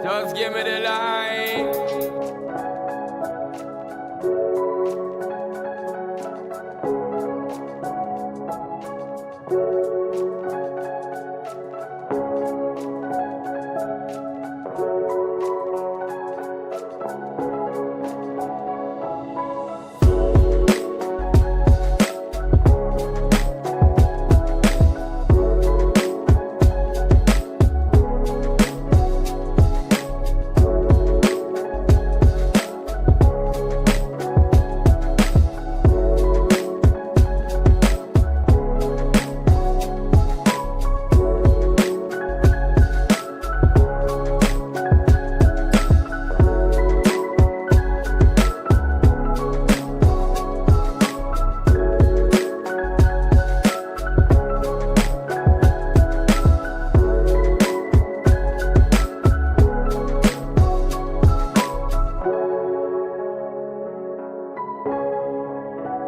Just give me the line.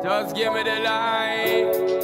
Just give me the line.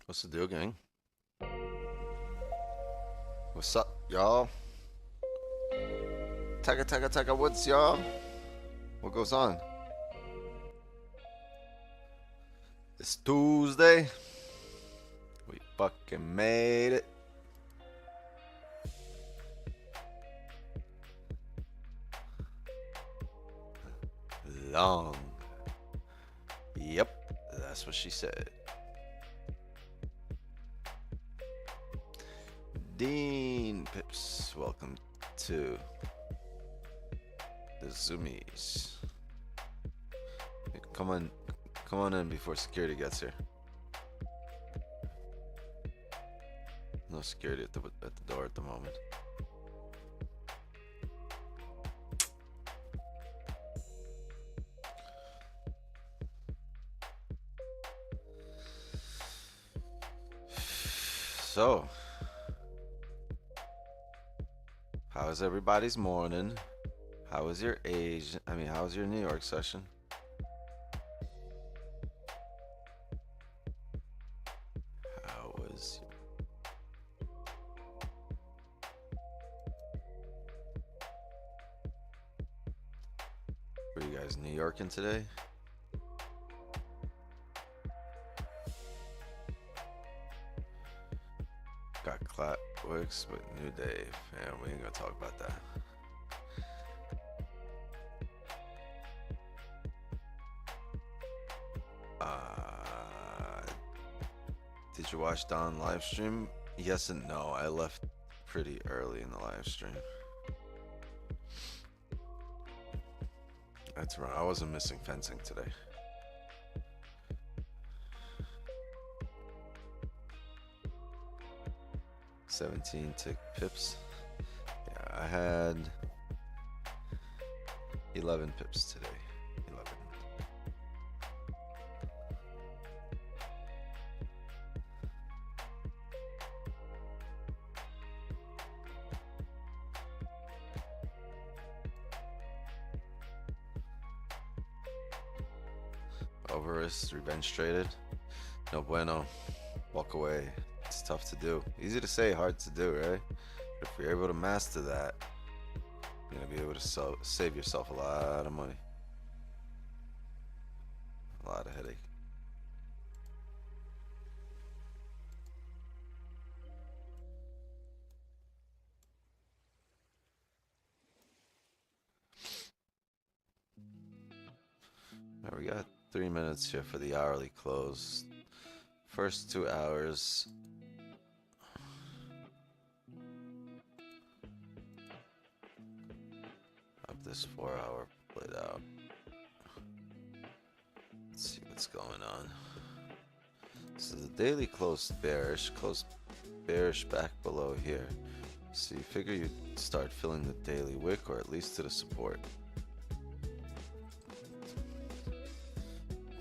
What's the deal, gang? What's up, y'all? Taka, what's y'all? What goes on? It's Tuesday. We fucking made it. Long. Yep, that's what she said. Dean Pips, welcome to the Zoomies. Come on in before security gets here. No security at the door at the moment. So, how is everybody's morning? How was your how was your New York session? How was Were you guys New Yorking today? Got clap works with New Dave. Yeah, we ain't gonna talk about that. Did you watch Don live stream? Yes and no. I left pretty early in the live stream. That's right. I wasn't missing fencing today. $17 tick pips. Yeah, I had 11 pips today. 11. Overrisk, revenge traded. No bueno. Walk away. It's tough to do. Easy to say, hard to do, right? If you're able to master that, you're gonna be able to save yourself a lot of money. A lot of headache. Now we got 3 minutes here for the hourly close. First 2 hours. Of this 4-hour played out. Let's see what's going on. So the daily closed bearish back below here. So you figure you'd start filling the daily wick, or at least to the support.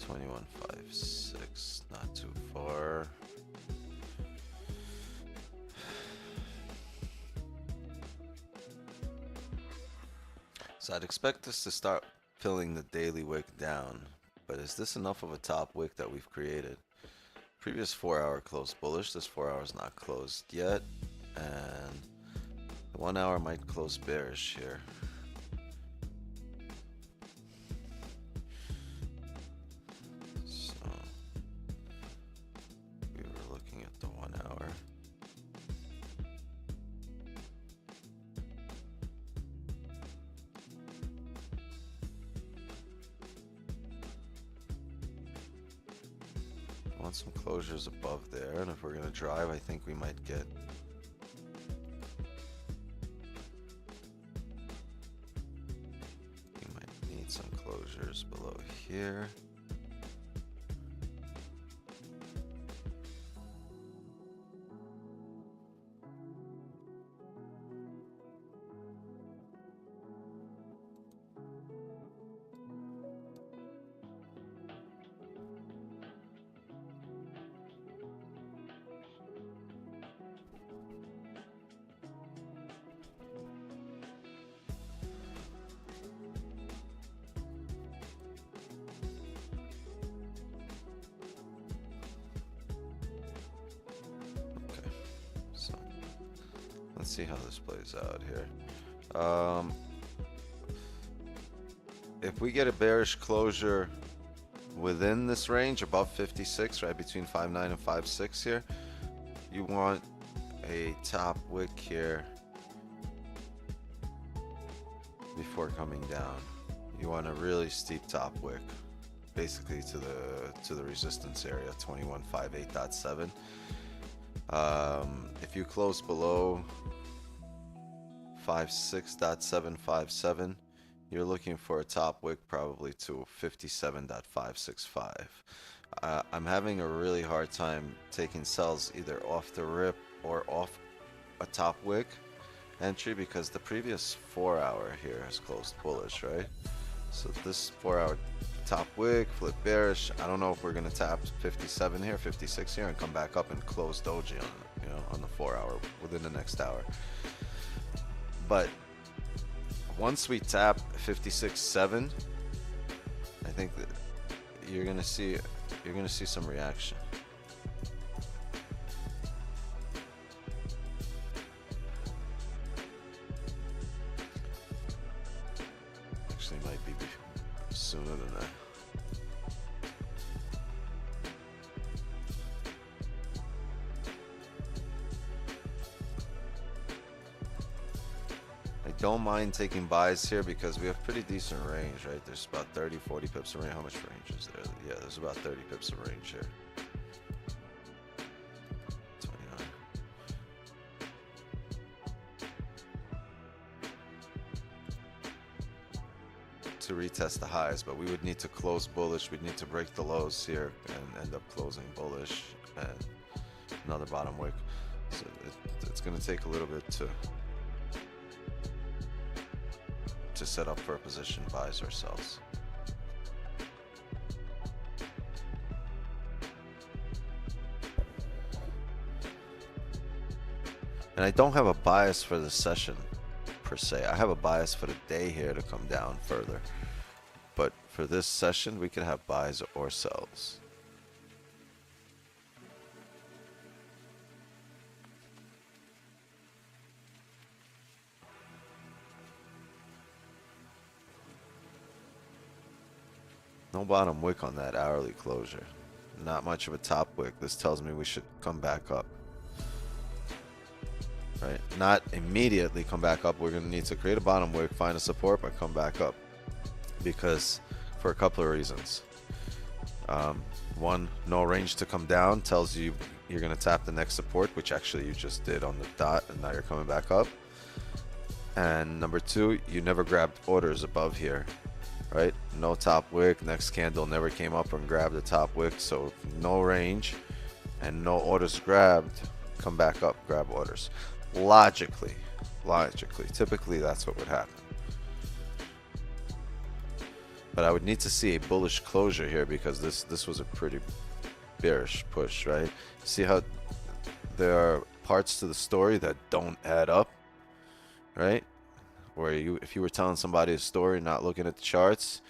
21.56, not too far. So I'd expect us to start filling the daily wick down, but is this enough of a top wick that we've created? Previous 4-hour closed bullish, this 4 hour is not closed yet, and the 1 hour might close bearish here. So we were looking at the 1 hour. Want some closures above there, and if we're gonna drive, I think we might get need some closures below here. Let's see how this plays out here. If we get a bearish closure within this range, above 56, right between 5.9 and 5.6 here, you want a top wick here before coming down. You want a really steep top wick, basically to the resistance area, 21.58.7. If you close below 56.757, you're looking for a top wick probably to 57.565. I'm having a really hard time taking sells either off the rip or off a top wick entry, because the previous 4 hour here has closed bullish, right? So this 4 hour top wick, flip bearish. I don't know if we're gonna tap 57 here, 56 here, and come back up and close doji on, you know, on the 4 hour within the next hour. But once we tap 56.7, I think that you're gonna see some reaction. Actually, might be sooner than that. I don't mind taking buys here because we have pretty decent range, right? There's about 30, 40 pips of range. How much range is there? Yeah, there's about 30 pips of range here. 29. To retest the highs, but we would need to close bullish. We'd need to break the lows here and end up closing bullish and another bottom wick. So it's going to take a little bit to set up for a position buys or sells. And I don't have a bias for the session per se. I have a bias for the day here to come down further. But for this session, we can have buys or sells. No bottom wick on that hourly closure. Not much of a top wick. This tells me we should come back up. Right? Not immediately come back up. We're going to need to create a bottom wick, find a support, but come back up. Because for a couple of reasons. One, no range to come down tells you you're going to tap the next support, which actually you just did on the dot, and now you're coming back up. And number two, you never grabbed orders above here. Right? No top wick, next candle never came up and grabbed the top wick, so no range and no orders grabbed. Come back up, grab orders. Logically, typically that's what would happen. But I would need to see a bullish closure here because this was a pretty bearish push, right? See how there are parts to the story that don't add up, right? Where if you were telling somebody a story, not looking at the charts,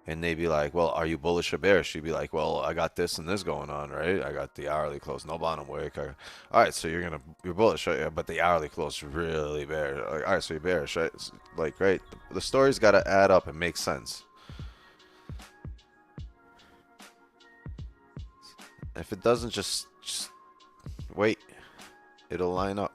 and they'd be like, well, are you bullish or bearish? You'd be like, well, I got this and this going on, right? I got the hourly close, no bottom wick. All right, so you're bullish, right? Yeah, but the hourly close really bearish. Like, all right, so you're bearish, right? It's like, right, the story's got to add up and make sense. If it doesn't, just wait. It'll line up.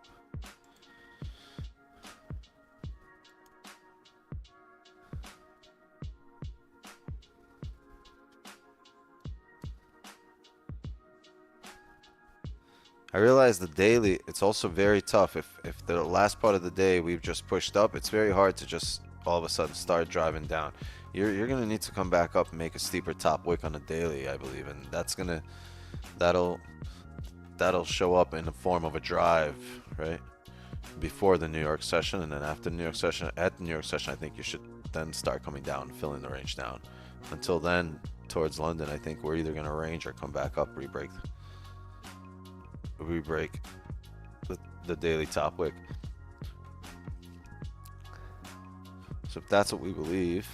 I realize the daily, it's also very tough. If the last part of the day we've just pushed up, it's very hard to just all of a sudden start driving down. You're gonna need to come back up and make a steeper top wick on the daily, I believe, and that'll show up in the form of a drive, right? Before the New York session, and then after the New York session, at the New York session, I think you should then start coming down, filling the range down. Until then, towards London, I think we're either gonna range or come back up, re-break the daily top wick. So if that's what we believe,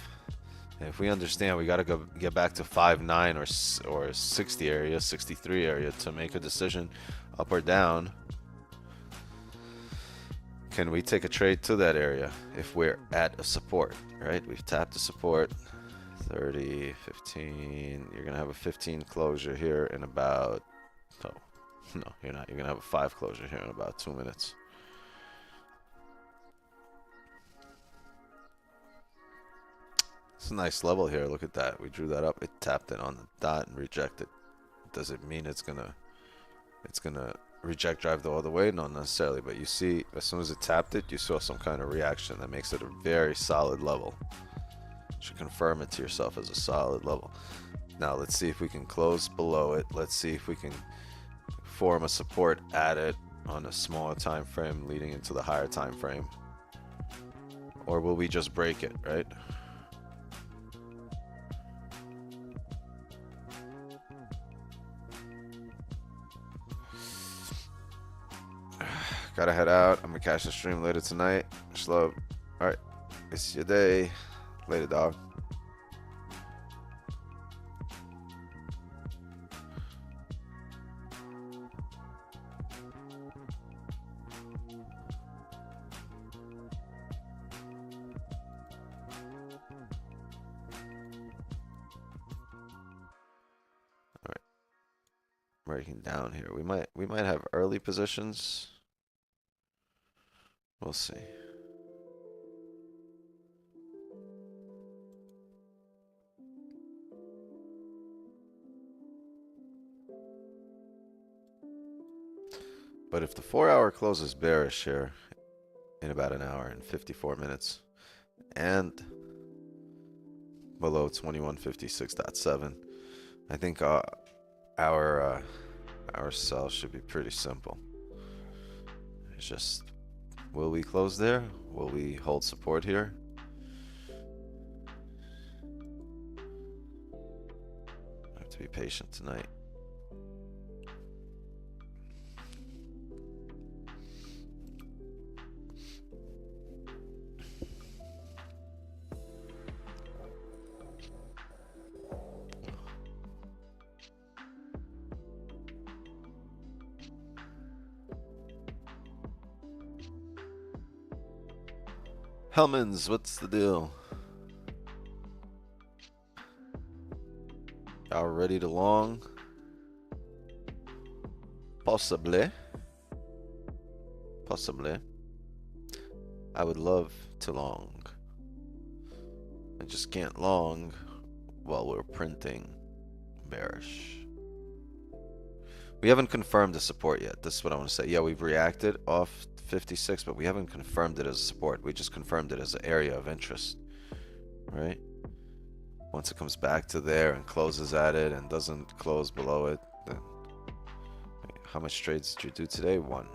and if we understand we got to get back to 5.9 or 60 area, 63 area to make a decision up or down, can we take a trade to that area if we're at a support, right? We've tapped the support, 30, 15, you're gonna have a 15 closure here in about, oh, no, you're not. You're going to have a 5 closure here in about 2 minutes. It's a nice level here. Look at that. We drew that up. It tapped it on the dot and rejected. Does it mean it's gonna reject drive the other way? Not necessarily, but you see, as soon as it tapped it, you saw some kind of reaction that makes it a very solid level. You should confirm it to yourself as a solid level. Now let's see if we can close below it. Let's see if we can form a support at it, on a smaller time frame leading into the higher time frame? Or will we just break it, right? Gotta head out. I'm gonna catch the stream later tonight. Slow. Alright. It's your day. Later, dog. Alright. Breaking down here. We might have early positions. We'll see. But if the 4-hour closes bearish here in about an hour and 54 minutes and below 2156.7, I think our sell should be pretty simple. It's just, will we close there? Will we hold support here? I have to be patient tonight. Hellmans, what's the deal? Y'all ready to long? Possibly. Possibly. I would love to long. I just can't long while we're printing bearish. We haven't confirmed the support yet. This is what I want to say. Yeah, we've reacted off 56, but we haven't confirmed it as support. We just confirmed it as an area of interest, right? Once it comes back to there and closes at it and doesn't close below it, then how much trades did you do today? 1.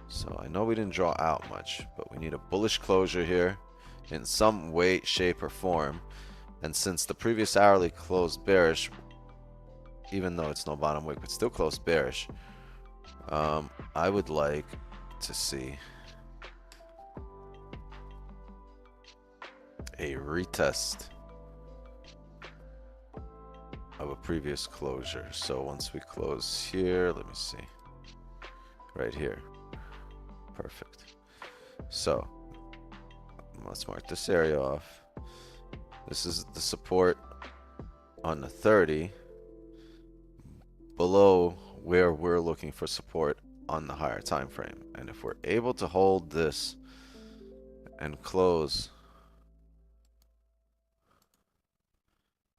So I know we didn't draw out much, but we need a bullish closure here in some way, shape, or form. And since the previous hourly closed bearish, even though it's no bottom wick, but still closed bearish, I would like to see a retest of a previous closure. So once we close here, let me see, right here. Perfect. So let's mark this area off. This is the support on the 30 below where we're looking for support on the higher time frame. And if we're able to hold this and close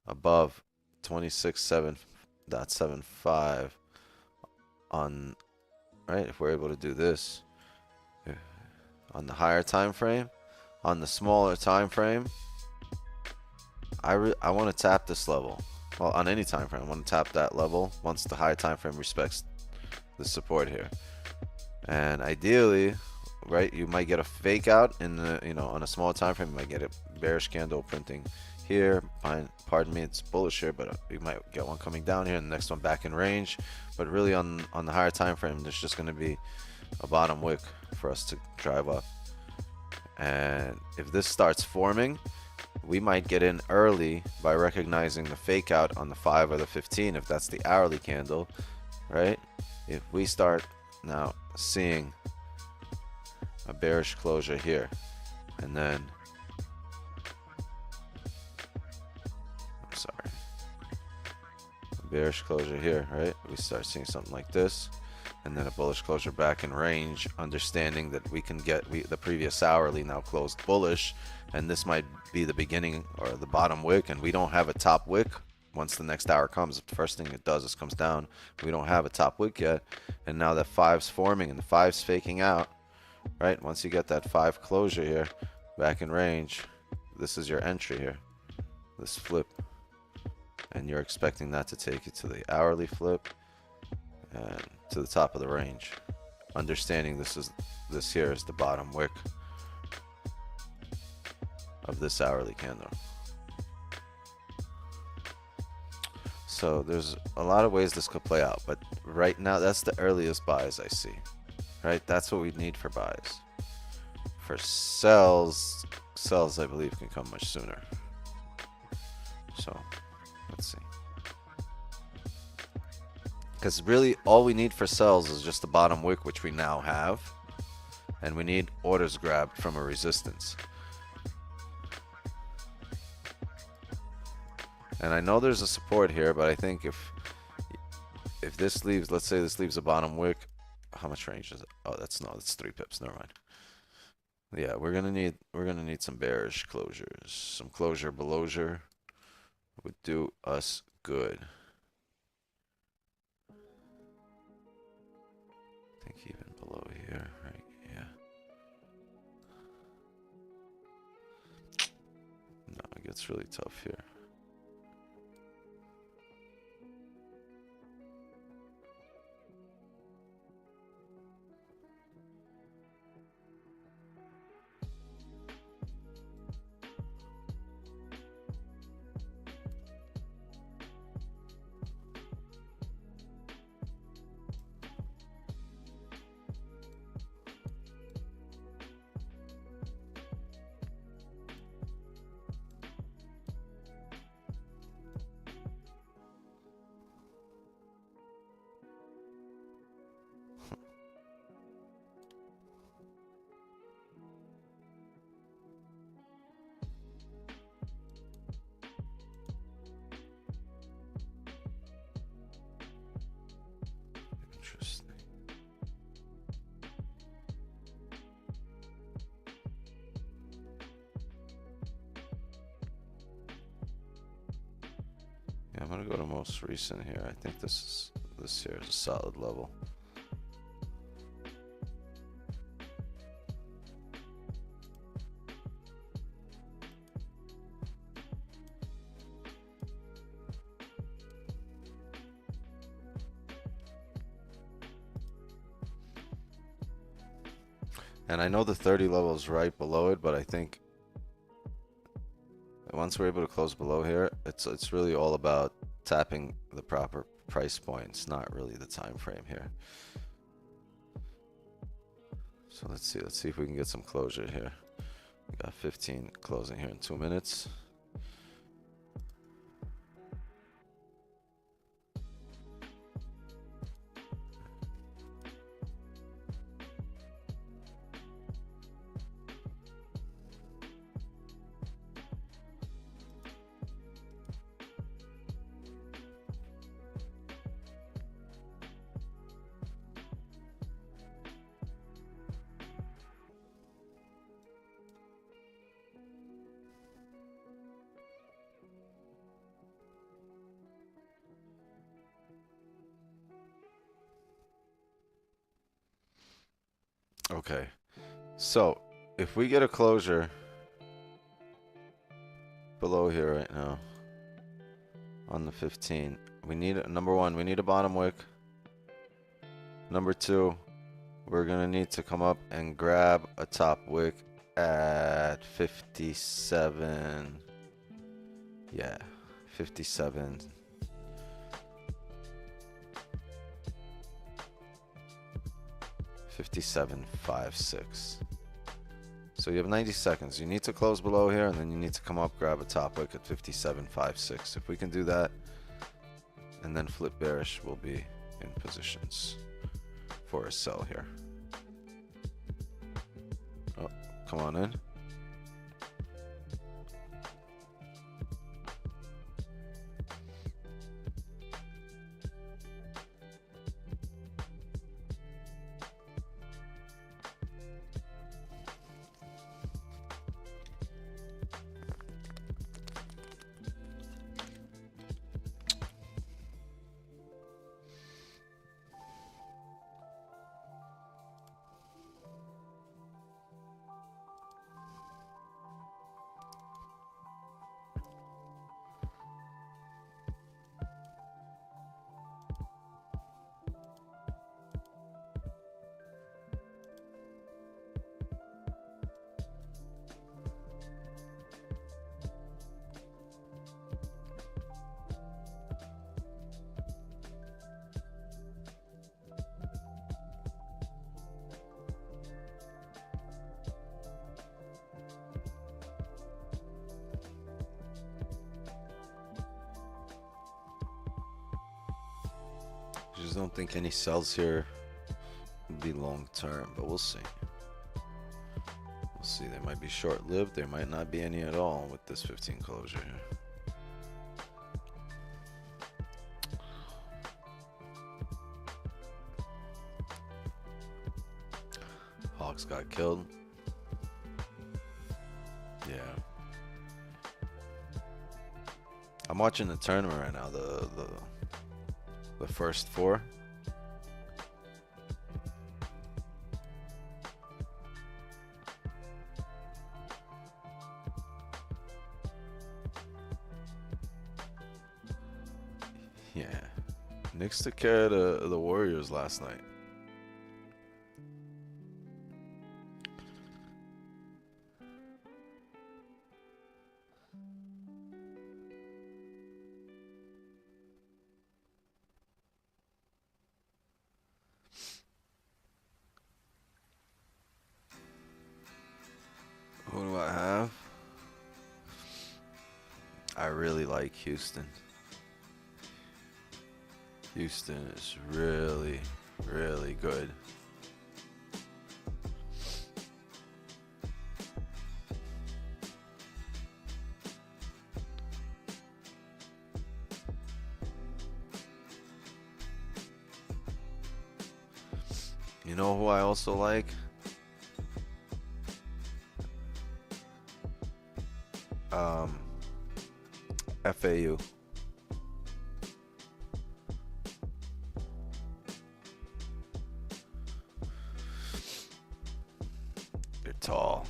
above 26.7.75 on, right, if we're able to do this on the higher time frame, on the smaller time frame, I want to tap this level. Well, on any time frame, I want to tap that level once the high time frame respects the support here. And ideally, right, you might get a fake out in the, you know, on a small time frame. You might get a bearish candle printing here. Pardon me, it's bullish here, but you might get one coming down here and the next one back in range. But really on the higher time frame, there's just going to be a bottom wick for us to drive up. And if this starts forming, we might get in early by recognizing the fake out on the 5 or the 15 if that's the hourly candle, right? If we start now seeing a bearish closure here and then a bearish closure here, right? We start seeing something like this and then a bullish closure back in range, understanding that we can get the previous hourly now closed bullish, and this might be the beginning or the bottom wick, and we don't have a top wick. Once the next hour comes, the first thing it does is comes down. We don't have a top wick yet, and now that 5's forming and the 5's faking out, right? Once you get that 5 closure here back in range, this is your entry here, this flip, and you're expecting that to take you to the hourly flip and to the top of the range, understanding this here is the bottom wick of this hourly candle. So there's a lot of ways this could play out, but right now that's the earliest buys I see. Right, that's what we need for buys. For sells I believe can come much sooner. So let's see. Because really all we need for sells is just the bottom wick, which we now have. And we need orders grabbed from a resistance. And I know there's a support here, but I think if this leaves, let's say this leaves a bottom wick, how much range is it? Oh, that's 3 pips, never mind. Yeah, we're gonna need some bearish closures. Some closure belowsure would do us good. I think even below here, right? Yeah. No, it gets really tough here. Interesting. Yeah, I'm gonna go to most recent here. I think this here is a solid level. And I know the 30 level is right below it, but I think once we're able to close below here, it's really all about tapping the proper price points, not really the time frame here. So let's see if we can get some closure here. We got 15 closing here in 2 minutes. Okay, so if we get a closure below here right now on the 15, we need number one, we need a bottom wick. Number two, we're gonna need to come up and grab a top wick at 57. Yeah, 57. 57.56. So you have 90 seconds. You need to close below here, and then you need to come up, grab a top wick at 57.56. If we can do that, and then flip bearish, we'll be in positions for a sell here. Oh, come on in. Just don't think any sells here will be long term, but we'll see. We'll see. They might be short lived. There might not be any at all with this 15 closure here. Hawks got killed. Yeah. I'm watching the tournament right now, the first four. Yeah. Knicks took care of the Warriors last night. Who do I have? I really like Houston. Houston is really, really good. You know who I also like? FAU. They're tall.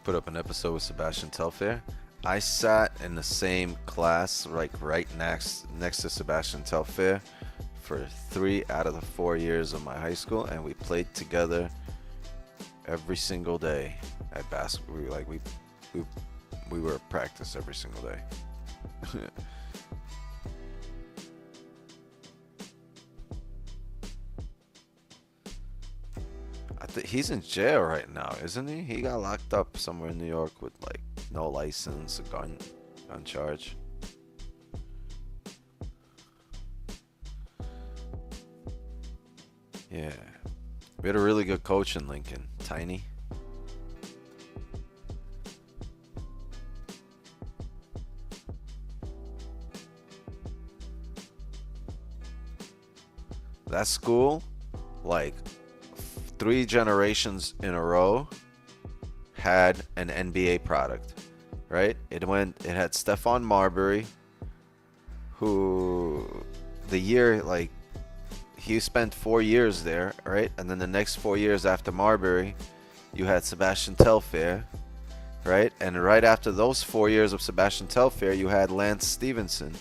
Put up an episode with Sebastian Telfair. I sat in the same class, like right next to Sebastian Telfair, for 3 out of the 4 years of my high school, and we played together every single day at basketball. We were at practice every single day. I think he's in jail right now, isn't he? He got locked up somewhere in New York with like no license, a gun charge. Yeah. We had a really good coach in Lincoln, Tiny. That school, like 3 generations in a row, had an NBA product, right? It had Stephon Marbury, who the year, like, he spent 4 years there, right? And then the next 4 years after Marbury, you had Sebastian Telfair, right? And right after those 4 years of Sebastian Telfair, you had Lance Stevenson.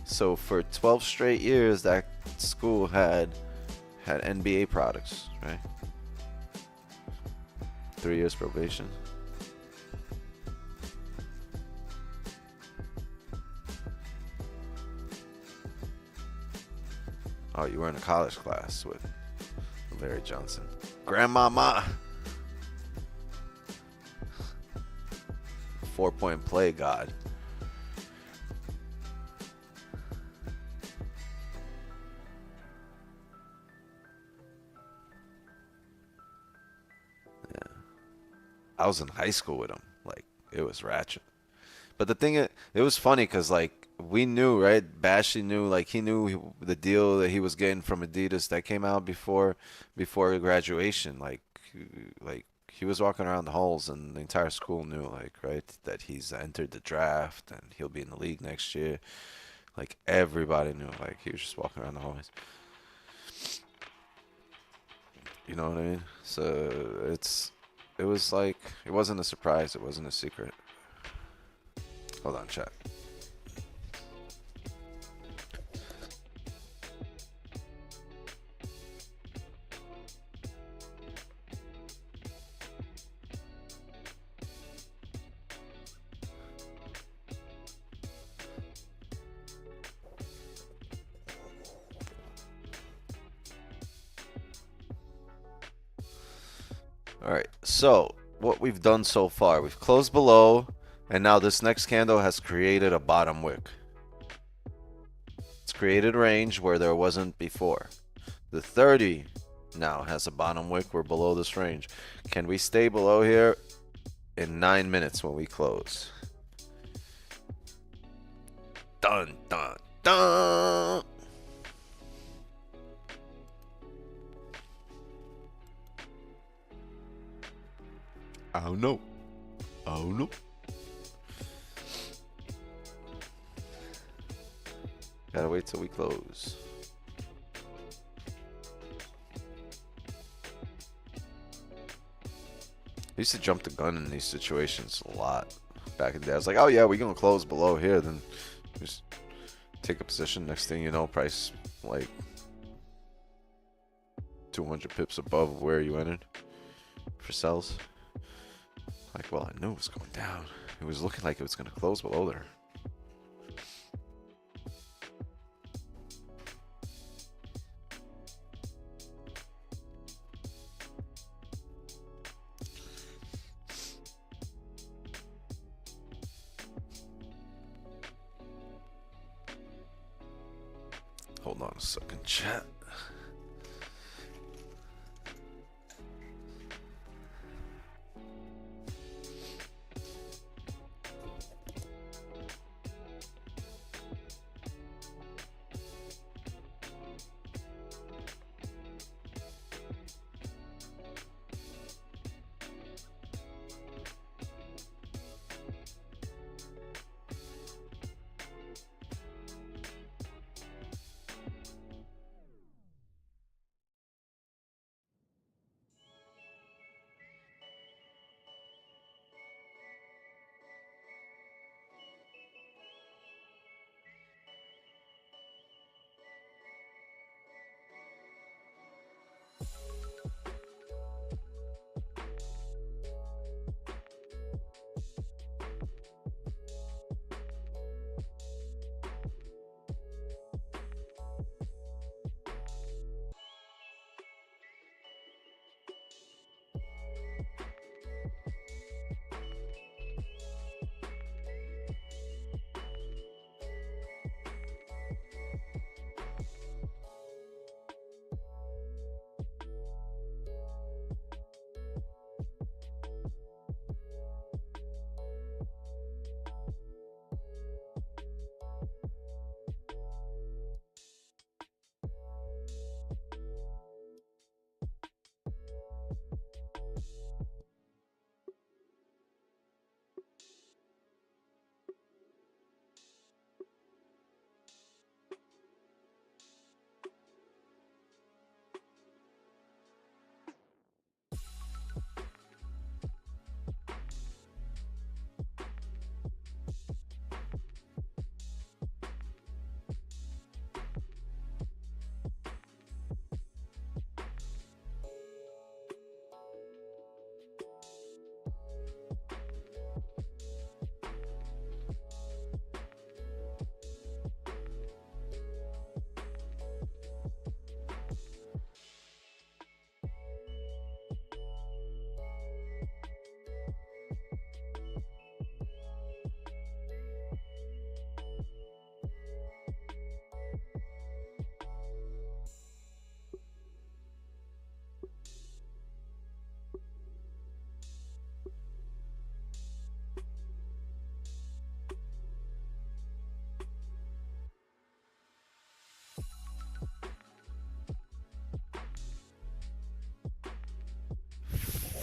So for 12 straight years, that school had NBA products, right? 3 years probation. Oh, you were in a college class with Larry Johnson. Grandmama. 4-point play god. Yeah. I was in high school with him. Like, it was ratchet. But the thing, it was funny because, like, we knew, right? Bashy knew, like, he knew the deal that he was getting from Adidas that came out before graduation. Like he was walking around the halls, and the entire school knew, like, right, that he's entered the draft and he'll be in the league next year. Like, everybody knew. Like, he was just walking around the halls. You know what I mean? So it was like, it wasn't a surprise. It wasn't a secret. Hold on, chat. Alright, so what we've done so far, we've closed below, and now this next candle has created a bottom wick. It's created range where there wasn't before. The 30 now has a bottom wick. We're below this range. Can we stay below here in 9 minutes when we close? Dun, dun, dun. I don't know. I don't know. Gotta wait till we close. I used to jump the gun in these situations a lot back in the day. I was like, oh yeah, we're gonna close below here, then just take a position. Next thing you know, price like 200 pips above where you entered for sells. Like, well, I knew it was going down. It was looking like it was gonna close below there. Hold on a second, chat.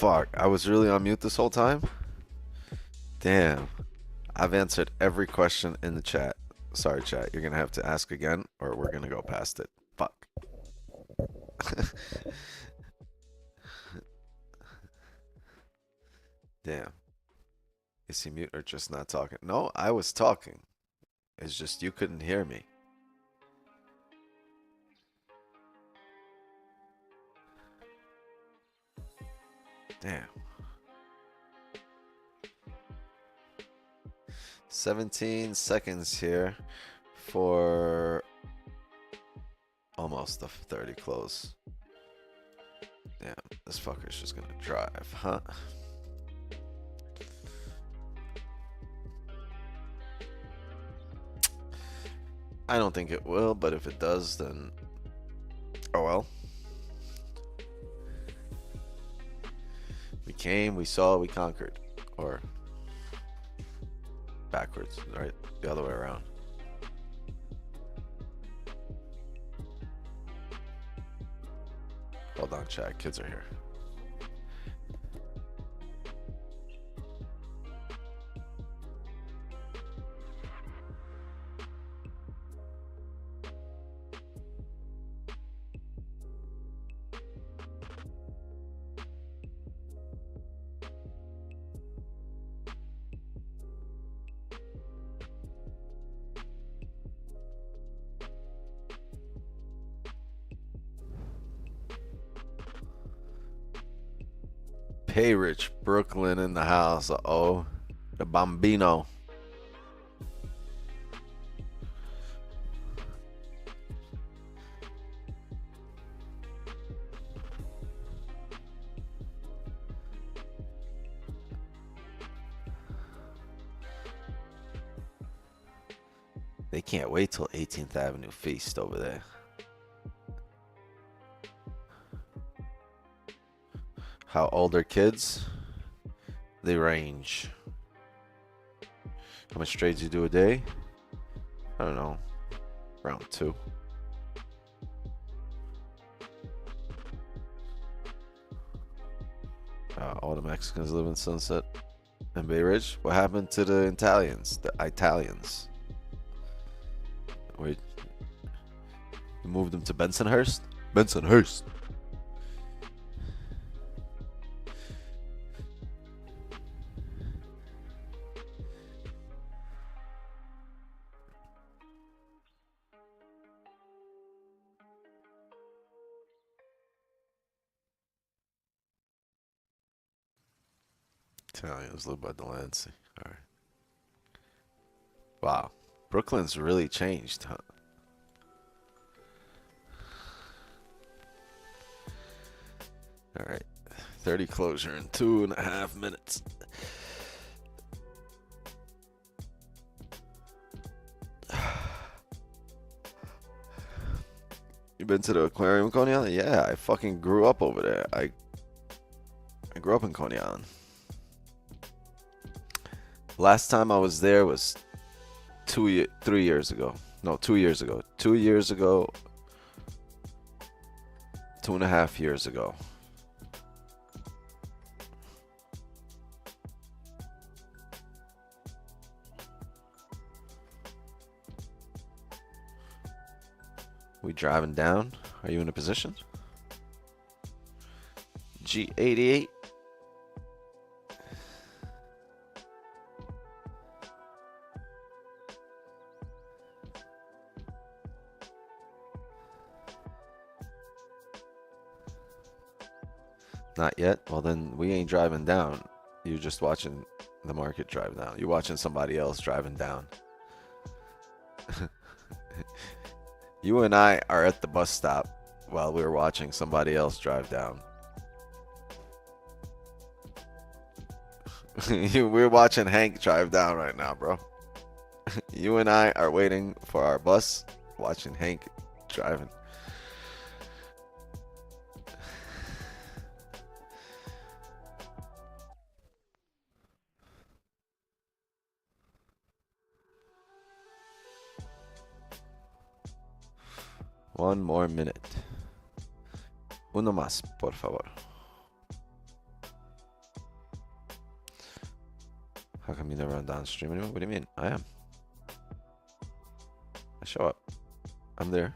Fuck, I was really on mute this whole time? Damn. I've answered every question in the chat. Sorry, chat. You're gonna have to ask again, or we're gonna go past it. Fuck. Damn. Is he mute or just not talking? No, I was talking. It's just you couldn't hear me. Damn. 17 seconds here for almost the 30 close. Damn, this fucker's just gonna drive, huh? I don't think it will, but if it does, then oh well. We came, we saw, we conquered. Or backwards, right? The other way around. Hold on, chat. Kids are here. Pay Rich Brooklyn in the house. Uh-oh. The Bambino. They can't wait till 18th Avenue Feast over there. How old are kids? They range. How much trades you do a day? I don't know. Around 2. All the Mexicans live in Sunset and Bay Ridge. What happened to the Italians? The Italians. Wait. You moved them to Bensonhurst? Bensonhurst. Italians live by Delancey. All right. Wow. Brooklyn's really changed, huh? All right. 30 closure in 2.5 minutes. You been to the aquarium, Coney Island? Yeah, I fucking grew up over there. I grew up in Coney Island. Last time I was there was 3 years ago. No, 2 years ago. 2 years ago. 2.5 years ago. We driving down? Are you in a position? G88. Not yet? Well, then we ain't driving down. You're just watching the market drive down. You're watching somebody else driving down. You and I are at the bus stop while we're watching somebody else drive down. We're watching Hank drive down right now, bro. You and I are waiting for our bus, watching Hank driving. One more minute. Uno más, por favor. How come you never run downstream anymore? What do you mean? I am. I show up. I'm there.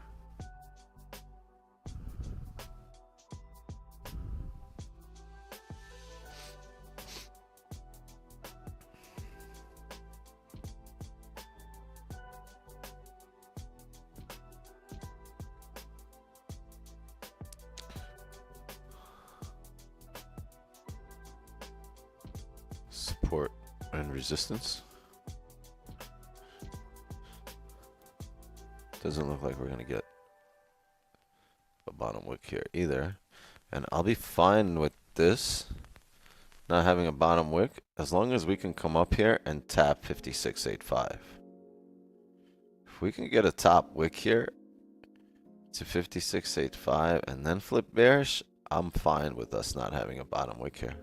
Support and resistance. Doesn't look like we're gonna get a bottom wick here either. And I'll be fine with this not having a bottom wick as long as we can come up here and tap 56.85. If we can get a top wick here to 56.85 and then flip bearish, I'm fine with us not having a bottom wick here.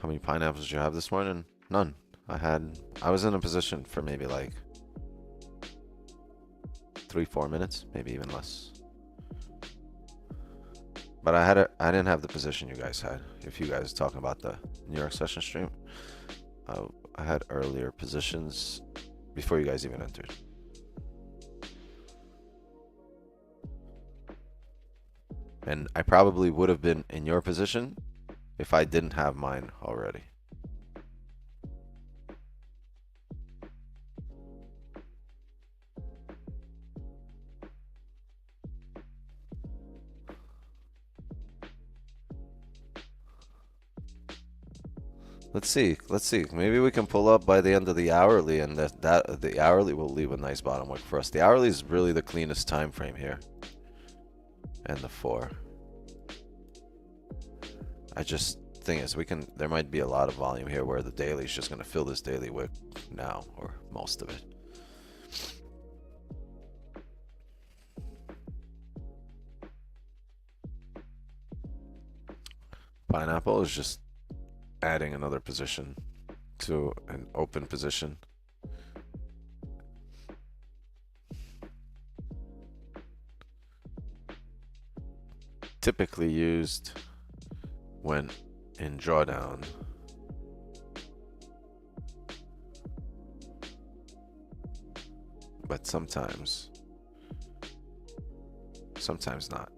How many pineapples did you have this morning? None. I was in a position for maybe like 3-4 minutes, maybe even less. But I didn't have the position you guys had. If you guys are talking about the New York session stream, I had earlier positions before you guys even entered. And I probably would have been in your position if I didn't have mine already. Let's see. Maybe we can pull up by the end of the hourly, and the hourly will leave a nice bottom wick for us. The hourly is really the cleanest time frame here, and the 4. Thing is, there might be a lot of volume here where the daily is just going to fill this daily wick now, or most of it. Pineapple is just adding another position to an open position. Typically used when in drawdown. But sometimes not.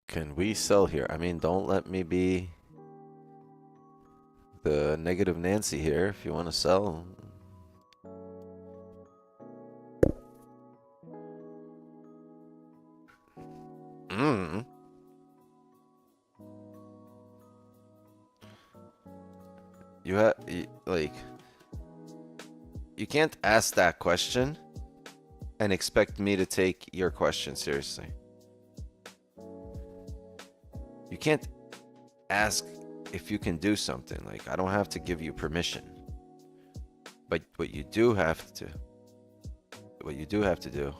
Can we sell here? I mean, don't let me be the negative Nancy here. If you want to sell, you can't ask that question and expect me to take your question seriously. You can't ask if you can do something. Like, I don't have to give you permission. But what you do have to do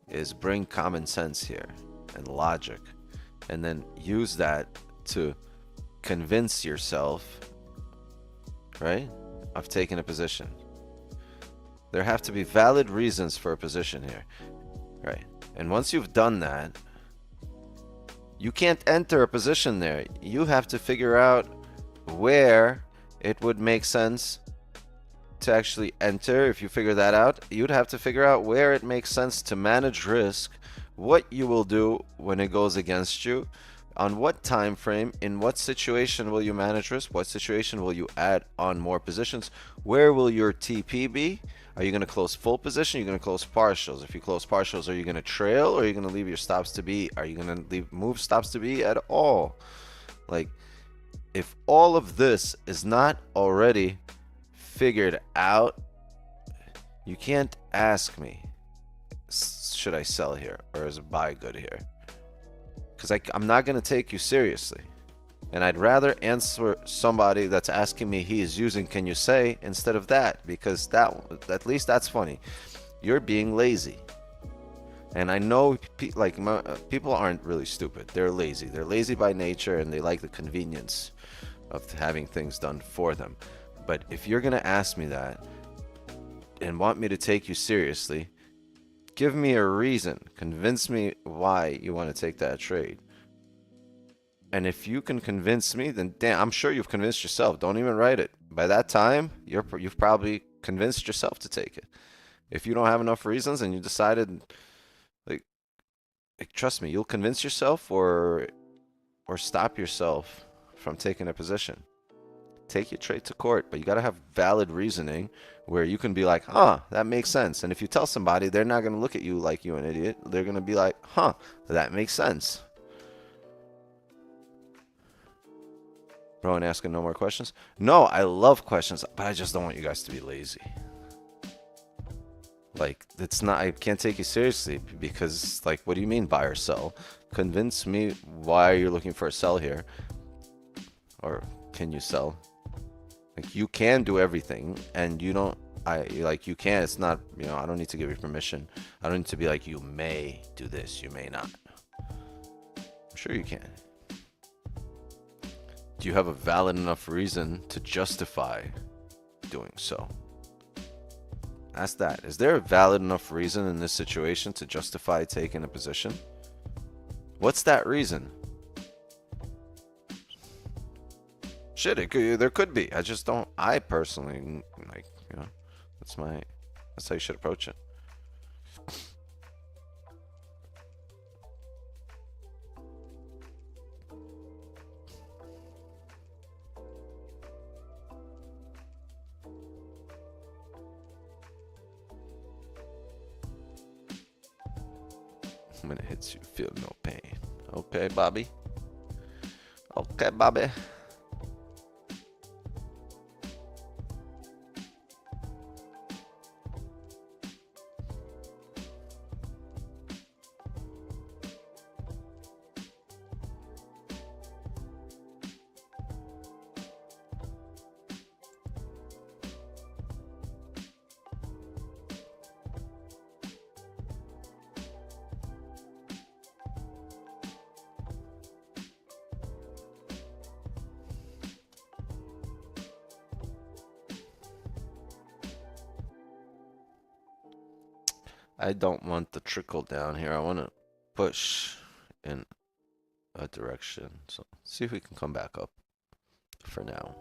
is bring common sense here and logic, and then use that to convince yourself, right, of taking a position. There have to be valid reasons for a position here, right? And once you've done that, you can't enter a position there. You have to figure out where it would make sense to actually enter. If you figure that out, you'd have to figure out where it makes sense to manage risk, what you will do when it goes against you, on what time frame, in what situation will you manage risk, what situation will you add on more positions, where will your TP be? Are you going to close full position? Are you going to close partials? If you close partials, are you going to trail, or are you going to leave your stops to be? Are you going to move stops to be at all? Like, if all of this is not already figured out, you can't ask me, should I sell here or is a buy good here? Because I'm not going to take you seriously. And I'd rather answer somebody that's asking me he is using can you say instead of that, because at least that's funny. You're being lazy. And I know people aren't really stupid. They're lazy. They're lazy by nature, and they like the convenience of having things done for them. But if you're going to ask me that and want me to take you seriously, give me a reason. Convince me why you want to take that trade. And if you can convince me, then damn, I'm sure you've convinced yourself. Don't even write it. By that time, you've probably convinced yourself to take it. If you don't have enough reasons and you decided, like trust me, you'll convince yourself or stop yourself from taking a position. take your trade to court, but you got to have valid reasoning where you can be like, huh, that makes sense. And if you tell somebody, they're not going to look at you like you're an idiot. They're going to be like, huh, that makes sense. Rowan asking no more questions. No, I love questions, but I just don't want you guys to be lazy. Like, it's not, I can't take you seriously because, like, what do you mean buy or sell? Convince me why you're looking for a sell here. Or can you sell? Like, you can do everything, and you don't, you can, it's not, I don't need to give you permission. I don't need to be like, you may do this, you may not. I'm sure you can. Do you have a valid enough reason to justify doing so? Ask that. Is there a valid enough reason in this situation to justify taking a position? What's that reason? Shit, there could be. I just don't. I personally, like, that's how you should approach it. When it hits you, feel no pain. Okay, Bobby. Okay, Bobby. I don't want the trickle down here. I want to push in a direction. So see if we can come back up for now.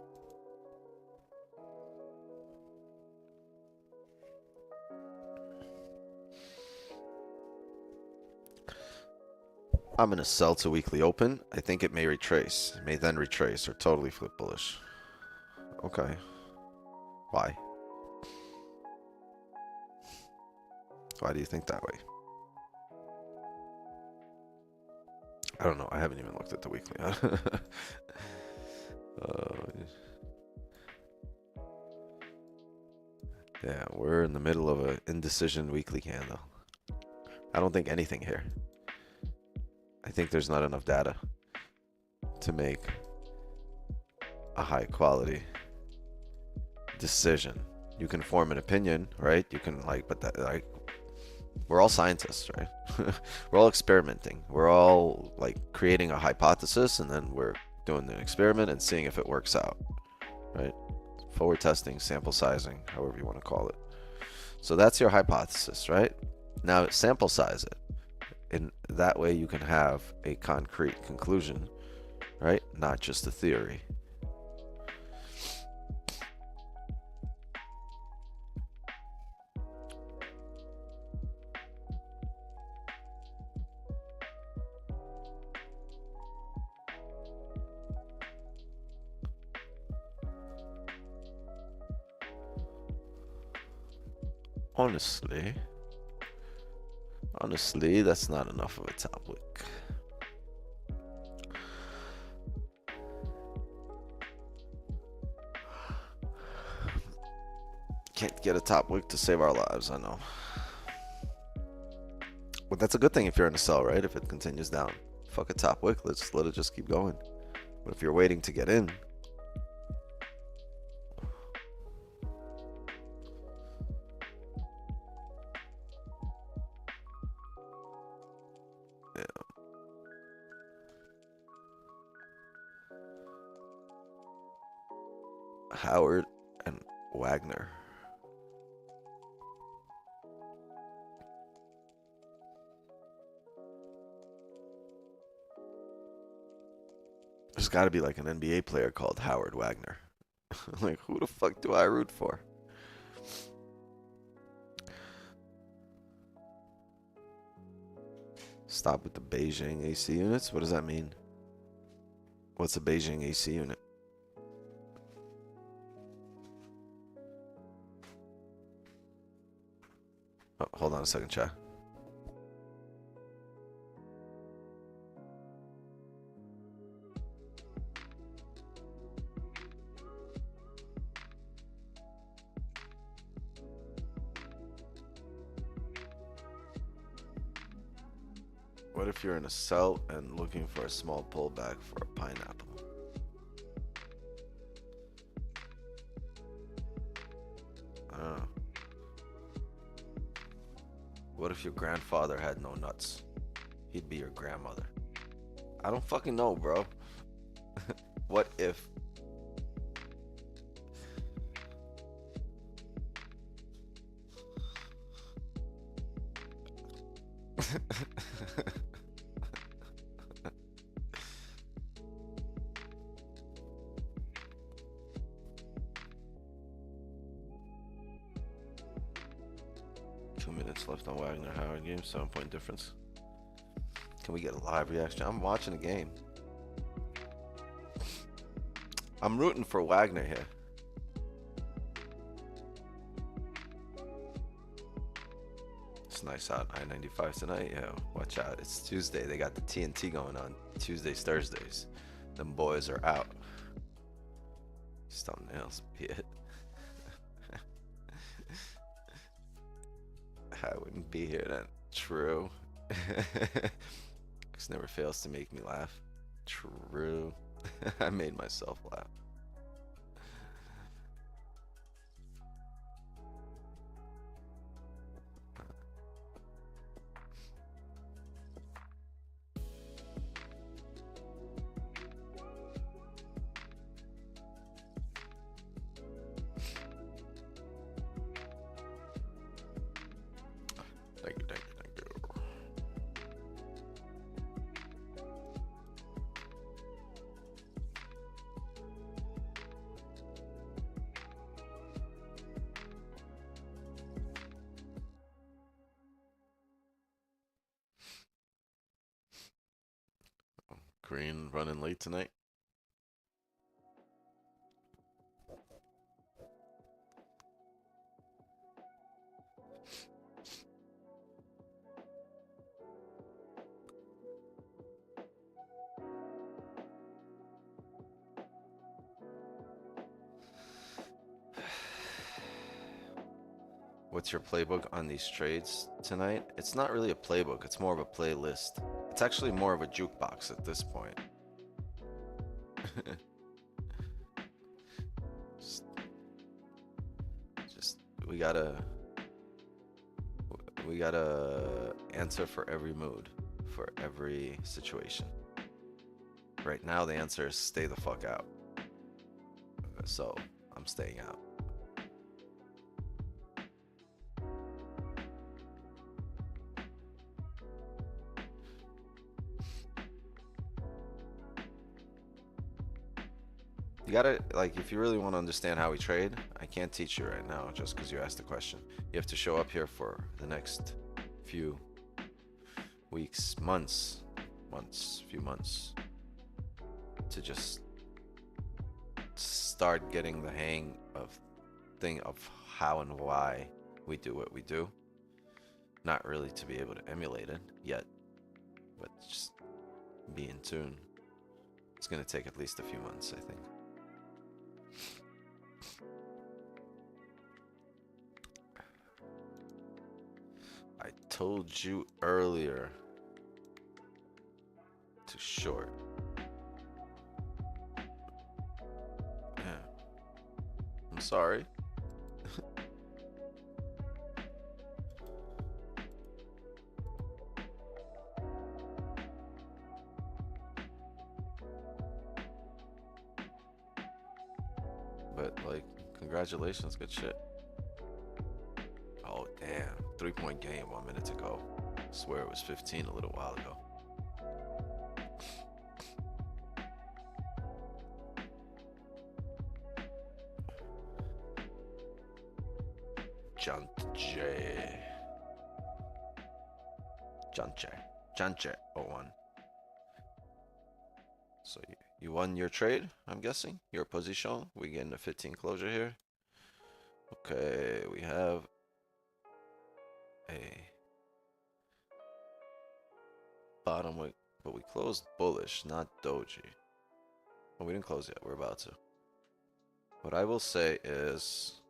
I'm going to sell to weekly open. I think it may retrace. It may then retrace or totally flip bullish. Okay. Why? Why do you think that way? I don't know. I haven't even looked at the weekly. Yeah, we're in the middle of an indecision weekly candle. I don't think anything here. I think there's not enough data to make a high quality decision. You can form an opinion, right? You can but that, we're all scientists, right? We're all experimenting. We're all creating a hypothesis, and then we're doing an experiment and seeing if it works out, right? Forward testing, sample sizing, however you want to call it. So that's your hypothesis, right? Now sample size it. In that way you can have a concrete conclusion, right? Not just a theory. Honestly, that's not enough of a top wick. Can't get a top wick to save our lives, I know. But that's a good thing if you're in a sell, right? If it continues down. Fuck a top wick, let's let it just keep going. But if you're waiting to get in, Howard and Wagner. There's got to be an NBA player called Howard Wagner. Who the fuck do I root for? Stop with the Beijing AC units? What does that mean? What's a Beijing AC unit? Oh, hold on a second, chat. What if you're in a sell and looking for a small pullback for a pineapple? I don't know. What if your grandfather had no nuts? He'd be your grandmother. I don't fucking know, bro. What if? Left on Wagner Howard game, 7-point difference. Can we get a live reaction? I'm watching the game. I'm rooting for Wagner here. It's nice out I-95 tonight. Yeah, watch out. It's Tuesday. They got the TNT going on. Tuesdays, Thursdays. Them boys are out. These thumbnails be it. I wouldn't be here then. True. This never fails to make me laugh. True. I made myself laugh. Thank you, thank you, thank you. Green running late tonight. What's your playbook on these trades tonight? It's not really a playbook, it's more of a playlist. It's actually more of a jukebox at this point. just we gotta answer for every mood, for every situation. Right now the answer is stay the fuck out. So I'm staying out. You gotta, like, if you really want to understand how we trade, I can't teach you right now just because you asked the question. You have to show up here for the next few weeks, few months to just start getting the hang of how and why we do what we do. Not really to be able to emulate it yet, but just be in tune. It's gonna take at least a few months, I think. I told you earlier to short. Yeah. I'm sorry. But, like, congratulations, good shit. Oh, damn. 3-point game, 1 minute to go. I swear it was 15 a little while ago. Janche 01. So you won your trade, I'm guessing? Your position? We getting a 15 closure here. Okay, we have a bottom wick, but we closed bullish, not doji. Well, we didn't close yet. We're about to. What I will say is,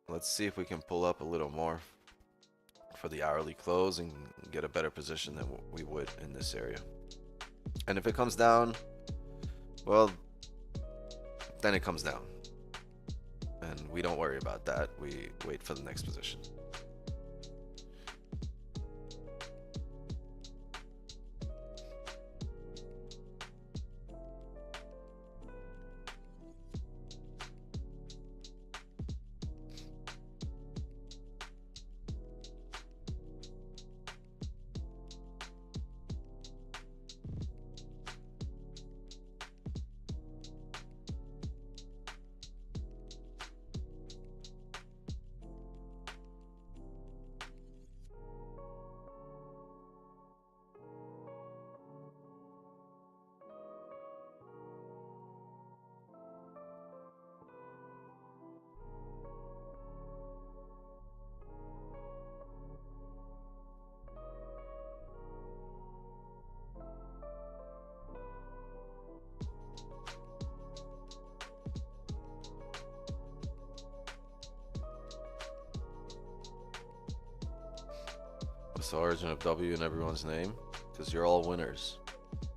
let's see if we can pull up a little more for the hourly close and get a better position than what we would in this area. And if it comes down, well, then it comes down. And we don't worry about that. We wait for the next position. What's the origin of W in everyone's name? Because you're all winners.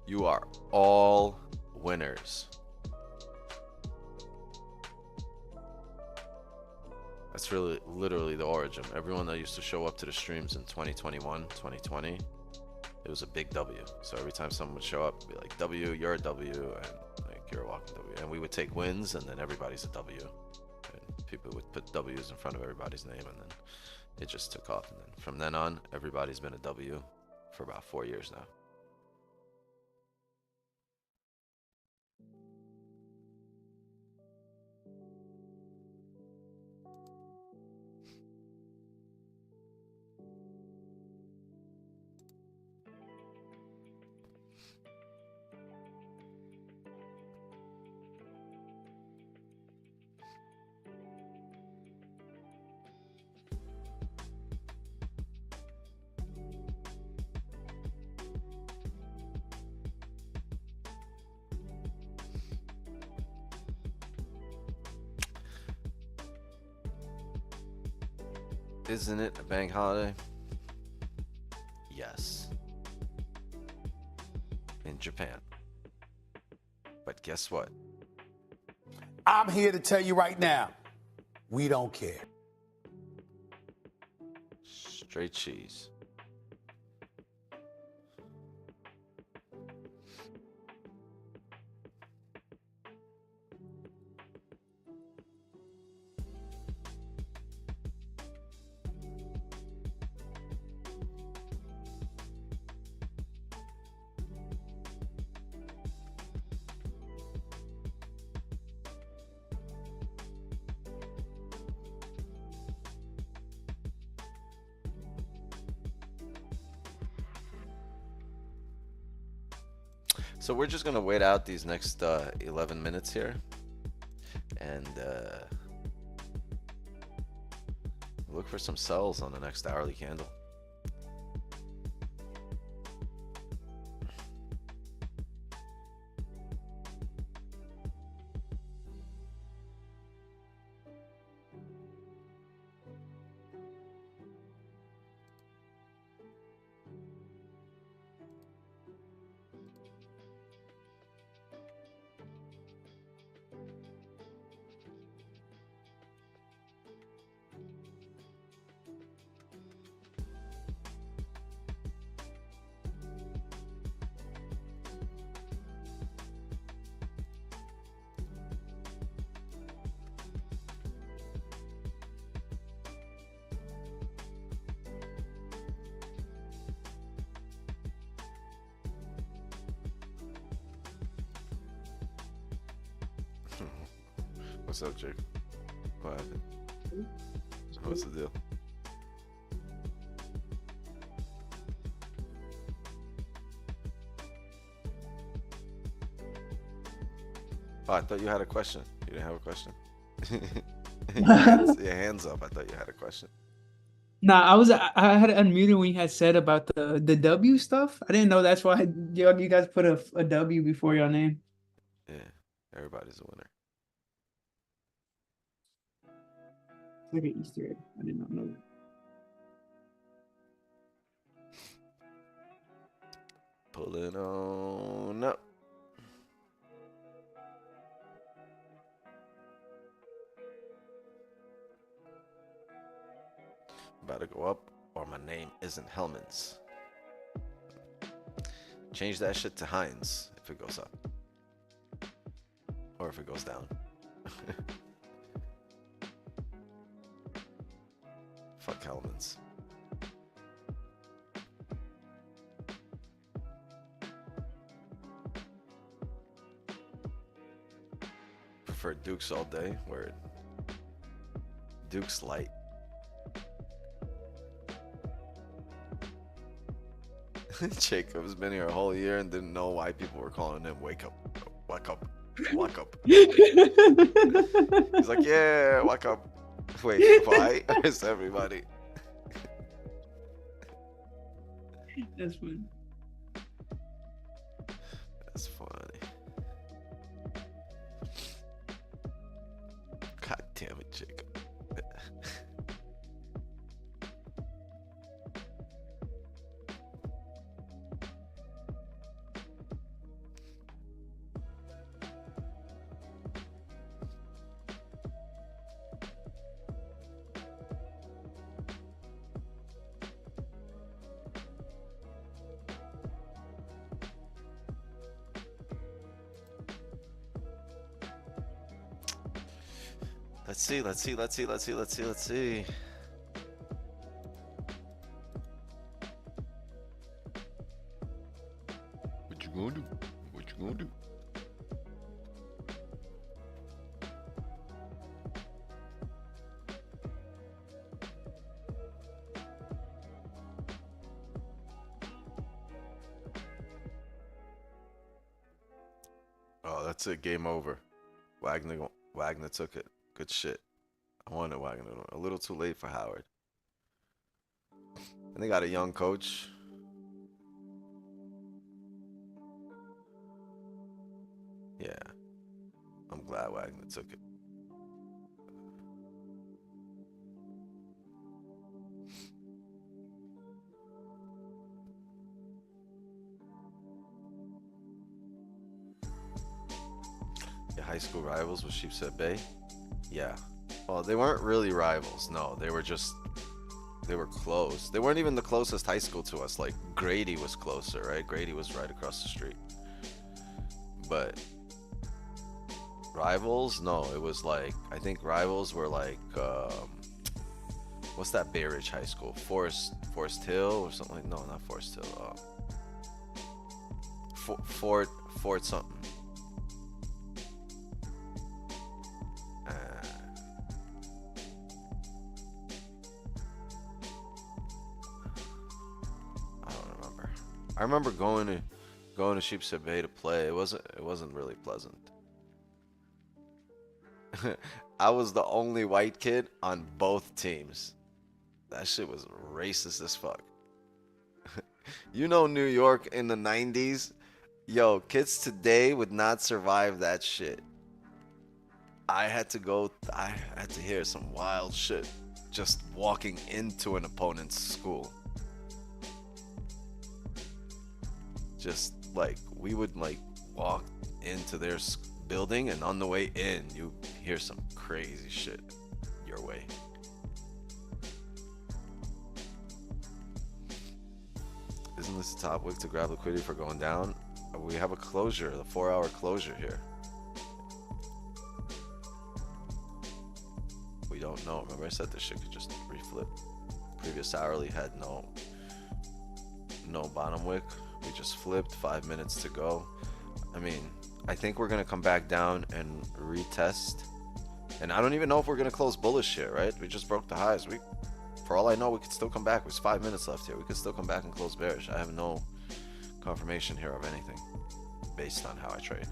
You are all winners. That's really literally the origin. Everyone that used to show up to the streams in 2021, 2020, it was a big W. So every time someone would show up, it'd be like, W, you're a W, and like, you're a walking W. And we would take wins, and then everybody's a W. And people would put W's in front of everybody's name, and then it just took off. And then from then on, everybody's been a W for about 4 years now. Isn't it a bank holiday? Yes. In Japan. But guess what? I'm here to tell you right now, we don't care. Straight cheese. So we're just gonna wait out these next 11 minutes here, and look for some sells on the next hourly candle. What's up, Jake? What happened? What's the deal? Oh, I thought you had a question. You didn't have a question? Your hands up. I thought you had a question. Nah, I had it unmuted when you had said about the W stuff. I didn't know that's why you guys put a W before your name. Yeah, everybody's a winner. It's like an Easter egg. I did not know that. Pulling on up. About to go up, or my name isn't Hellman's. Change that shit to Heinz if it goes up. Or if it goes down. Fuck Hellman's. Prefer Dukes all day. Word. Dukes light. Jacob's been here a whole year and didn't know why people were calling him wake up, wake up, wake up. He's like, yeah, wake up. Wait, why? It's everybody. That's fun. That's funny. God damn it, Jacob. Let's see. What you gonna do? What you gonna do? Oh, that's it. Game over. Wagner took it. Good shit. I wanted Wagner. A little too late for Howard. And they got a young coach. Yeah. I'm glad Wagner took it. Your high school rivals was Sheepshead Bay? Yeah. Well, they weren't really rivals. No, they were close. They weren't even the closest high school to us. Like, Grady was closer, right? Grady was right across the street. But rivals? No, it was like, I think rivals were like, what's that Bay Ridge High School? Forest Hill or something like, no, not Forest Hill. Fort something. I remember going to Sheepshead Bay to play. It wasn't really pleasant. I was the only white kid on both teams. That shit was racist as fuck. You know, New York in the 90s? Yo, kids today would not survive that shit. I had to hear some wild shit just walking into an opponent's school. Just like, we would like walk into their building, and on the way in, you hear some crazy shit your way. Isn't this the top wick to grab liquidity for going down? We have a closure, the 4-hour closure here. We don't know. Remember I said this shit could just reflip. Previous hourly had no bottom wick. We just flipped, 5 minutes to go. I mean, I think we're gonna come back down and retest. And I don't even know if we're gonna close bullish here, right? We just broke the highs. For all I know, we could still come back. There's 5 minutes left here. We could still come back and close bearish. I have no confirmation here of anything based on how I trade.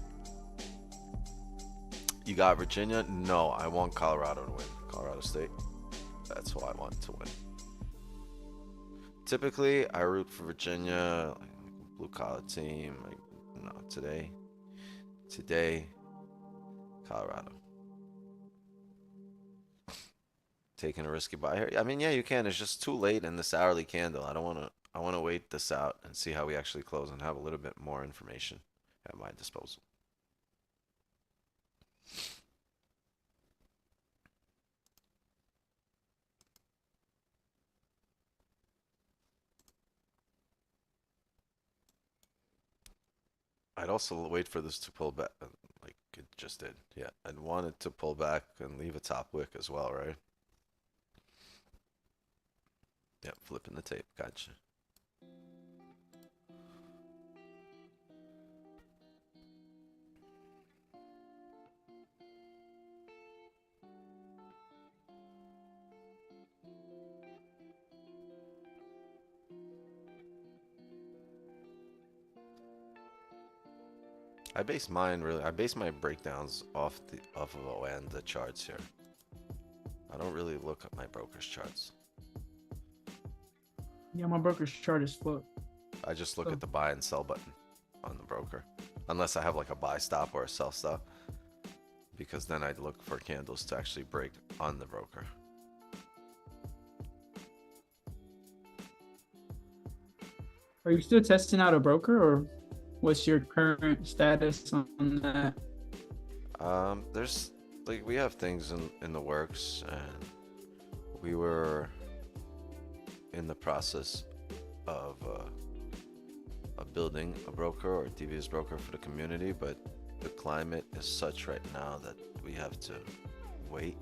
You got Virginia? No, I want Colorado to win. Colorado State. That's who I want to win. typically I root for Virginia, like blue collar team. Like no, today, Colorado. Taking a risky buy here. I mean, yeah, you can. It's just too late in this hourly candle. I don't want to. I want to wait this out and see how we actually close and have a little bit more information at my disposal. I'd also wait for this to pull back, like it just did. Yeah, I'd want it to pull back and leave a top wick as well, right? Yep, flipping the tape. Gotcha. I base my breakdowns off of ON the charts here. I don't really look at my broker's charts. Yeah, my broker's chart is flipped. I just look at the buy and sell button on the broker. Unless I have like a buy stop or a sell stop. Because then I'd look for candles to actually break on the broker. Are you still testing out a broker, or what's your current status on that? There's like we have things in the works, and we were in the process of building a broker or a DBS broker for the community, but the climate is such right now that we have to wait.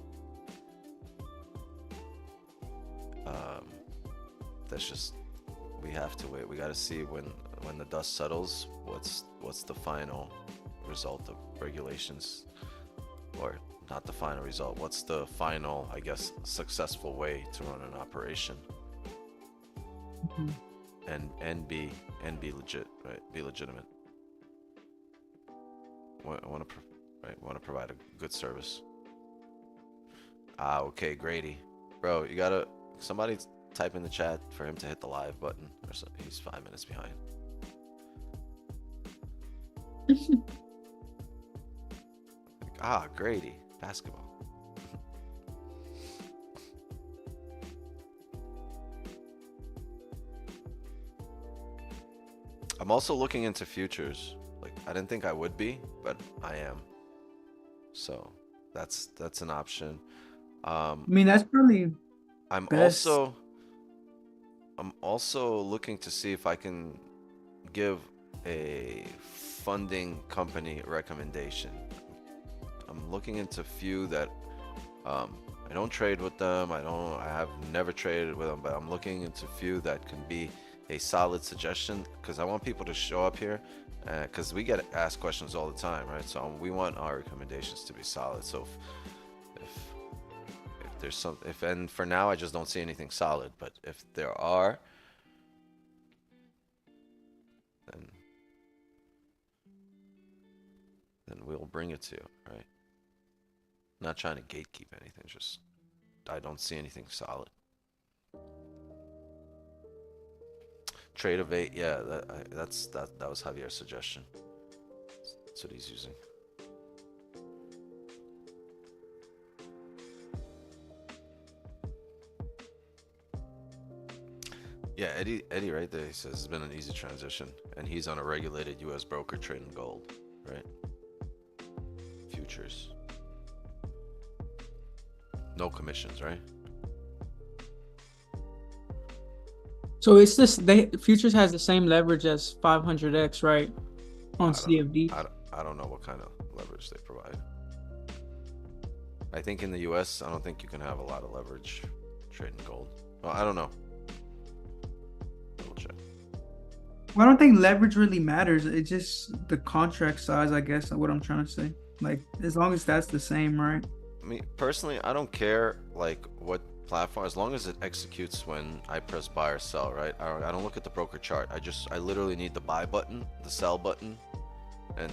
That's just, we have to wait. We got to see when the dust settles, what's the final result of regulations, or not the final result, what's the final, I guess, successful way to run an operation. And be legit, right? Be legitimate. Want to provide a good service. Okay, Grady, bro, you gotta somebody type in the chat for him to hit the live button, or so. He's 5 minutes behind. Grady, basketball. I'm also looking into futures. Like, I didn't think I would be, but I am. So that's an option. I mean, that's probably I'm best. also looking to see if I can give a funding company recommendation. I'm looking into a few that I don't trade with them. I have never traded with them, but I'm looking into a few that can be a solid suggestion, because I want people to show up here, because we get asked questions all the time, right? So we want our recommendations to be solid. So if there's some, and for now I just don't see anything solid, but if there are, then we'll bring it to you, right? Not trying to gatekeep anything, just I don't see anything solid. Trade of 8, yeah, that was Javier's suggestion. That's what he's using. Yeah, Eddie right there, he says it's been an easy transition, and he's on a regulated U.S. broker trading gold, right? Futures. No commissions, right? So it's this. Futures has the same leverage as 500x, right? On CFD. I don't know what kind of leverage they provide. I think in the U.S., I don't think you can have a lot of leverage trading gold. Well, I don't know. Double check. Well, I don't think leverage really matters. It's just the contract size, I guess, what I'm trying to say. Like, as long as that's the same, right? I mean, personally, I don't care like what platform, as long as it executes when I press buy or sell, right? I don't look at the broker chart. I literally need the buy button, the sell button, and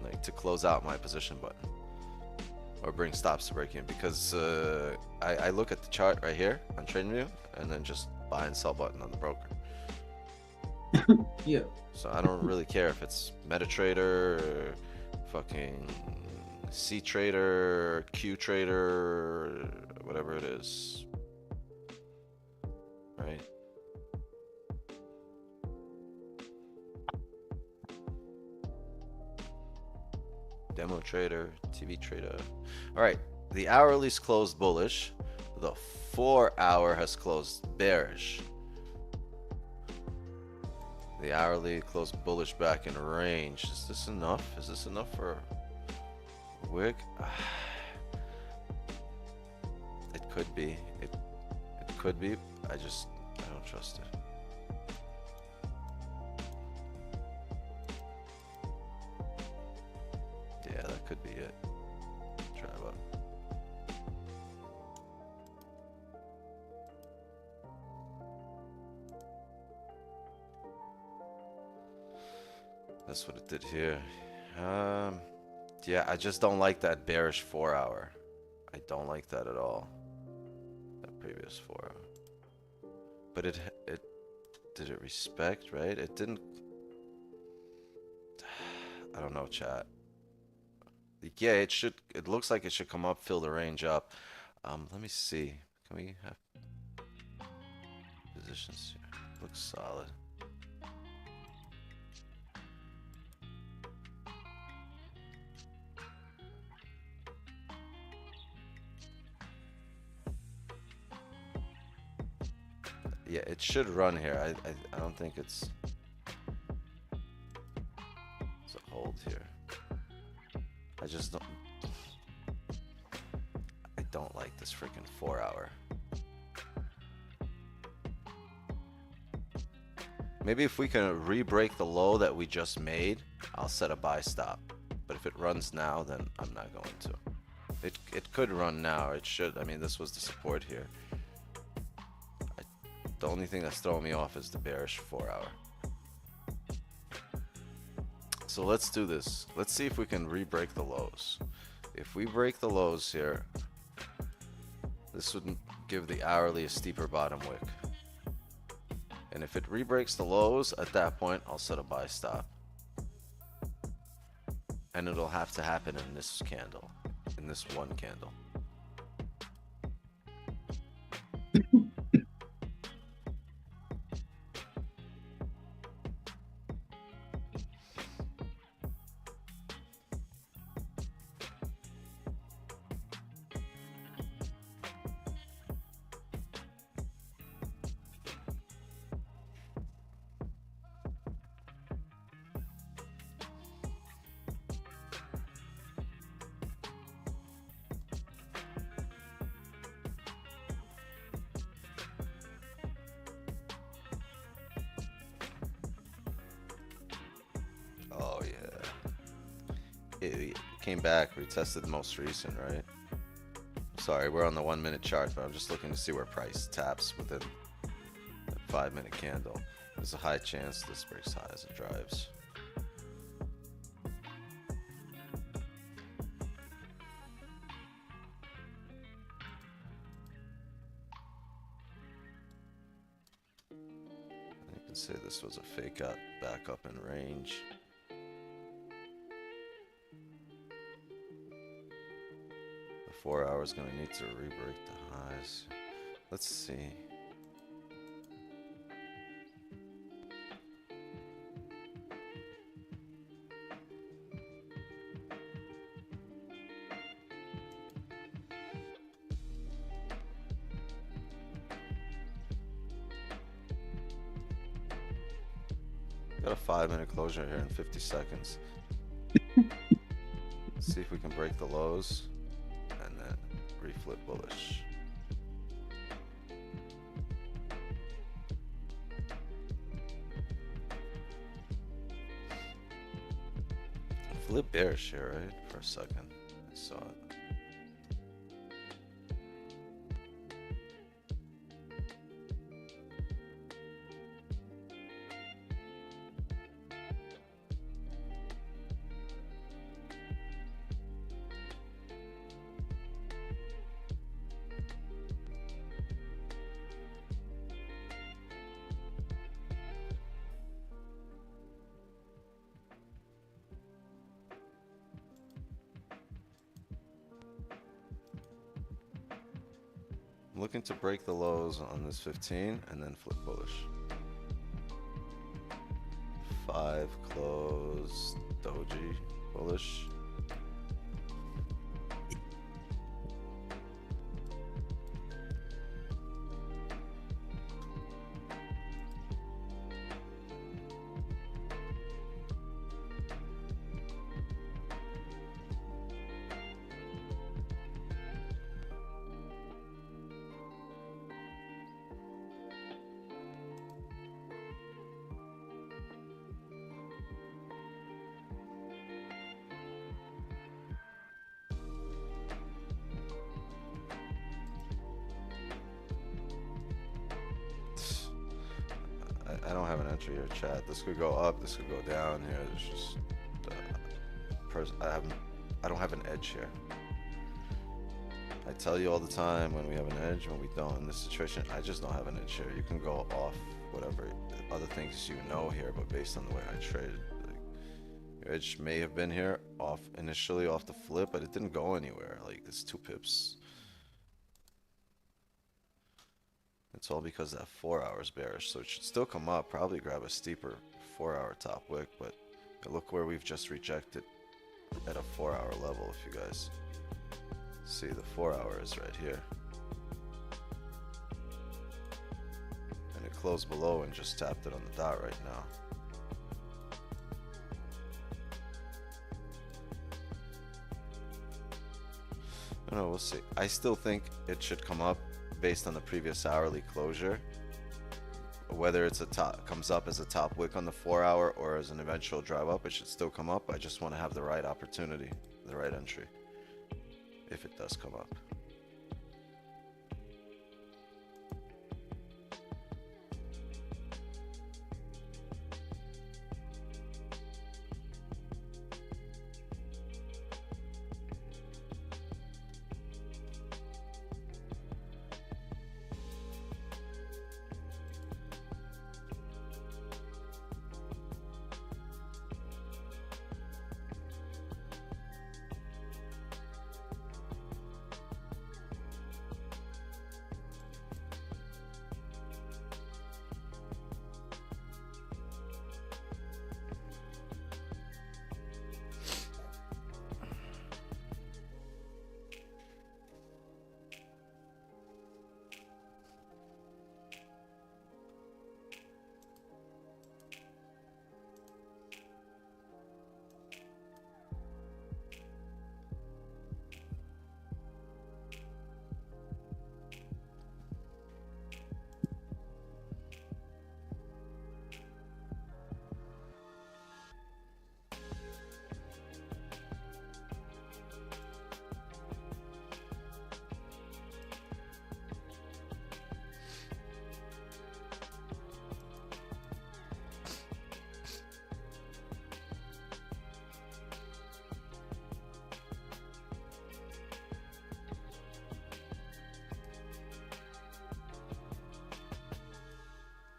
like to close out my position button or bring stops to break in, because I look at the chart right here on TradingView and then just buy and sell button on the broker. Yeah. So I don't really care if it's MetaTrader or fucking C Trader, Q Trader, whatever it is. Right? Demo trader, TV trader. All right, the hourly's closed bullish. The 4 hour has closed bearish. The hourly closed bullish back in range. Is this enough? Is this enough for a wick? It could be. It could be. I don't trust it. Yeah, that could be it. Try about. That's what it did here. Yeah, I just don't like that bearish 4 hour. I don't like that at all. That previous 4 hour. But it did it respect, right? It didn't. I don't know, chat. Yeah, it should. It looks like it should come up, fill the range up. Let me see. Can we have positions here? Looks solid. Yeah, it should run here. I don't think it's a hold here. I just don't. I don't like this freaking 4 hour. Maybe if we can re-break the low that we just made, I'll set a buy stop. But if it runs now, then I'm not going to. It could run now. It should. I mean, this was the support here. The only thing that's throwing me off is the bearish 4 hour. So let's do this. Let's see if we can re-break the lows. If we break the lows here, this would give the hourly a steeper bottom wick. And if it re-breaks the lows, at that point, I'll set a buy stop. And it'll have to happen in this candle, in this one candle. Oh yeah. It came back, retested the most recent, right? Sorry, we're on the 1 minute chart, but I'm just looking to see where price taps within the 5 minute candle. There's a high chance this breaks highs and drives. You can say this was a fake out back up in range. The 4 hour is going to need to re-break the highs. Let's see. Got a 5 minute closure here in 50 seconds. Let's see if we can break the lows and then reflip bullish. Flip bearish here, right? For a second. I saw it. I'm looking to break the lows on this 15 and then flip bullish. 5 close doji bullish. I don't have an entry here, chat. This could go up, this could go down here. There's just I don't have an edge here. I tell you all the time when we have an edge, when we don't. In this situation, I just don't have an edge here. You can go off whatever other things you know here, but based on the way I traded, like, your edge may have been here off initially off the flip, but it didn't go anywhere. Like, it's 2 pips. It's all because that 4 hours bearish, so it should still come up, probably grab a steeper 4-hour top wick, but look where we've just rejected at a 4-hour level. If you guys see, the 4 hour is right here, and it closed below and just tapped it on the dot right now. I don't know, we'll see. I still think it should come up based on the previous hourly closure. Whether it's a top, comes up as a top wick on the 4 hour or as an eventual drive up, it should still come up. I just want to have the right opportunity, the right entry, if it does come up.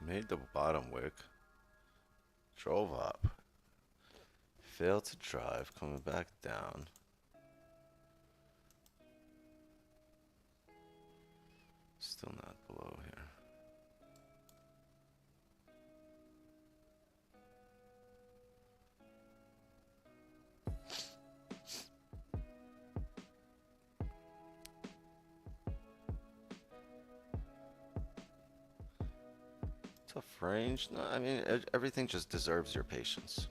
Made the bottom wick, drove up, failed to drive, coming back down. Still not below here. Tough range. No, I mean, everything just deserves your patience.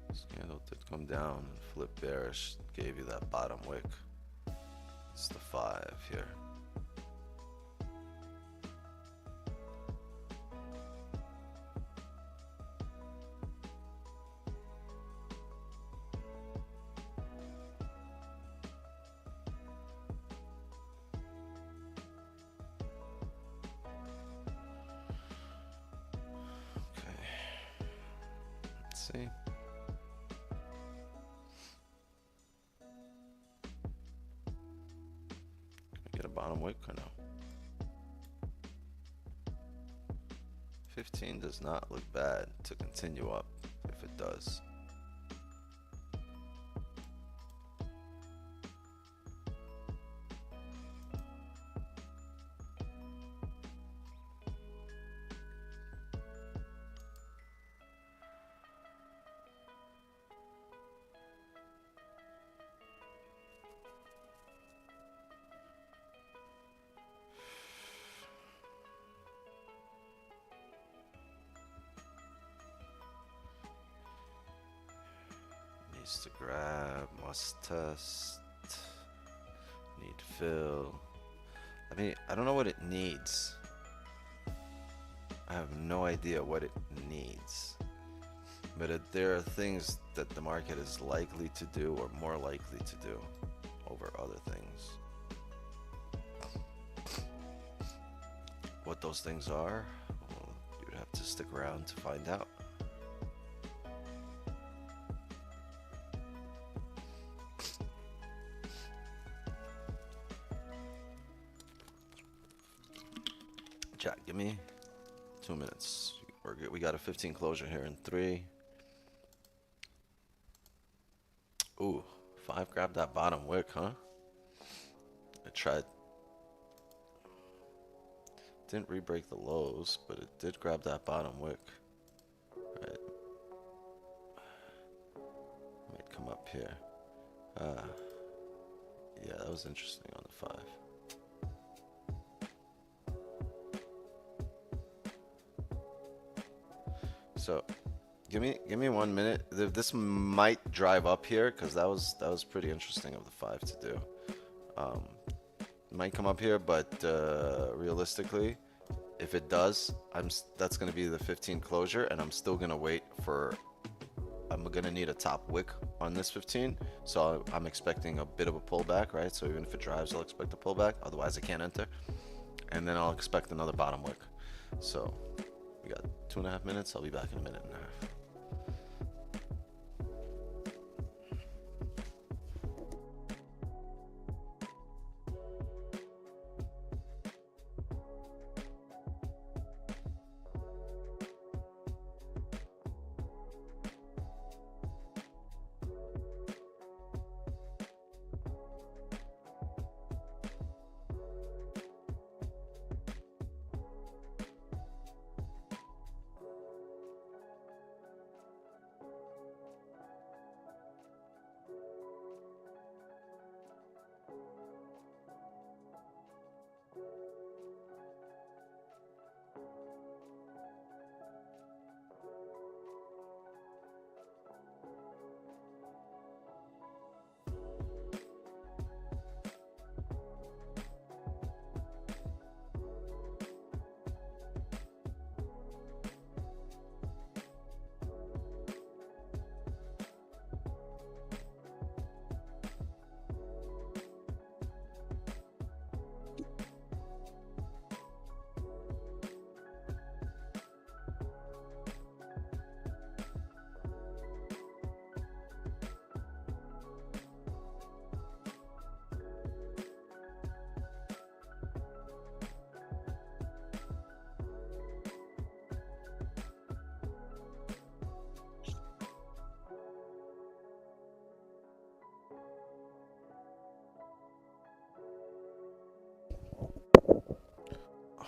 This candle did come down and flip bearish, gave you that bottom wick. It's the 5 here. Okay. Let's see. bottom wick or no? 15 does not look bad to continue up if it does. Needs to grab, must test, need fill. I mean, I don't know what it needs. I have no idea what it needs. But there are things that the market is likely to do or more likely to do over other things. What those things are, well, you would have to stick around to find out. Chat, give me 2 minutes. We got a 15 closure here in 3. Ooh, 5 grabbed that bottom wick, huh? I tried. Didn't re-break the lows, but it did grab that bottom wick. Right. Might come up here. Yeah, that was interesting on the 5. So, give me 1 minute. This might drive up here because that was pretty interesting of the 5 to do. Might come up here, but realistically, if it does, that's gonna be the 15 closure, and I'm still gonna wait for. I'm gonna need a top wick on this 15, so I'm expecting a bit of a pullback, right? So even if it drives, I'll expect a pullback. Otherwise, I can't enter, and then I'll expect another bottom wick. So. We got 2.5 minutes. I'll be back in a minute and a half.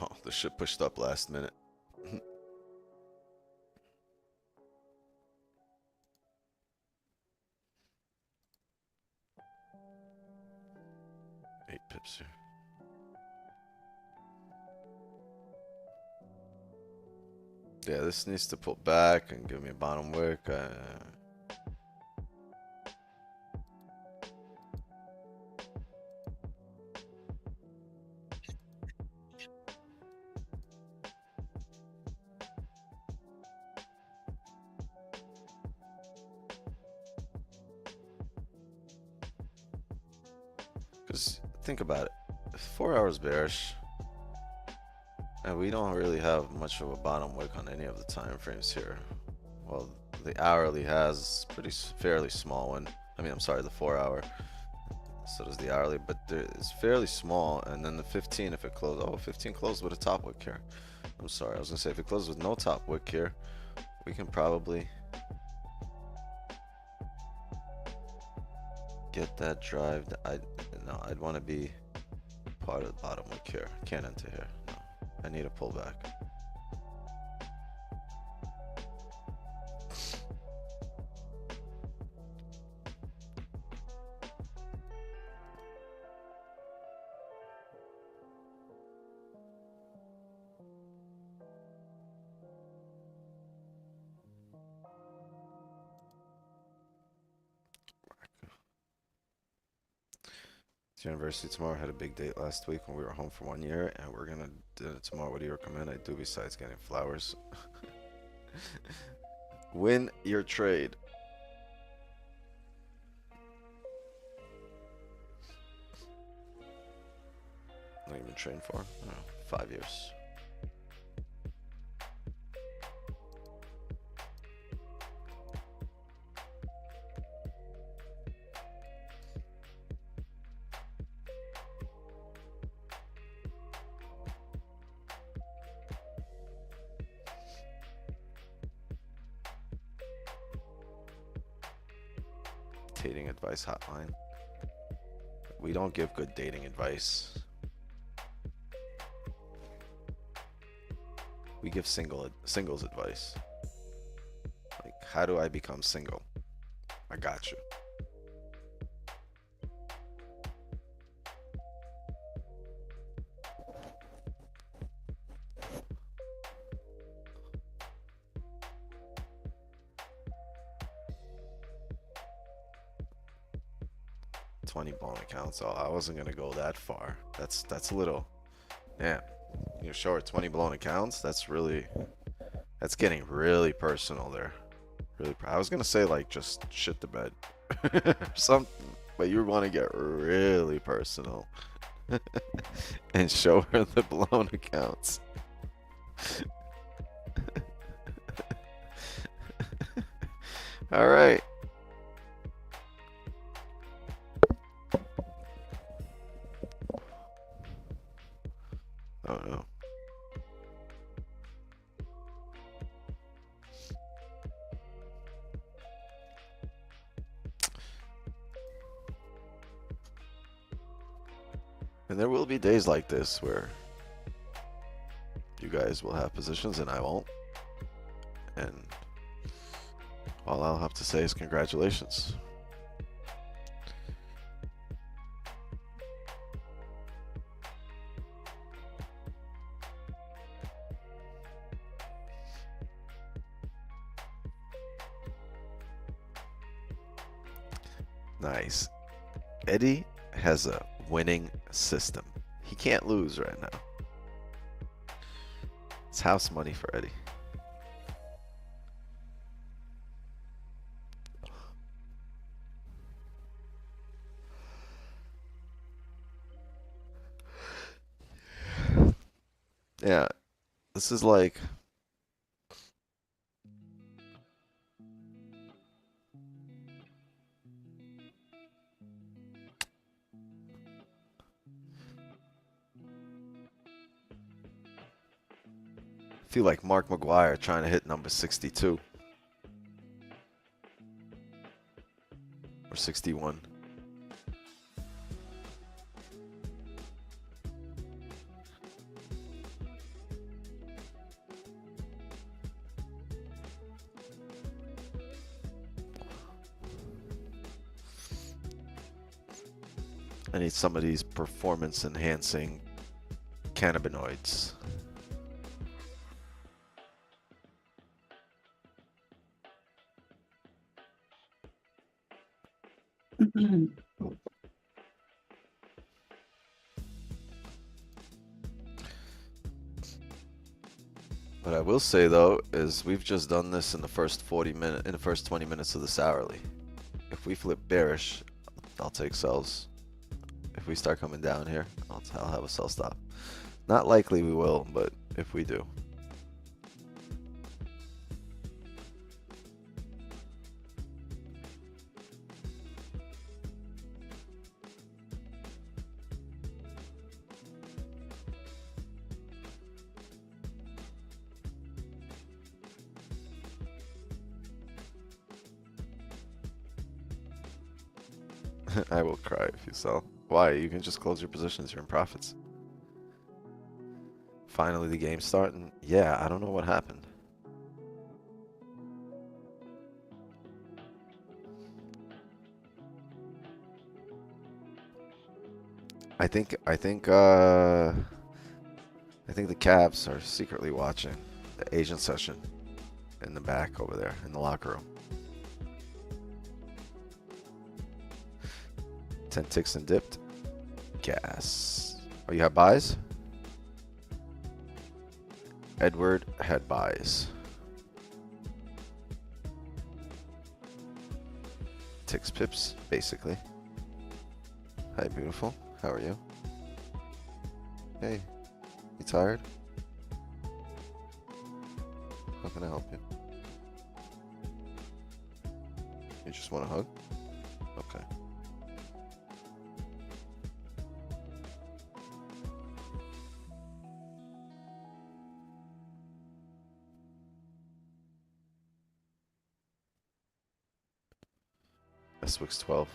Oh, the shit pushed up last minute. Eight pips here. Yeah, this needs to pull back and give me a bottom wick. Because think about it, 4 hours bearish, and we don't really have much of a bottom wick on any of the time frames here. Well, the hourly has fairly small one. I mean, I'm sorry, the 4 hour. So does the hourly, but it's fairly small. And then the 15, if it closed, oh, 15 closed with a top wick here. I'm sorry, I was gonna say if it closes with no top wick here, we can probably get that drive. I'd want to be part of the bottom wick here. Can't enter here. No, I need a pullback. University tomorrow. Had a big date last week when we were home for 1 year, and we're gonna do it tomorrow. What do you recommend I do besides getting flowers? Win your trade. Not even trained for? No, 5 years. Dating advice hotline. We don't give good dating advice. We give singles advice. Like, how do I become single? I got you. Blown accounts. Oh, I wasn't gonna go that far. That's a little. Yeah, you're short 20 blown accounts. That's getting really personal there. Really, I was gonna say like just shit the bed, something, but you want to get really personal and show her the blown accounts. All right. Oh no. And there will be days like this where you guys will have positions and I won't. And all I'll have to say is congratulations. Nice. Eddie has a winning system. He can't lose right now. It's house money for Eddie. Yeah, this is like feel like Mark McGuire trying to hit number 62 or 61. I need some of these performance enhancing cannabinoids. What I will say though is we've just done this in the first 20 minutes of this hourly. If we flip bearish, I'll take sells. If we start coming down here, I'll have a sell stop. Not likely we will, but if we do. I will cry if you sell. Why? You can just close your positions. You're in profits. Finally, the game's starting. Yeah, I don't know what happened. I think the Cavs are secretly watching the Asian session in the back over there in the locker room. 10 ticks and dipped. Gas. Oh, you have buys? Edward had buys. Ticks pips, basically. Hi, beautiful. How are you? Hey, you tired? How can I help you? You just want a hug? Okay. SWIX 12.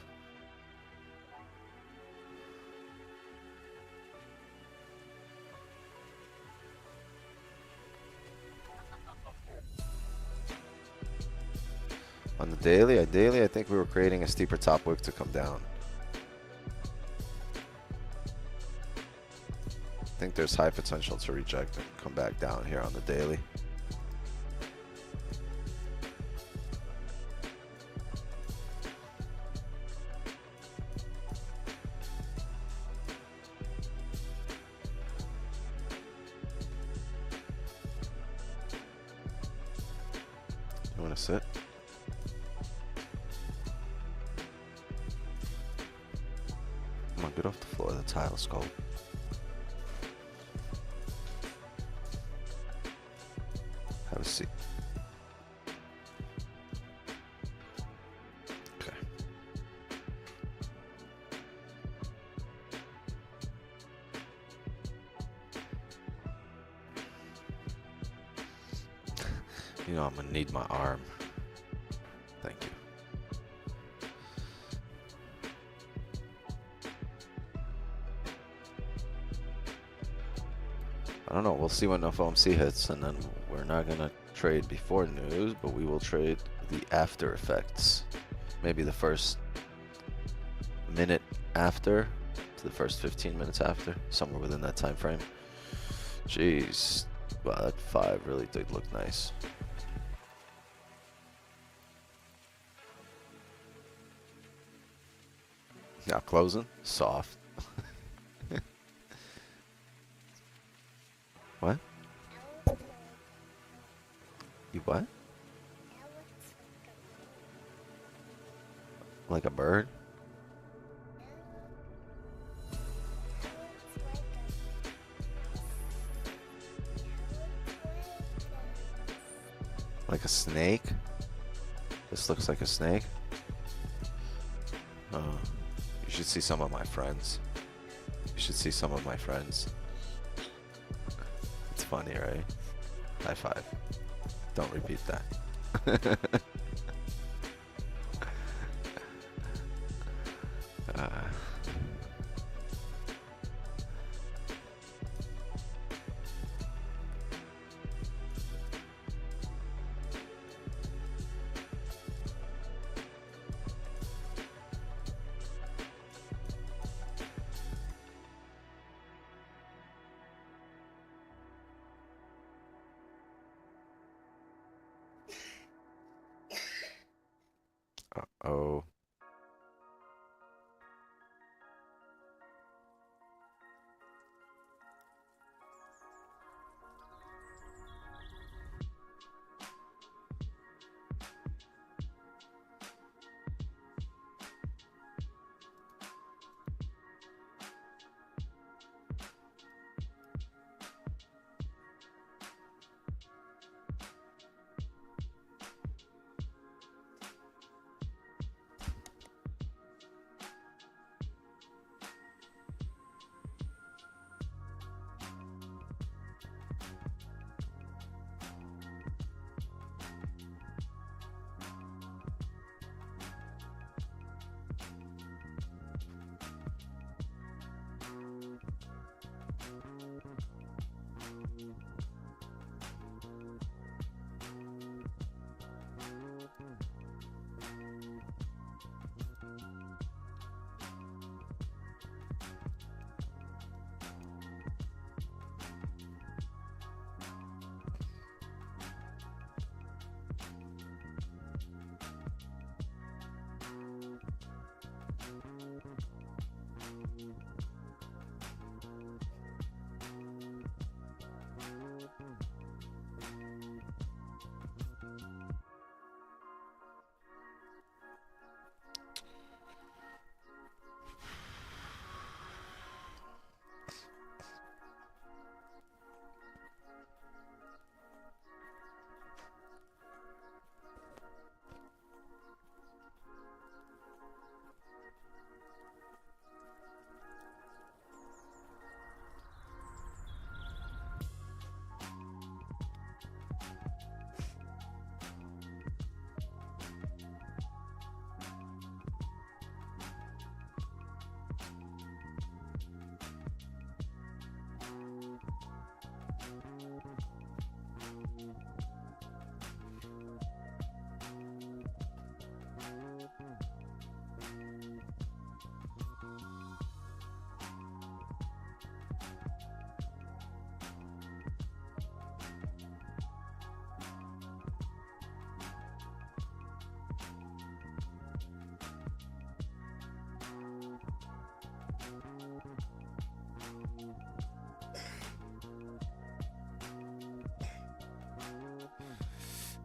On the daily, I think we were creating a steeper top wick to come down. I think there's high potential to reject and come back down here on the daily. You want to sit? Come on, get off the floor of the tile, skull. Have a seat. Okay. You know I'm gonna need my arm. Thank you. I don't know. We'll see when FOMC hits, and then we're not gonna trade before news, but we will trade the after effects. Maybe the first minute after to the first 15 minutes after, somewhere within that time frame. Jeez, wow, that 5 really did look nice. Now closing, soft. What? You what? Like a bird? Like a snake? This looks like a snake. Oh, you should see some of my friends. You should see some of my friends. It's funny, right? High five. Don't repeat that.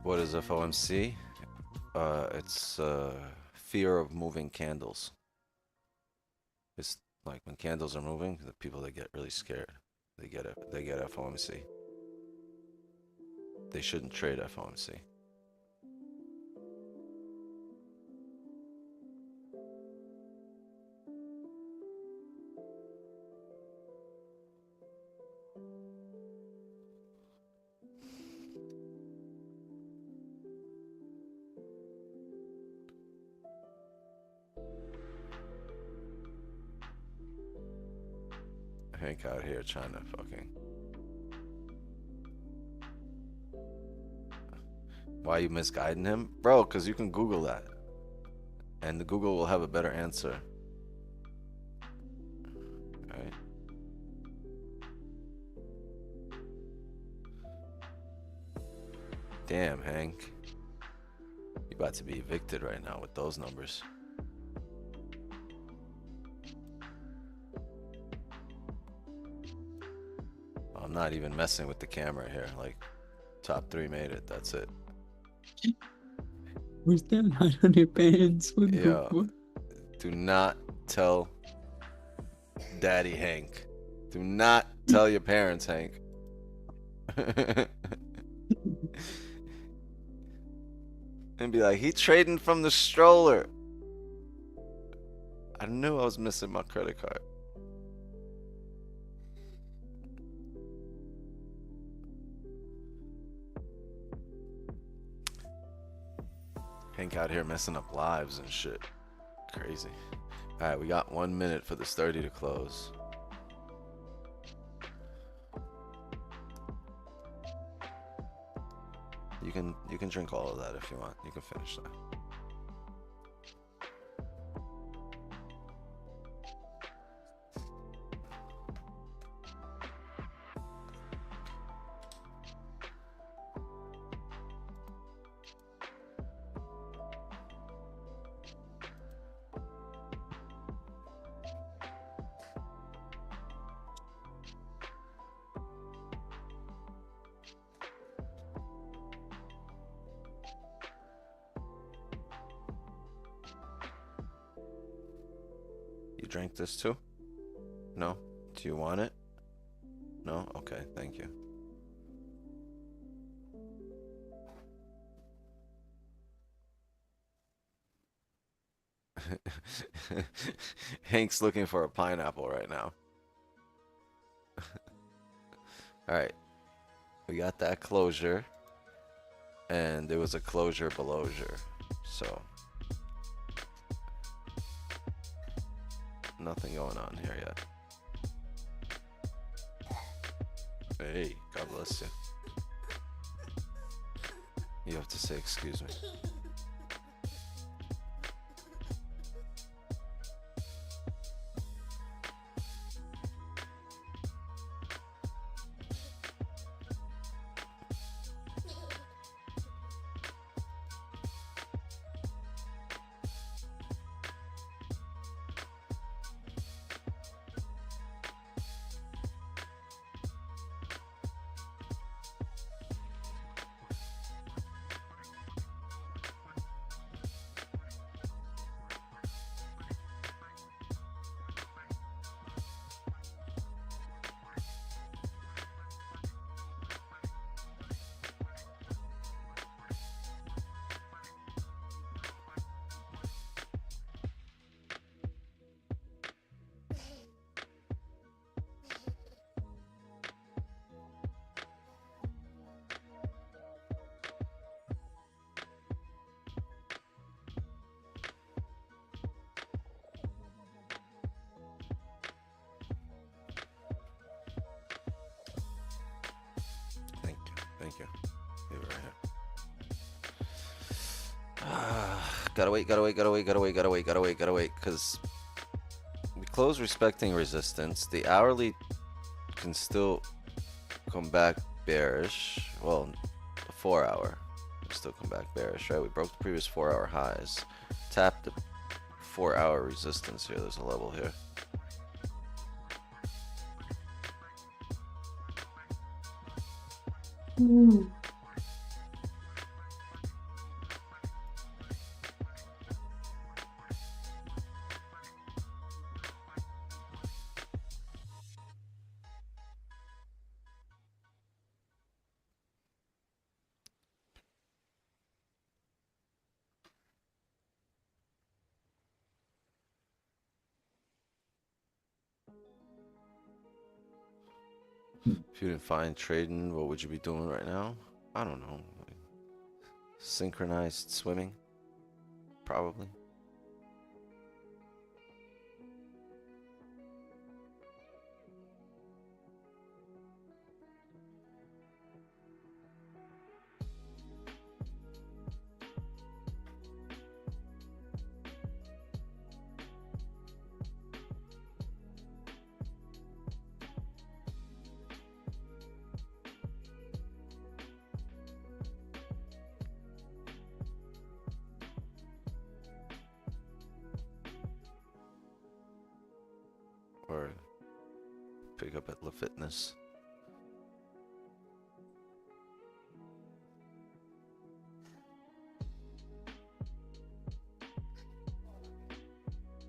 What is FOMC? It's fear of moving candles. It's like when candles are moving, the people that get really scared, they get it. They get FOMC. They shouldn't trade FOMC. Hank out here trying to fucking. Why are you misguiding him? Bro, because you can Google that. And the Google will have a better answer. Alright. Damn, Hank. You about to be evicted right now with those numbers. I'm not even messing with the camera here. Like, top 3 made it. That's it. Where's that 900 pants? What the Yo, fuck? do not tell Daddy Hank. Do not tell your parents, Hank. And be like, he trading from the stroller. I knew I was missing my credit card. Hank out here messing up lives and shit. Crazy. Alright, we got 1 minute for this 30 to close. You can drink all of that if you want. You can finish that. You drank this too? No? Do you want it? No? Okay, thank you. Hank's looking for a pineapple right now. Alright. We got that closure. And there was a closure belowsure. So. Nothing going on here yet. Hey, God bless you. You have to say excuse me. Thank you. Leave it right here. Gotta wait, because we close respecting resistance. The hourly can still come back bearish. Well, the 4 hour can still come back bearish, right? We broke the previous 4 hour highs. Tapped the 4 hour resistance here. There's a level here. If you didn't find trading, what would you be doing right now? I don't know. Synchronized swimming? Probably. Or pick up at La Fitness.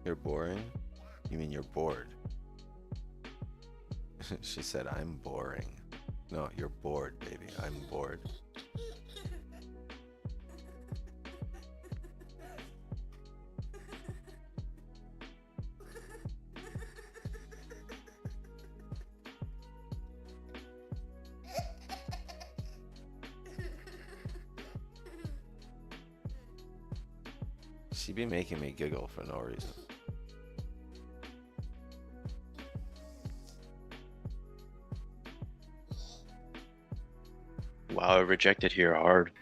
You're boring? You mean you're bored? She said, I'm boring. No, you're bored, baby. I'm bored. She be making me giggle for no reason. Wow, rejected here hard.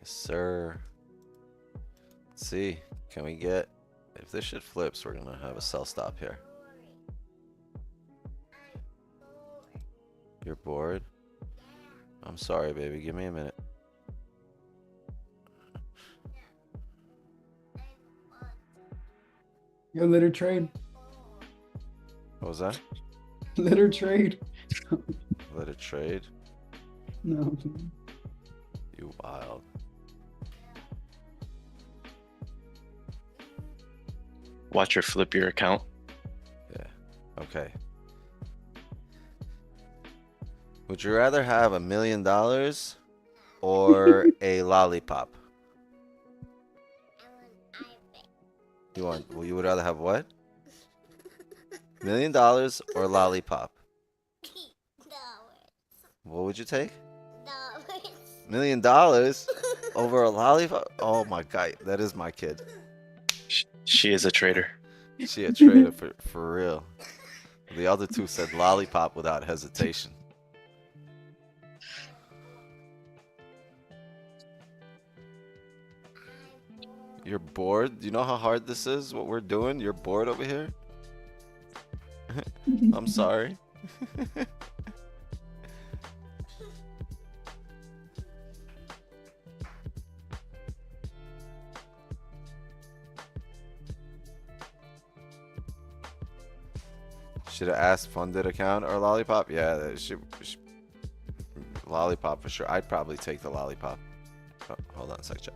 Yes, sir. Let's see. Can we get... If this shit flips, we're gonna have a sell stop here. You're bored? I'm sorry, baby. Give me a minute. Yo, let her trade. What was that? Let her trade. Let it trade? No. You wild. Watch her flip your account. Yeah. Okay. Would you rather have $1 million or a lollipop? Well, you would rather have what? $1 million or lollipop? What would you take? $1 million over a lollipop? Oh my god, that is my kid. She is a traitor. She a traitor for real. The other two said lollipop without hesitation. You're bored? Do you know how hard this is, what we're doing? You're bored over here? I'm sorry. Should have asked funded account or lollipop? Yeah, that should lollipop for sure. I'd probably take the lollipop. Oh, hold on a sec, chat.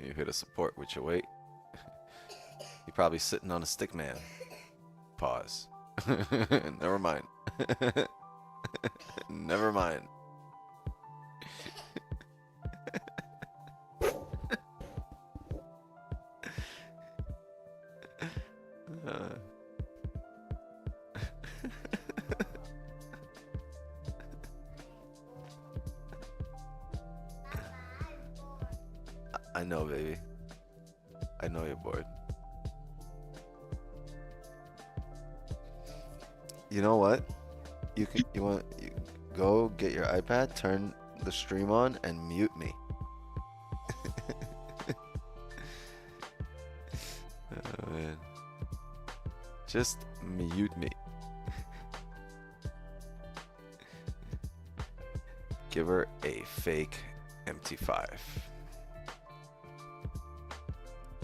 You hit a support with your weight. You're probably sitting on a stick man. Pause. Never mind. Never mind. I know, baby. I know you're bored. You know what? You go get your iPad, turn the stream on, and mute me. Oh, man. Just mute me. Give her a fake MT5.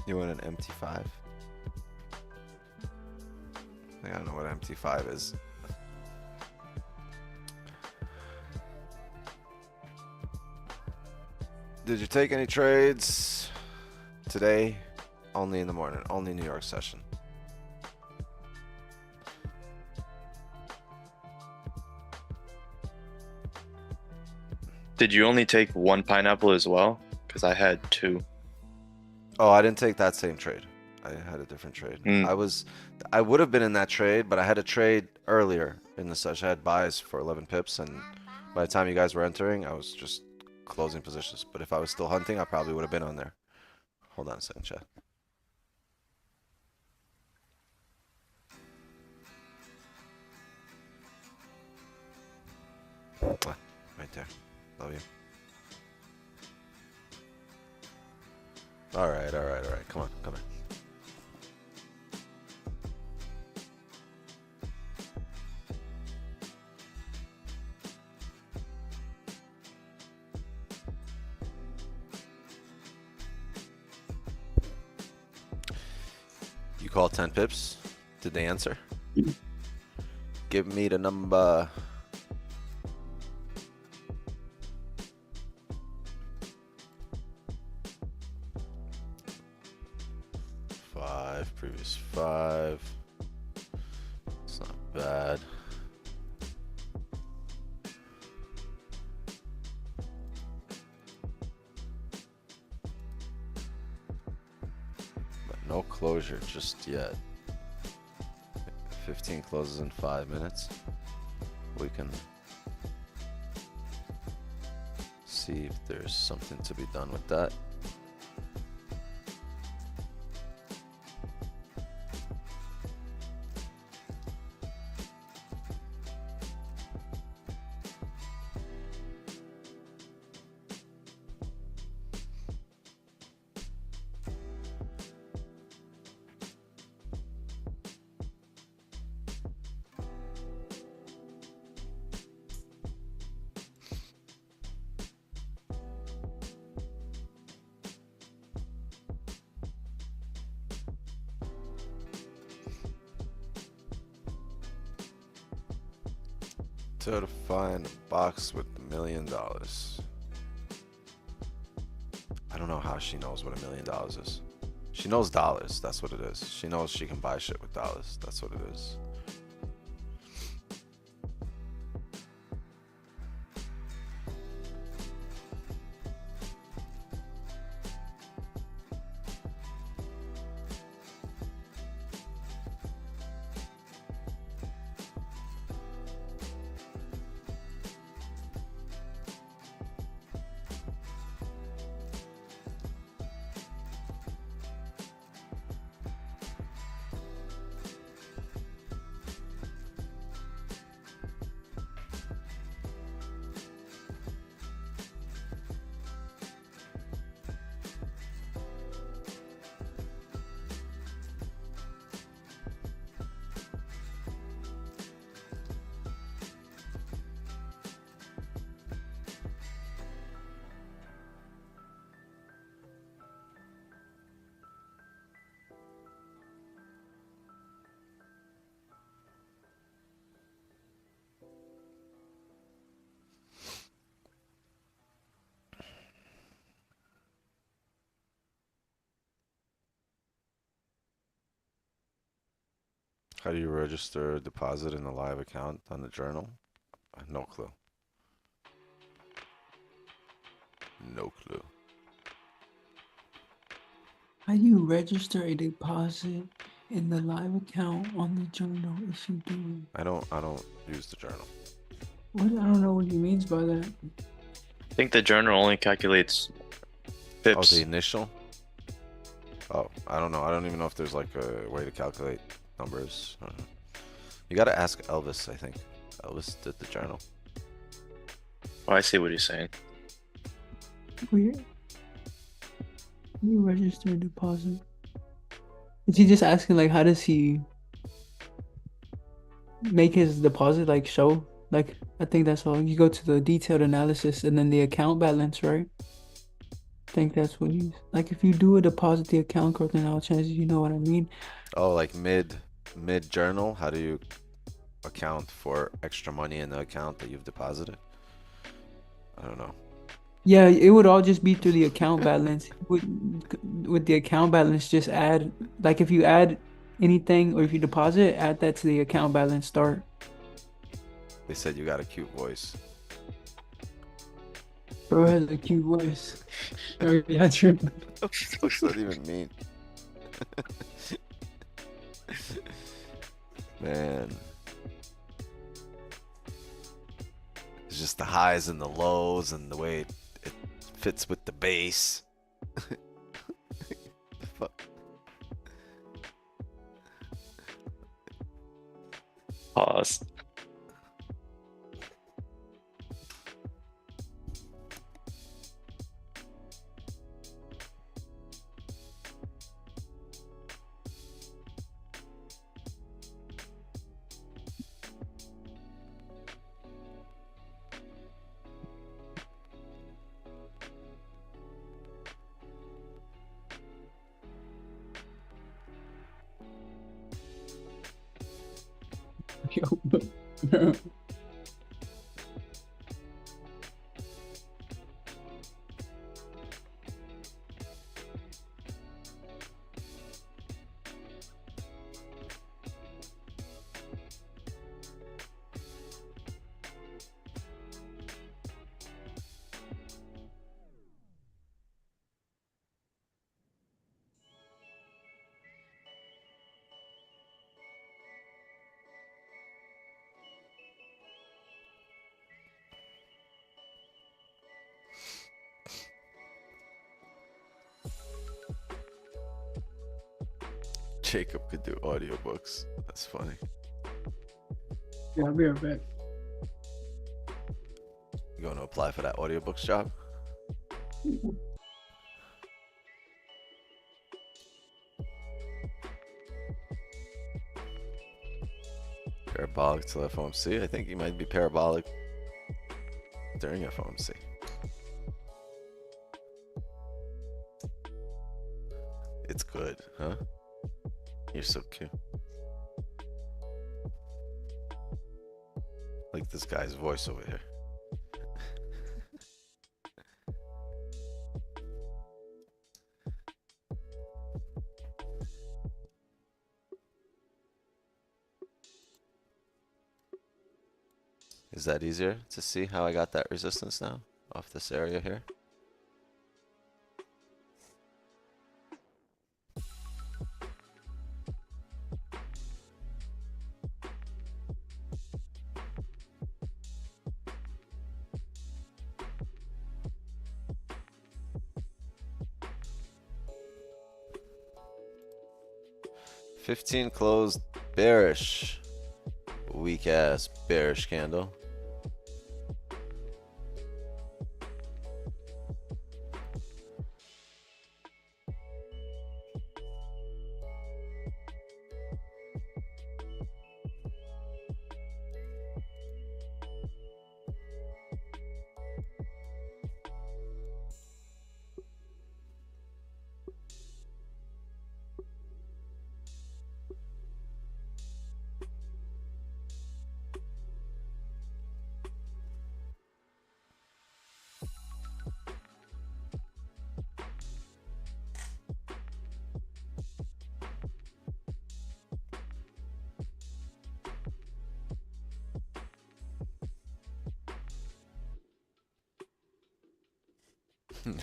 You want an MT5? I think I don't know what MT5 is. Did you take any trades today? Only in the morning. Only New York session. Did you only take one pineapple as well? Because I had two. Oh, I didn't take that same trade. I had a different trade. I would have been in that trade, but I had a trade earlier in the session. I had buys for 11 pips, and by the time you guys were entering, I was just closing positions. But if I was still hunting, I probably would have been on there. Hold on a second, chat. Right there. Love you. All right. Come on. You call 10 pips? Did they answer? Give me the number. Previous 5. It's not bad. But no closure just yet. 15 closes in 5 minutes. We can see if there's something to be done with that. To find a box with $1 million. I don't know how she knows what $1 million is. She knows dollars. That's what it is. She knows she can buy shit with dollars. That's what it is. How do you register a deposit in a live account on the journal? No clue. No clue. How do you register a deposit in the live account on the journal if you do? I don't use the journal. What? I don't know what he means by that. I think the journal only calculates pips. Oh, the initial? Oh, I don't know. I don't even know if there's like a way to calculate numbers. I don't know. You gotta ask Elvis, I think. Elvis did the journal. Oh, I see what he's saying. Weird. You register a deposit. Is he just asking like how does he make his deposit like show? Like I think that's all. You go to the detailed analysis and then the account balance, right? I think that's what he's like. If you do a deposit the account growth and all chances, you know what I mean? Oh, like mid journal? How do you account for extra money in the account that you've deposited? I don't know. Yeah, it would all just be through the account balance. With the account balance, just add, like if you add anything or if you deposit, add that to the account balance start. They said you got a cute voice. Bro has a cute voice. Oh, yeah, true. What's that even mean? Man. It's just the highs and the lows and the way it fits with the bass. Fuck. Pause. Yo, 'Jacob could do audiobooks. That's funny. yeah, I'll be right back. You going to apply for that audiobooks job? Parabolic till FOMC. I think you might be parabolic during FOMC. It's good, huh? You're so cute. Like this guy's voice over here. Is that easier to see how I got that resistance now off this area here? $15 closed bearish. Weak ass bearish candle.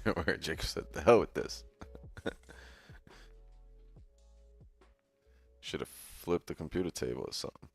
Where Jacob said, the hell with this. Should have flipped the computer table or something.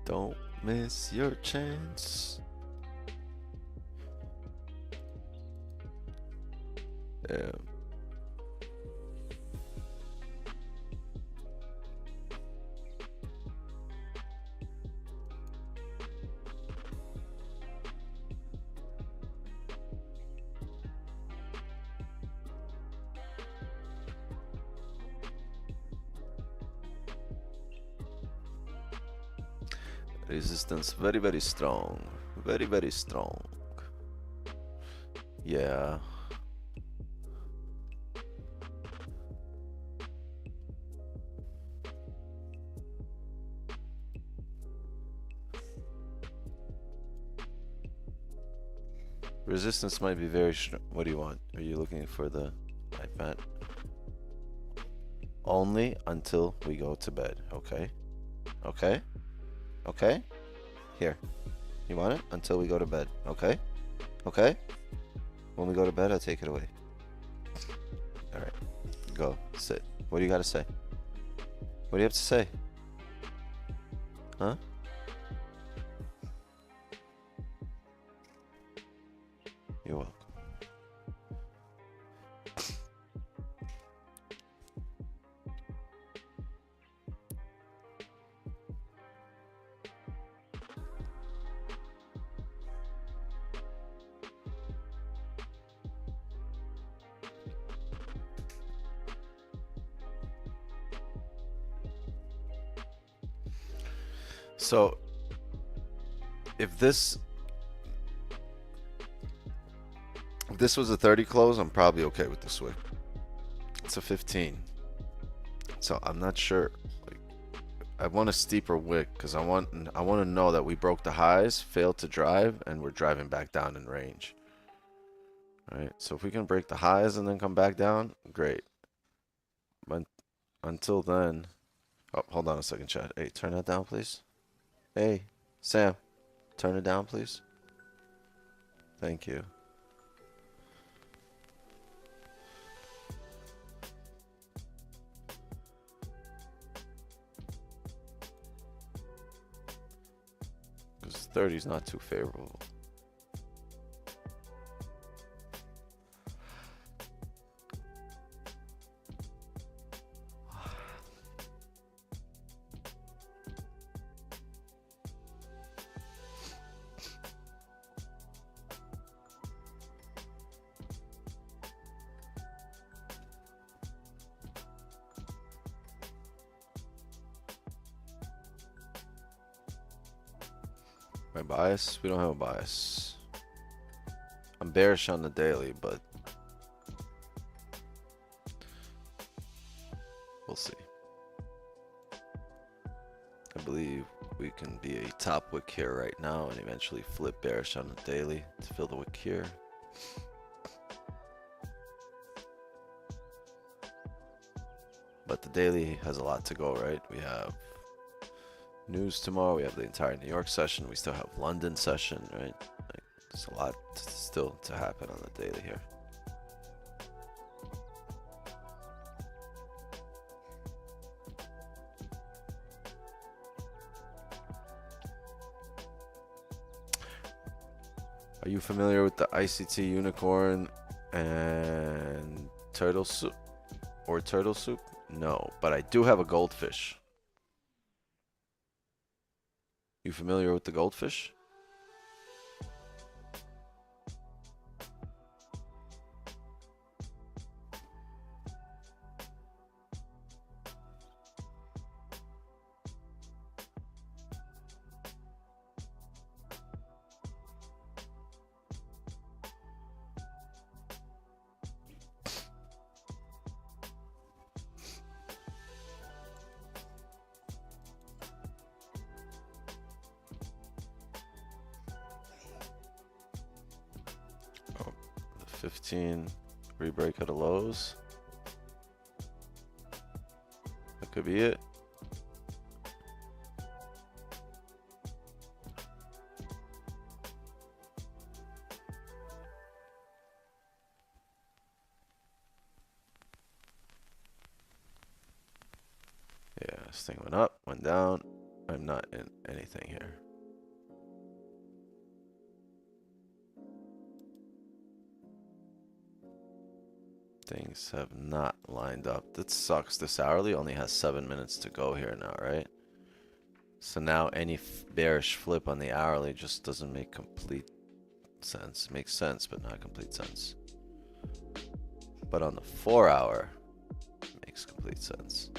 Don't miss your chance. Yeah. Resistance very, very strong. Very, very strong. Yeah. Resistance might be very strong. What do you want? Are you looking for the iPad? Only until we go to bed. Okay. Okay. Okay. Here. You want it? Until we go to bed. Okay. Okay. When we go to bed, I'll take it away. Alright. Go. Sit. What do you got to say? What do you have to say? Huh? You're welcome. So, if this was a 30 close, I'm probably okay with this wick. It's a 15, so I'm not sure. Like, I want a steeper wick because I want to know that we broke the highs, failed to drive, and we're driving back down in range. All right, so if we can break the highs and then come back down, great. But until then, oh, hold on a second, chat. Hey, turn that down, please. Hey, Sam, turn it down, please. Thank you. Because 30 is not too favorable. My bias? We don't have a bias. I'm bearish on the daily, but we'll see. I believe we can be a top wick here right now and eventually flip bearish on the daily to fill the wick here. But the daily has a lot to go, right? We have news tomorrow. We have the entire New York session. We still have London session, right? Like, there's a lot still to happen on the daily here. Are you familiar with the ICT unicorn and turtle soup or turtle soup? No, but I do have a goldfish. You familiar with the goldfish? Oh, the 15 re-break at the lows. That could be it. Yeah, this thing went up, went down. I'm not in anything here. Things have not lined up. That sucks. This hourly only has 7 minutes to go here now, right? So now any bearish flip on the hourly just doesn't make complete sense. Makes sense, but not complete sense. But on the 4 hour, it makes complete sense.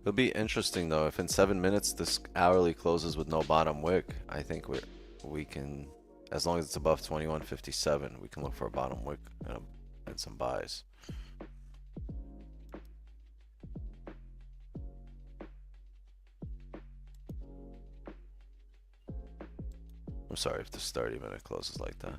It'll be interesting though if in 7 minutes this hourly closes with no bottom wick. I think we can, as long as it's above 21.57, we can look for a bottom wick and some buys. I'm sorry if this 30-minute closes like that.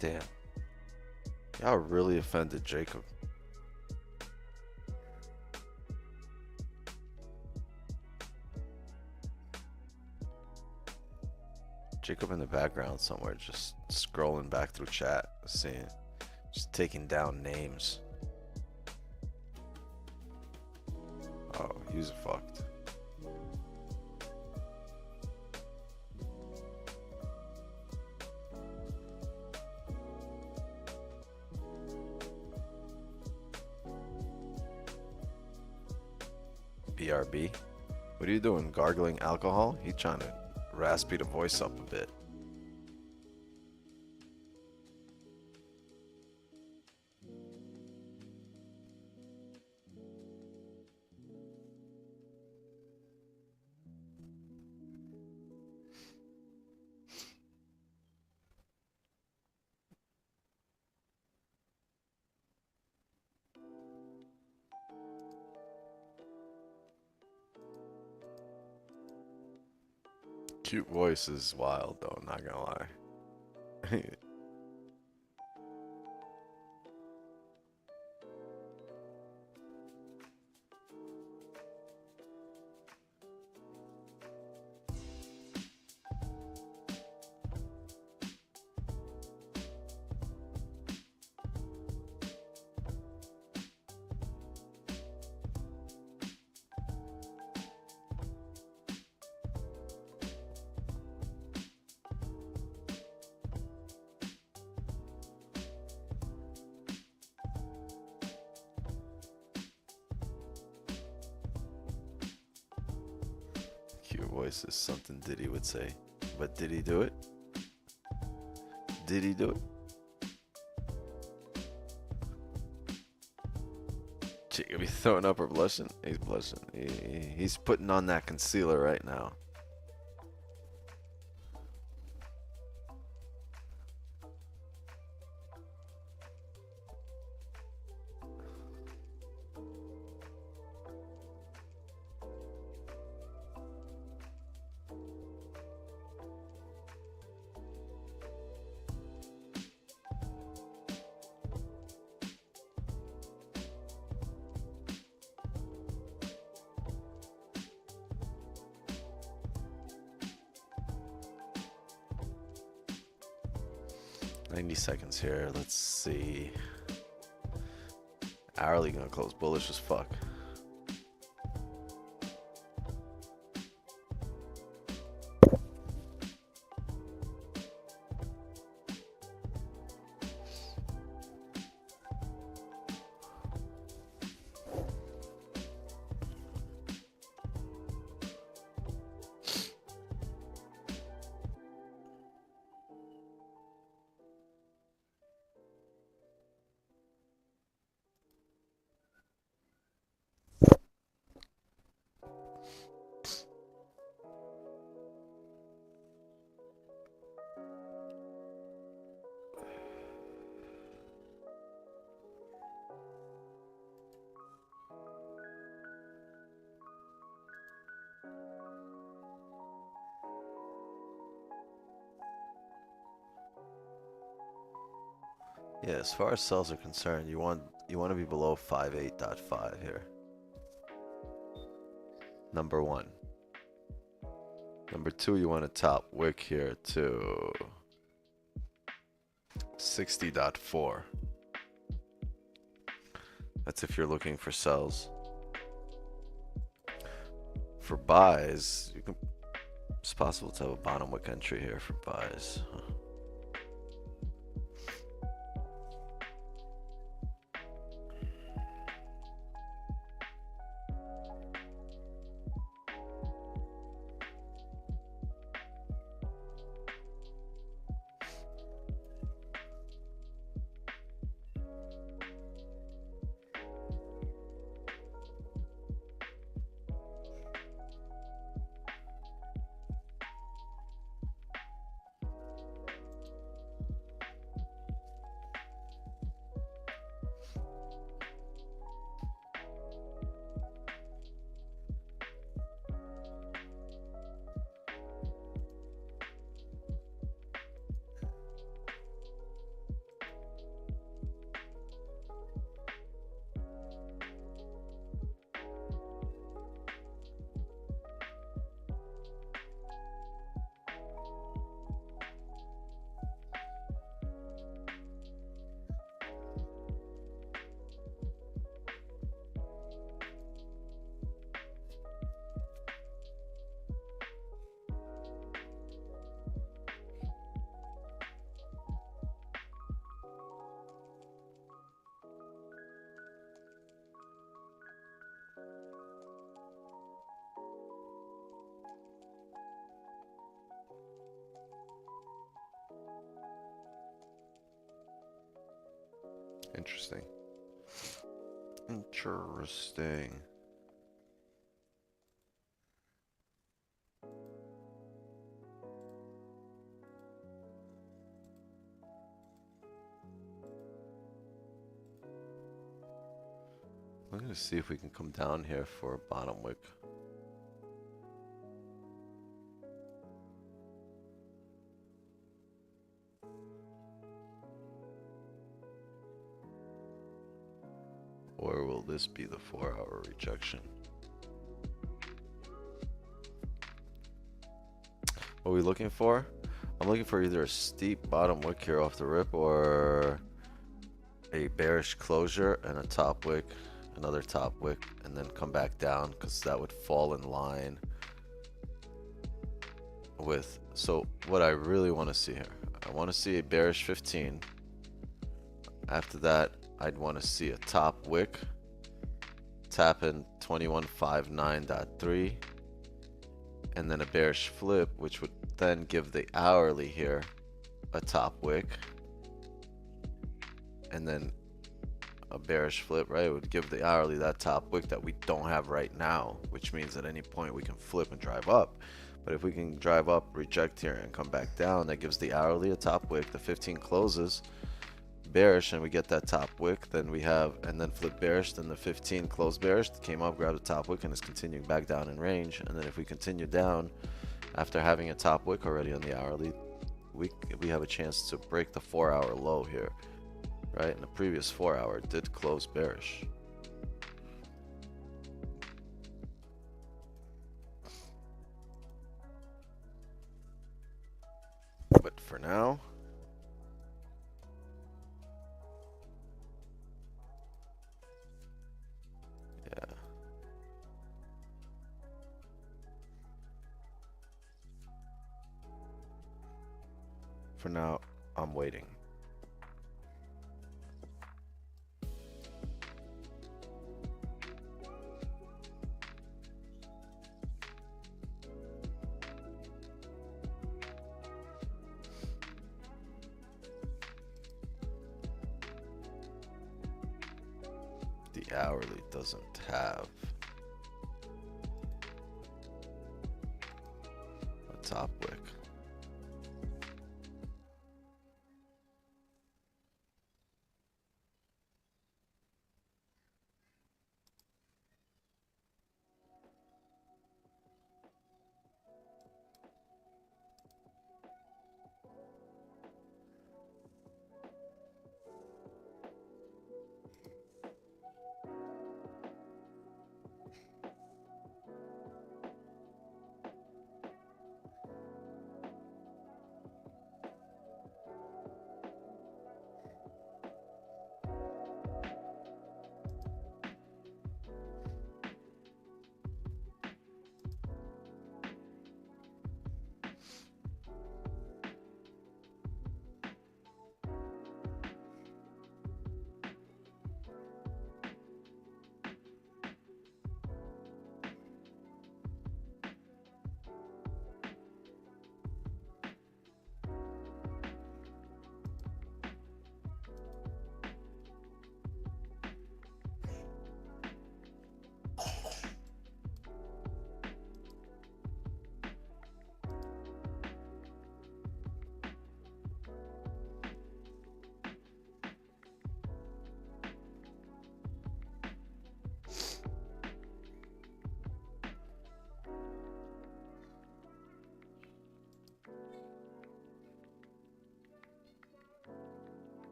Damn. Y'all really offended Jacob. Jacob in the background somewhere, just scrolling back through chat, seeing, just taking down names. Oh, he's fucked. BRB? What are you doing? Gargling alcohol? He trying to raspy the voice up a bit. Cute voice is wild though, not gonna lie. Your voice is something Diddy would say. But did he do it? Did he do it? Chick, be throwing up or blushing? He's blushing. He's putting on that concealer right now. Seconds here. Let's see. Hourly gonna close bullish as fuck. Yeah, as far as sells are concerned, you want to be below 58.5 here. Number one. Number two, you want a top wick here to 60.4. That's if you're looking for sells. For buys, it's possible to have a bottom wick entry here for buys. Interesting. Interesting. I'm going to see if we can come down here for a bottom wick. Or will this be the 4-hour rejection? What are we looking for? I'm looking for either a steep bottom wick here off the rip or a bearish closure and a top wick, another top wick, and then come back down, because that would fall in line with. So what I really want to see here, I want to see a bearish 15. After that, I'd want to see a top wick, tap in 2159.3, and then a bearish flip, which would then give the hourly here a top wick, and then a bearish flip, right? It would give the hourly that top wick that we don't have right now, which means at any point we can flip and drive up. But if we can drive up, reject here, and come back down, that gives the hourly a top wick. The 15 closes bearish, and we get that top wick. Then we have, and then flip bearish. Then the 15 closed bearish, came up, grabbed the top wick, and is continuing back down in range. And then if we continue down, after having a top wick already on the hourly, we have a chance to break the 4-hour low here, right? And the previous 4-hour did close bearish. But for now, yeah. For now, I'm waiting. The hourly doesn't have a top wick.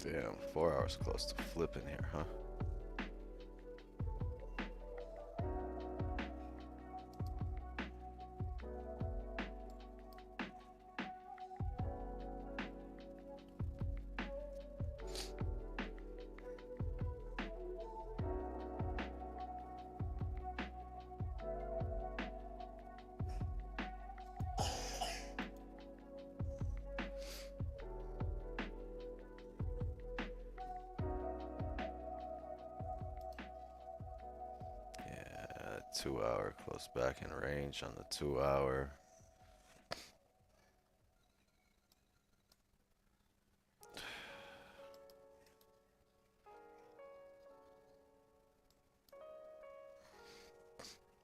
Damn, 4 hours close to flipping here, huh? Yeah, 2 hour close back in range on the 2 hour.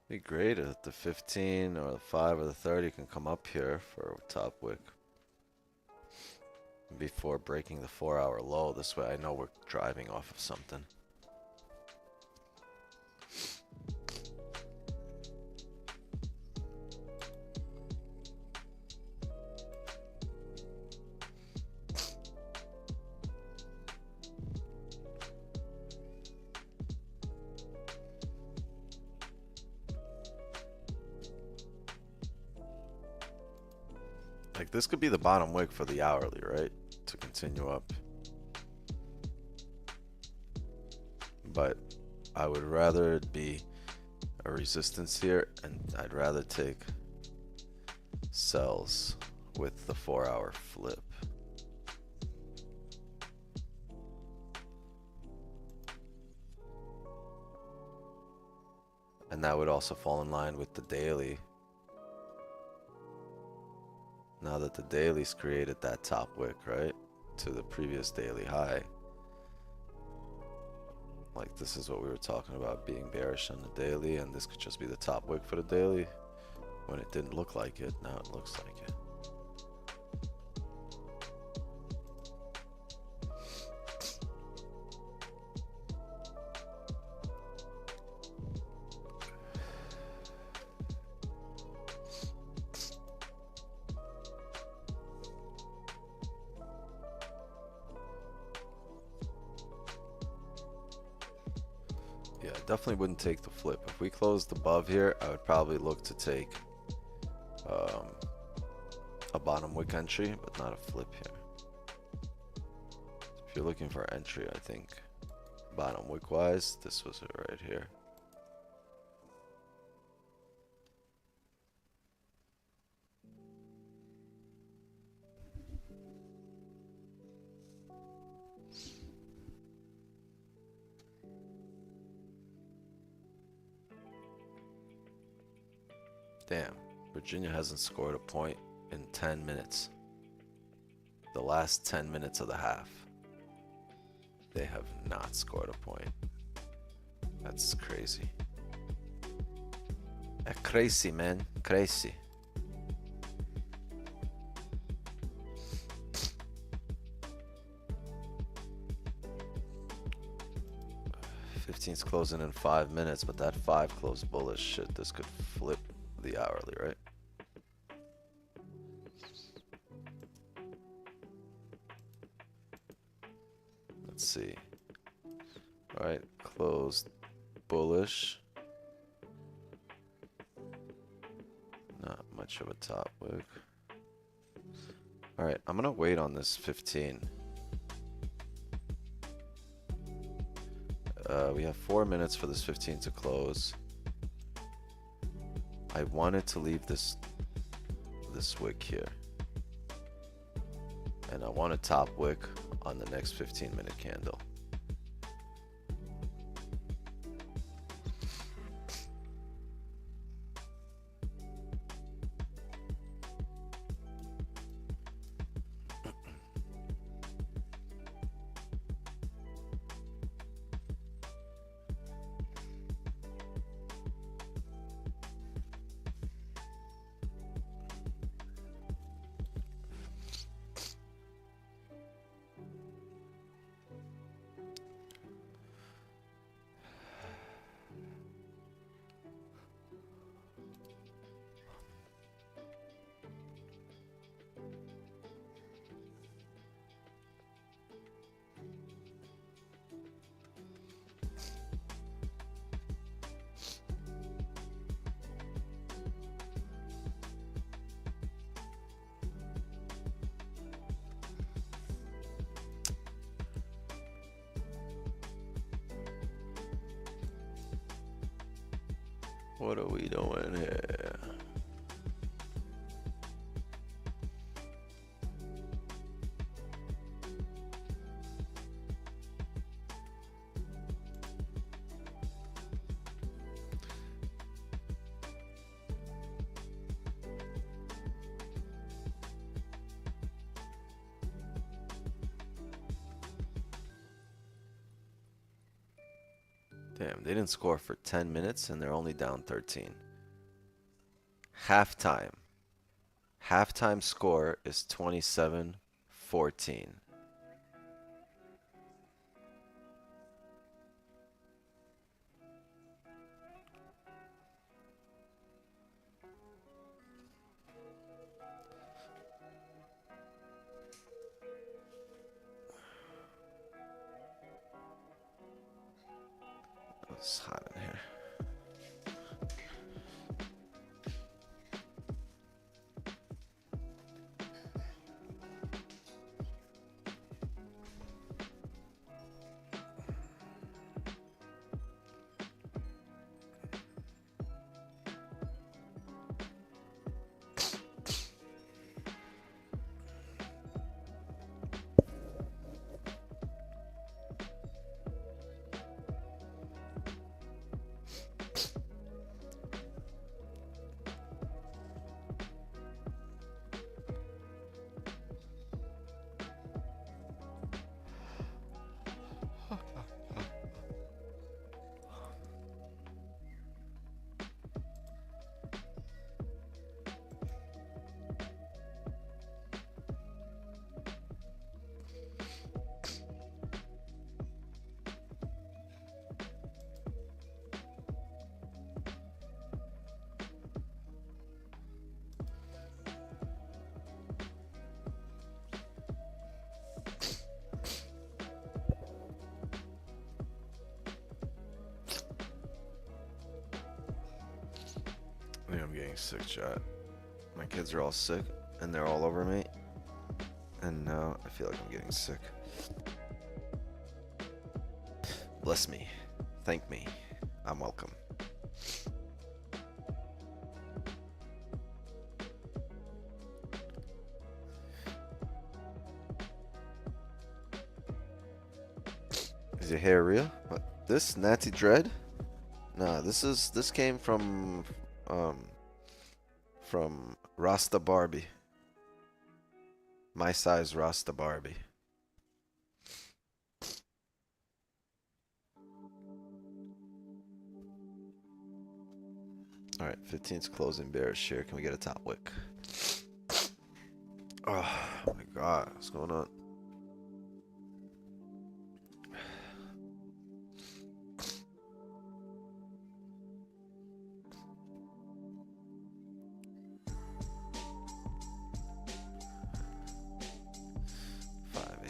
Be great if the 15 or the 5 or the 30 can come up here for a top wick before breaking the 4 hour low. This way I know we're driving off of something. Like this could be the bottom wick for the hourly, right? continue up. But I would rather it be a resistance here, and I'd rather take sells with the 4-hour flip. And that would also fall in line with the daily. Now that the daily's created that top wick, right, to the previous daily high. Like, this is what we were talking about, being bearish on the daily, and this could just be the top wick for the daily when it didn't look like it. Now it looks like it. Yeah, definitely wouldn't take the flip. If we closed above here, I would probably look to take a bottom wick entry, but not a flip here. If you're looking for entry, I think bottom wick wise, this was it right here. Damn, Virginia hasn't scored a point in 10 minutes. The last 10 minutes of the half, they have not scored a point. That's crazy. Crazy, man. Crazy. Fifteen's closing in 5 minutes, but that 5 closed bullish. Shit, this could flip the hourly, right? Let's see. All right, closed bullish. Not much of a top wick. All right, I'm gonna wait on this 15. We have 4 minutes for this 15 to close. I wanted to leave this wick here, and I want a top wick on the next 15-minute candle. What are we doing here? Damn, they didn't score for 10 minutes and they're only down 13. Halftime. Halftime score is 27-14. It's hot in here. I think I'm getting sick, chat. My kids are all sick, and they're all over me. And now I feel like I'm getting sick. Bless me. Thank me. I'm welcome. Is your hair real? What? This Natty Dread? Nah, this came from Rasta Barbie. My size Rasta Barbie. Alright, 15's closing bearish here. Can we get a top wick? Oh my god, what's going on?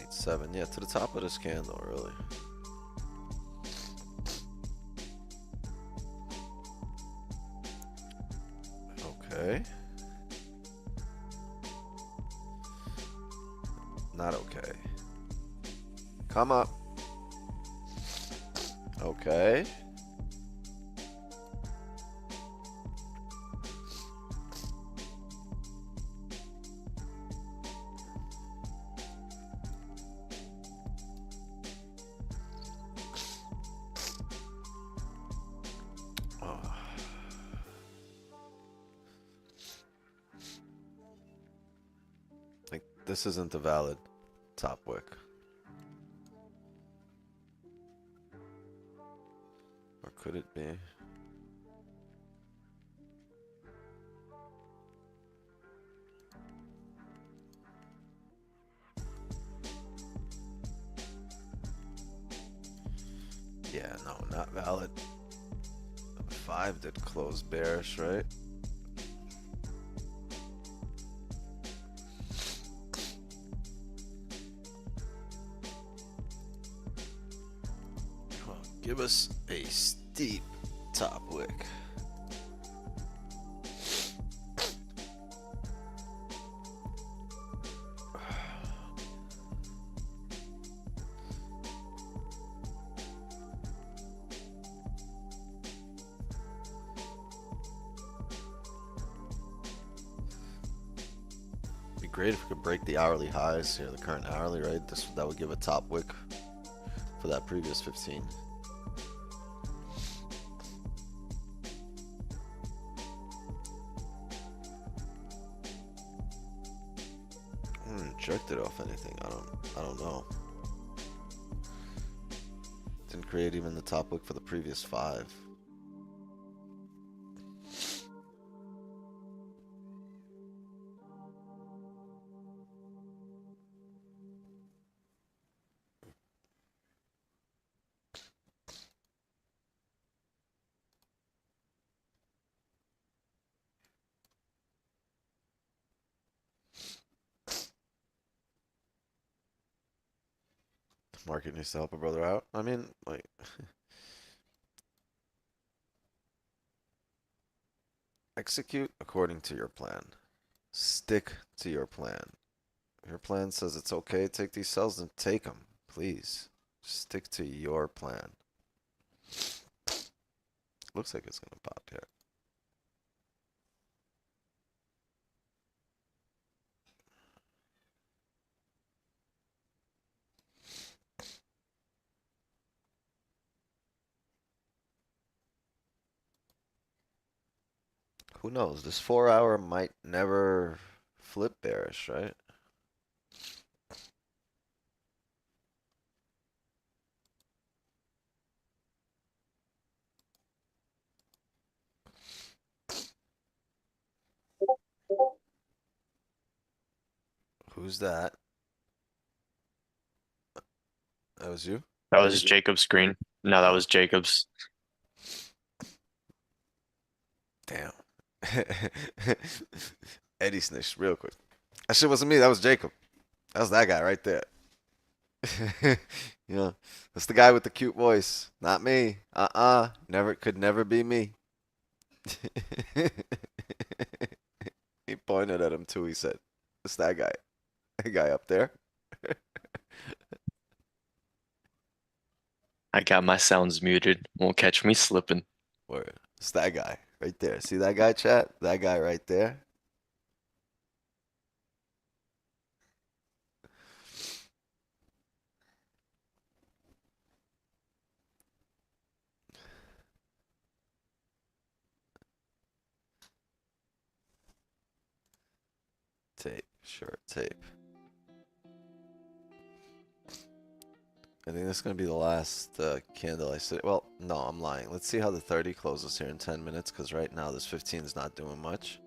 Seven, yeah, to the top of this candle, really. Okay. Not okay. Come up. Okay. This isn't a valid top wick. Or could it be? Yeah, no, not valid. 5 did close bearish, right? Give us a steep top wick. Be great if we could break the hourly highs here, the current hourly, right? That would give a top wick for that previous 15. Rejected off anything. I don't know. Didn't create even the top wick for the previous 5. Market needs to help a brother out. I mean, like, execute according to your plan. Stick to your plan. If your plan says it's okay to take these sells, then take them, please. Stick to your plan. Looks like it's gonna pop here. Who knows? This 4-hour might never flip bearish, right? Who's that? That was you? That was Jacob's screen. No, that was Jacob's. Damn. Eddie snitched real quick. That shit wasn't me. That was Jacob. That was that guy right there. You know, that's the guy with the cute voice. Not me. Never could never be me. He pointed at him too. He said, "It's that guy. That guy up there." I got my sounds muted. Won't catch me slipping. Where? It's that guy right there. See that guy, chat? That guy right there. Tape, sure, tape. I think that's gonna be the last candle I see. Well, no, I'm lying. Let's see how the 30 closes here in 10 minutes, because right now this 15 is not doing much.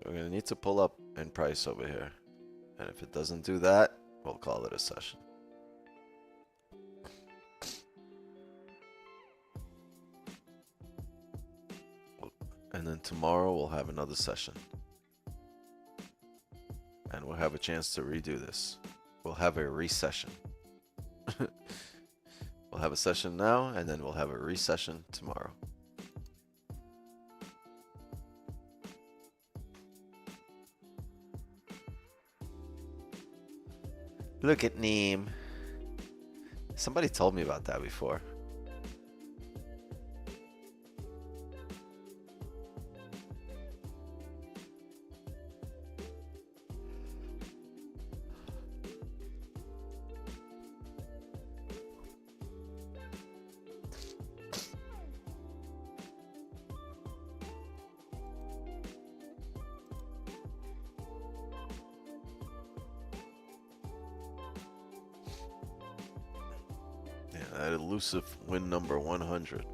We're gonna need to pull up in price over here. And if it doesn't do that, we'll call it a session. And then tomorrow we'll have another session. And we'll have a chance to redo this. We'll have a recession. We'll have a session now, and then we'll have a recession tomorrow. Look at Neem. Somebody told me about that before. That elusive win number 100.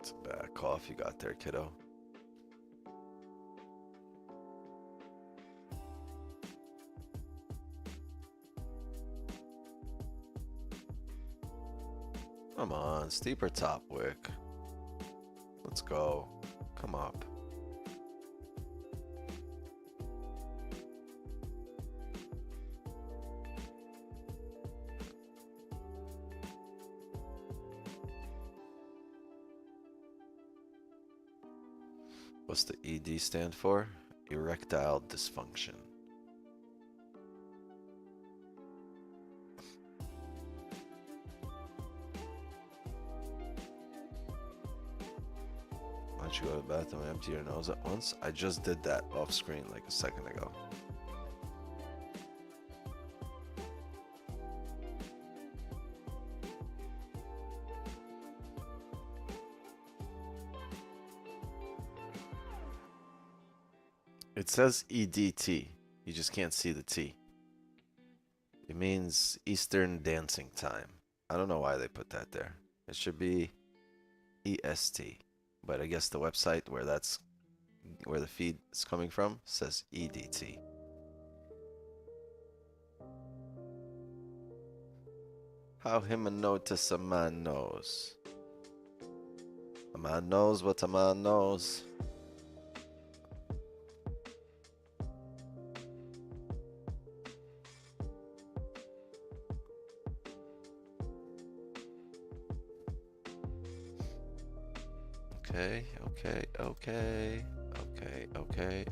It's a bad cough you got there, kiddo. Come on, steeper top wick. Let's go. Come up. What's the ED stand for? Erectile dysfunction. Why don't you go to the bathroom and empty your nose at once? I just did that off screen like a second ago. It says EDT. You just can't see the T. It means Eastern Dancing Time. I don't know why they put that there. It should be EST. But I guess the website where the feed is coming from says EDT. How him a notice a man knows. A man knows what a man knows.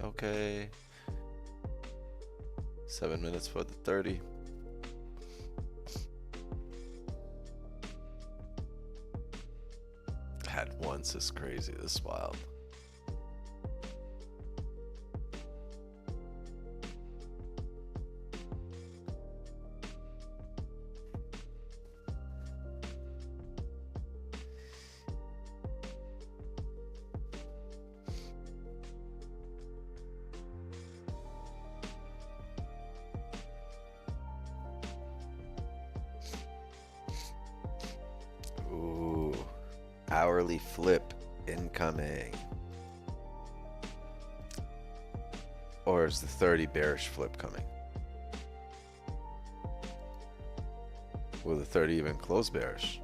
Okay. 7 minutes for the 30. Had once is crazy, this is wild. Hourly flip incoming. Or is the 30 bearish flip coming? Will the 30 even close bearish?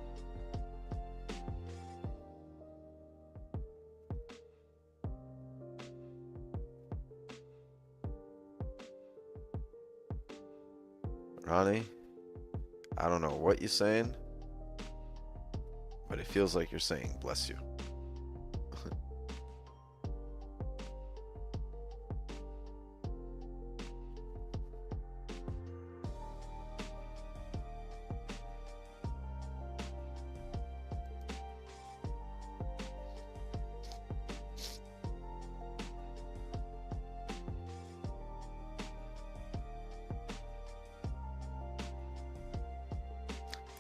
Ronnie, I don't know what you're saying, but it feels like you're saying bless you.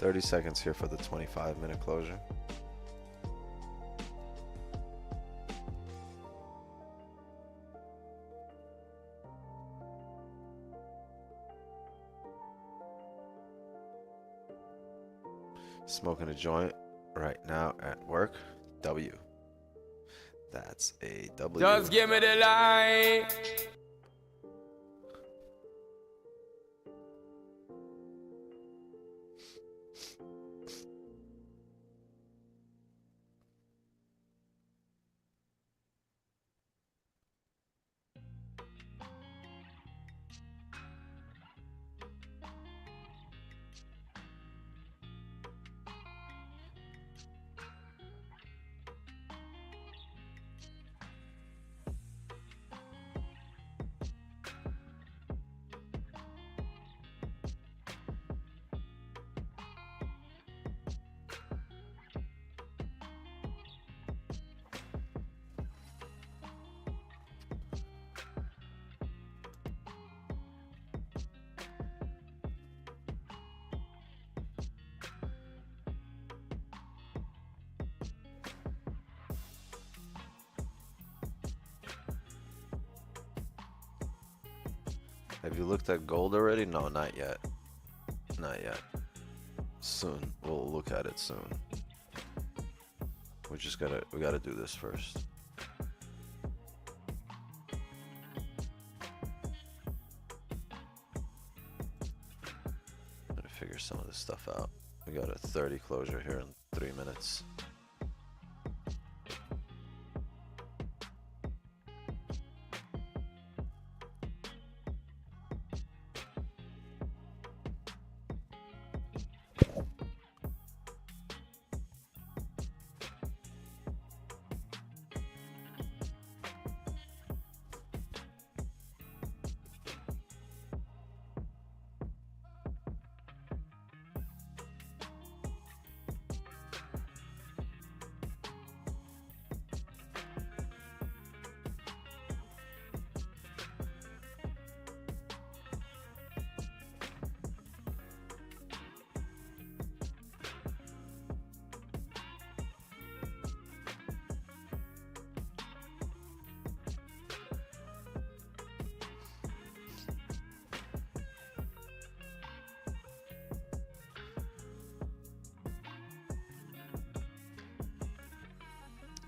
$30 seconds here for the 25-minute closure. Smoking a joint right now at work. W. That's a W. Just give me the light. Have you looked at gold already? No, not yet. Not yet. Soon. We'll look at it soon. We gotta do this first. Gotta figure some of this stuff out. We got a 30 closure here in 3 minutes.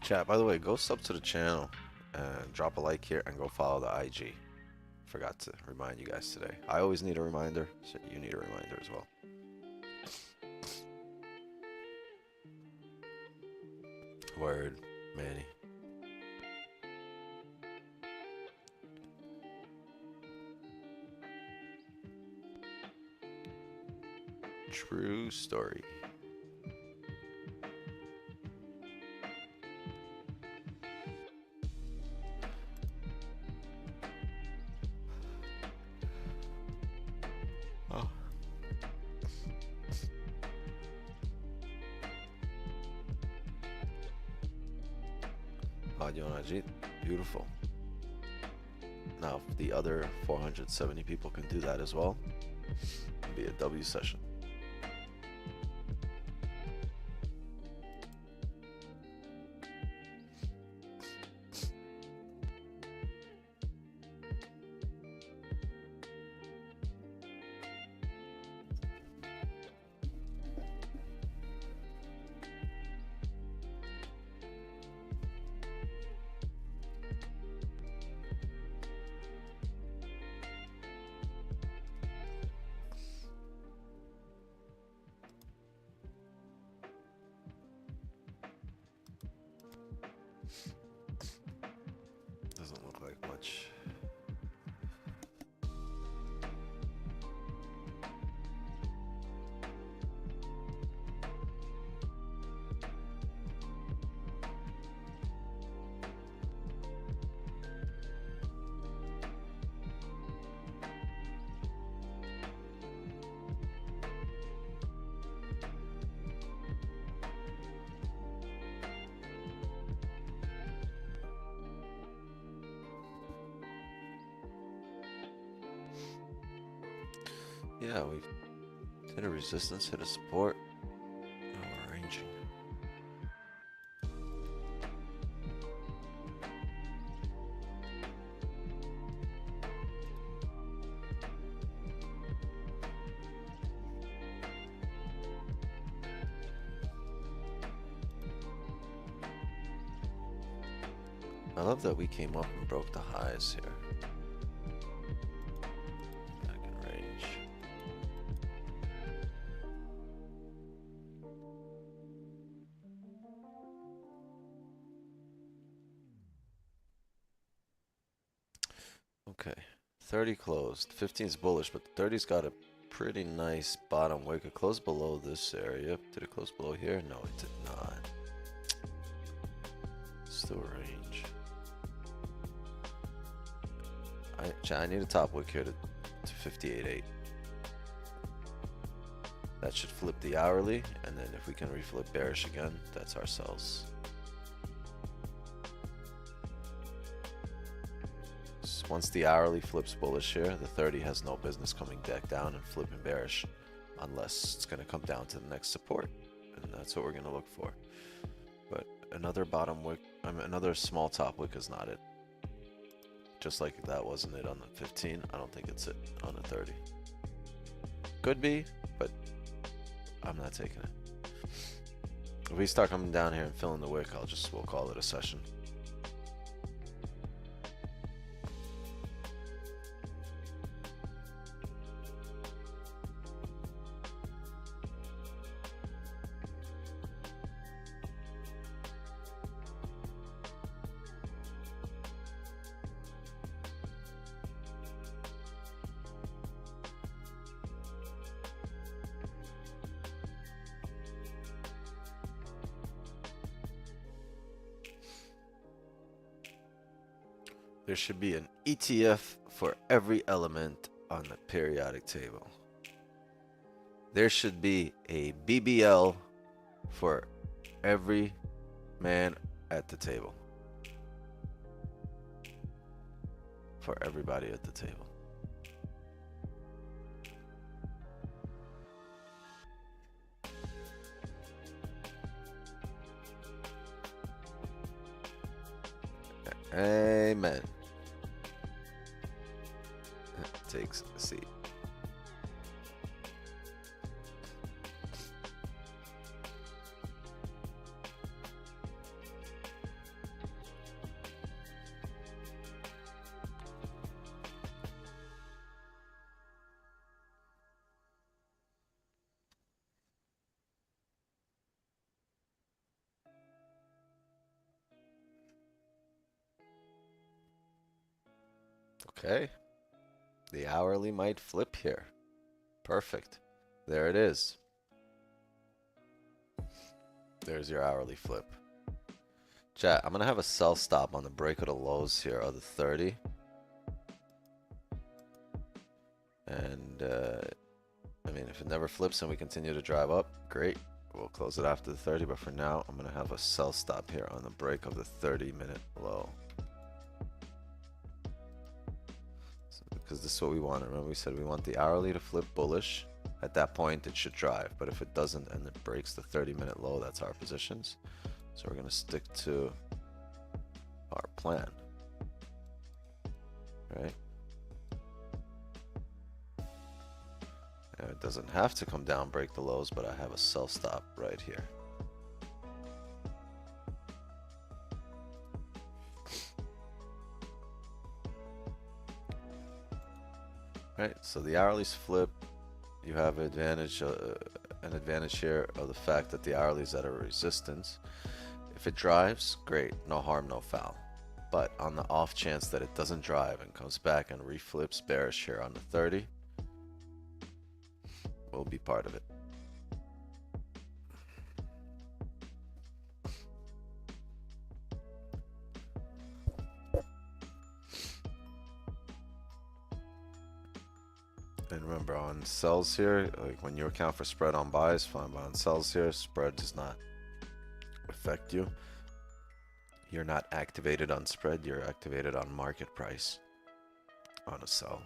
Chat, by the way, go sub to the channel and drop a like here and go follow the IG. Forgot to remind you guys today. I always need a reminder, so you need a reminder as well. Word, Manny. True story. Ajit, beautiful. Now, if the other 470 people can do that as well, it'll be a W session. Yeah, we hit a resistance, hit a support. Now we're ranging. I love that we came up and broke the highs here. Back in range. Okay, 30 closed. 15 is bullish, but the 30's got a pretty nice bottom wick. It closed below this area. Did it close below here? No, it did not. Still range. I need a top wick here to 58.8. That should flip the hourly, and then if we can reflip bearish again, that's our sells. Once the hourly flips bullish here, the 30 has no business coming back down and flipping bearish unless it's going to come down to the next support, and that's what we're going to look for. But another bottom wick, another small top wick is not it. Just like that wasn't it on the 15, I don't think it's it on the 30. Could be, but I'm not taking it. If we start coming down here and filling the wick, we'll call it a session. There should be an ETF for every element on the periodic table. There should be a BBL for every man at the table. For everybody at the table. Amen. Takes a seat. Okay. The hourly might flip here. Perfect. There it is. There's your hourly flip. Chat, I'm going to have a sell stop on the break of the lows here of the 30. And, I mean, if it never flips and we continue to drive up, great. We'll close it after the 30. But for now, I'm going to have a sell stop here on the break of the 30-minute low. Because this is what we want. Remember, we said we want the hourly to flip bullish. At that point, it should drive. But if it doesn't and it breaks the 30-minute low, that's our positions. So we're going to stick to our plan. Right? And it doesn't have to come down, break the lows, but I have a sell stop right here. Right, so the hourly's flip. You have an advantage here of the fact that the hourly's at a resistance. If it drives, great, no harm, no foul. But on the off chance that it doesn't drive and comes back and reflips bearish here on the 30, we'll be part of it. And remember, on sells here, like when you account for spread on buys, fine, but on sells here, spread does not affect you. You're not activated on spread, you're activated on market price on a sell.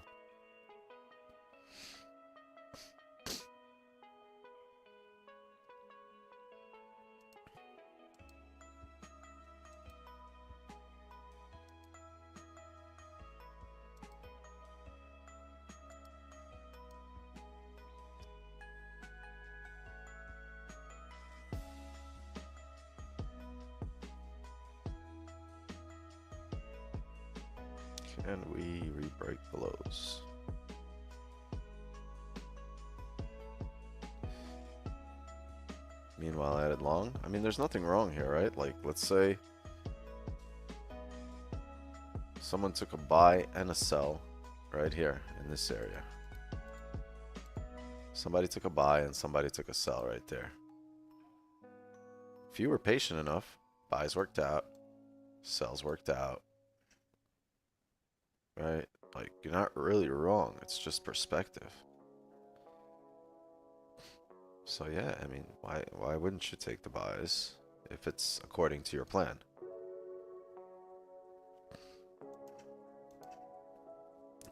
and we re-break the lows. Meanwhile, added long. I mean, there's nothing wrong here, right? Like, let's say someone took a buy and a sell right here in this area. Somebody took a buy and somebody took a sell right there. If you were patient enough, buys worked out, sells worked out, right? Like, you're not really wrong. It's just perspective. So yeah, I mean, why wouldn't you take the buys if it's according to your plan?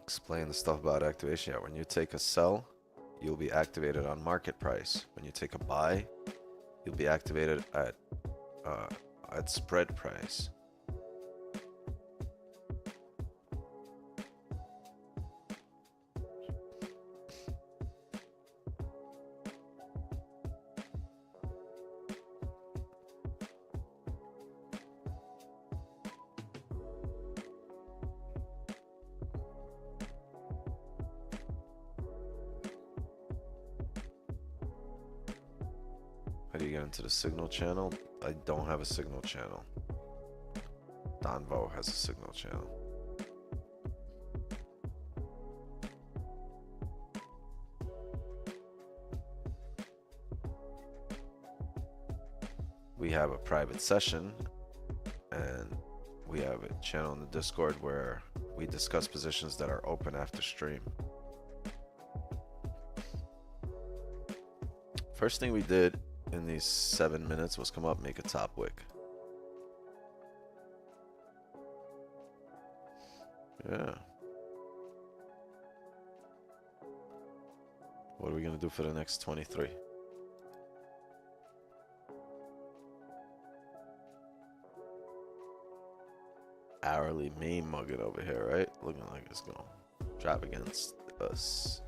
Explain the stuff about activation. Yeah, when you take a sell, you'll be activated on market price. When you take a buy, you'll be activated at spread price. How do you get into the signal channel? I don't have a signal channel. Donvo has a signal channel. We have a private session and we have a channel in the Discord where we discuss positions that are open after stream. First thing we did in these 7 minutes was come up, make a top wick. Yeah. What are we gonna do for the next 23? Hourly may mug it over here, right? Looking like it's gonna drop against us.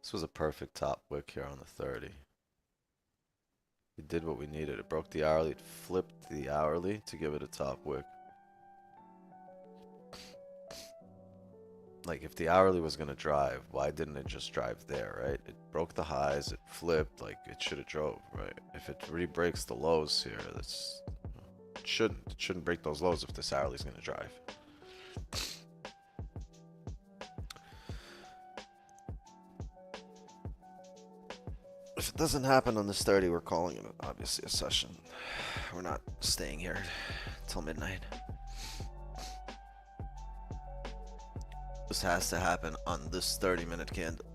This was a perfect top wick here on the 30. It did what we needed. It broke the hourly. It flipped the hourly to give it a top wick. Like, if the hourly was going to drive, why didn't it just drive there, right? It broke the highs. It flipped. Like, it should have drove, right? If it re-breaks the lows here, that's... It shouldn't break those lows if this hourly is going to drive. If it doesn't happen on this 30, we're calling it obviously a session. We're not staying here till midnight. This has to happen on this 30-minute candle.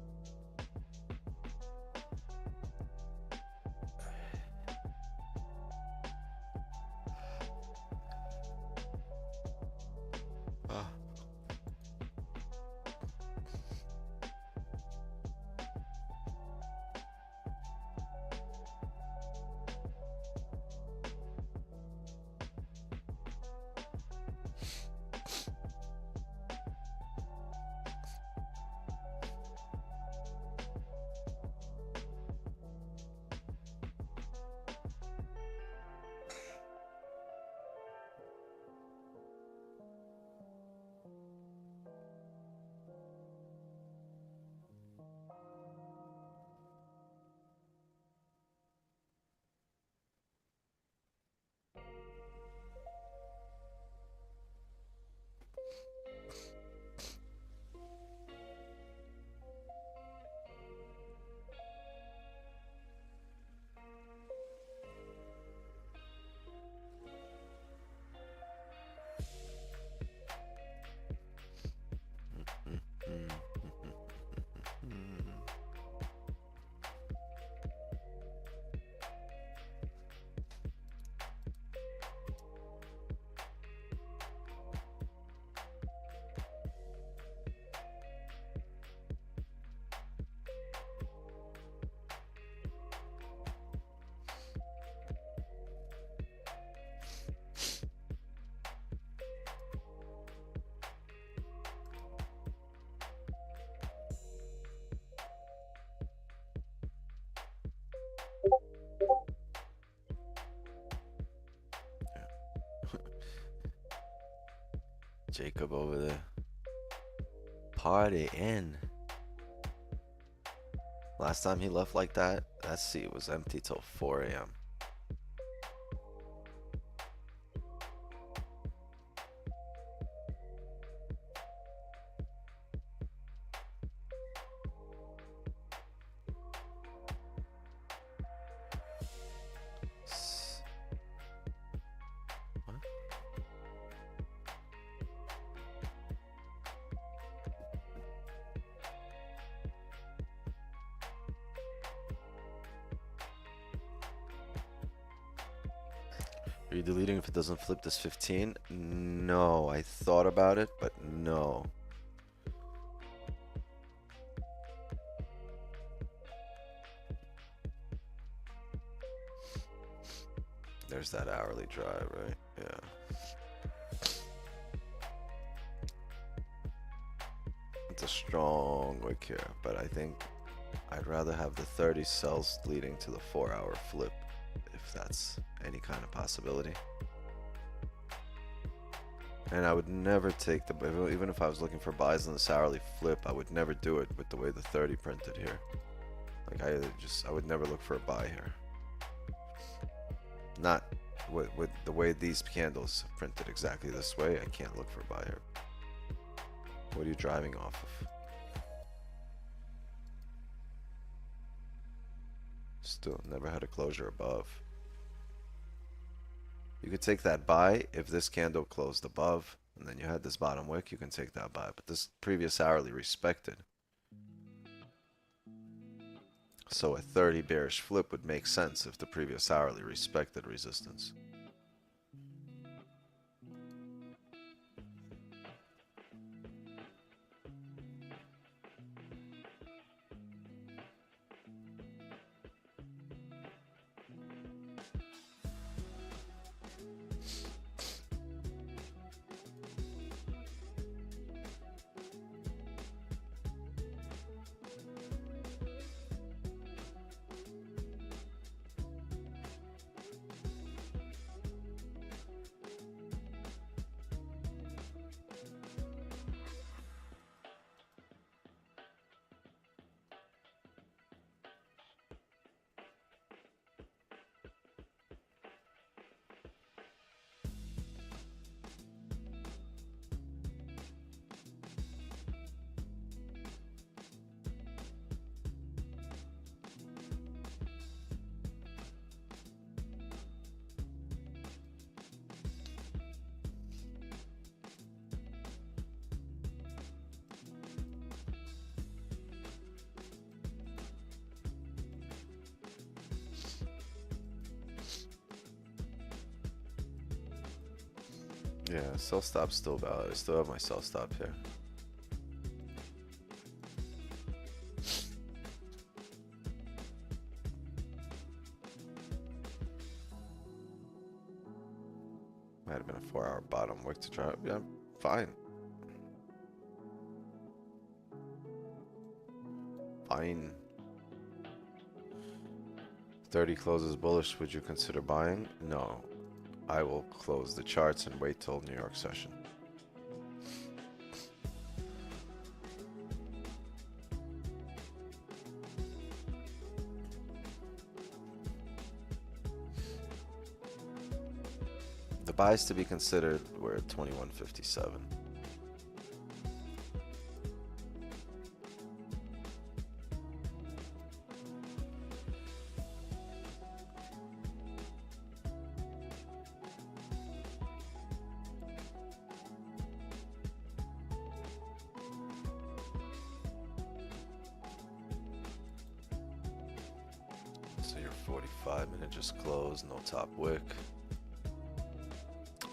Jacob over there. Party in. Last time he left like that, that seat was empty till 4 a.m. What? Are you deleting if it doesn't flip this 15? No, I thought about it, but no. There's that hourly drive, right? Yeah. It's a strong wick here, but I think I'd rather have the 30 cells leading to the 4-hour flip, if that's any kind of possibility. And I would never take the, even if I was looking for buys in this hourly flip, I would never do it with the way the 30 printed here. Like I would never look for a buy here. Not with the way these candles printed exactly this way, I can't look for a buy here. What are you driving off of? Still never had a closure above. You could take that buy if this candle closed above and then you had this bottom wick, you can take that buy, but this previous hourly respected. So a 30 bearish flip would make sense if the previous hourly respected resistance. Yeah, sell stop's still valid. I still have my sell stop here. Might have been a 4-hour bottom wick to try. Yeah, fine. Fine. 30 closes bullish. Would you consider buying? No. I will close the charts and wait till New York session. The buys to be considered were at 21.57. So your 45-minute just closed, no top wick.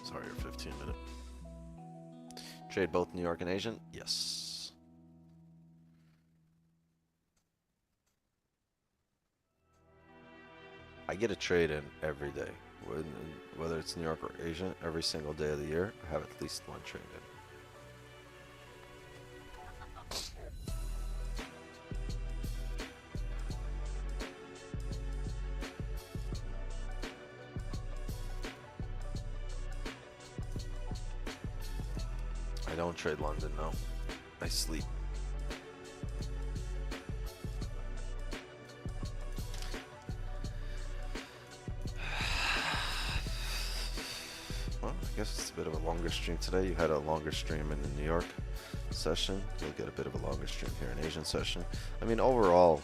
Sorry, your 15-minute. Trade both New York and Asian? Yes. I get a trade in every day. Whether it's New York or Asian, every single day of the year, I have at least one trade in. don't trade London, no. I sleep. Well, I guess it's a bit of a longer stream today. You had a longer stream in the New York session. You'll get a bit of a longer stream here in Asian session. I mean, overall,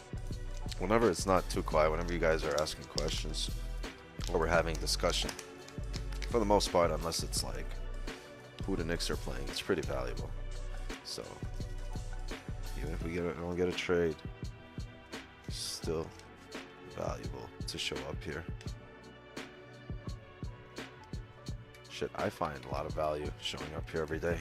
whenever it's not too quiet, whenever you guys are asking questions or we're having discussion, for the most part, unless it's like who the Knicks are playing, it's pretty valuable. So even if we don't get a trade, it's still valuable to show up here. Shit, I find a lot of value showing up here every day.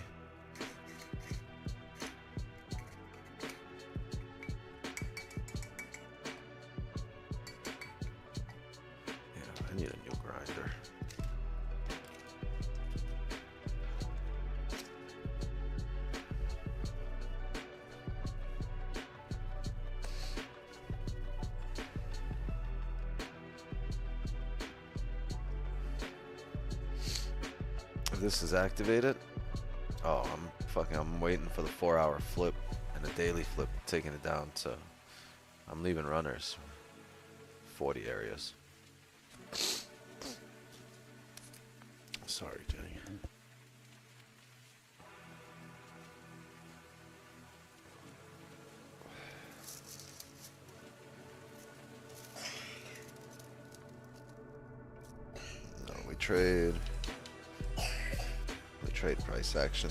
Yeah, I need a new grinder. If this is activated, oh, I'm waiting for the 4-hour flip and the daily flip, taking it down to, I'm leaving runners, 40 areas. Sorry, Jenny. No, we trade price action.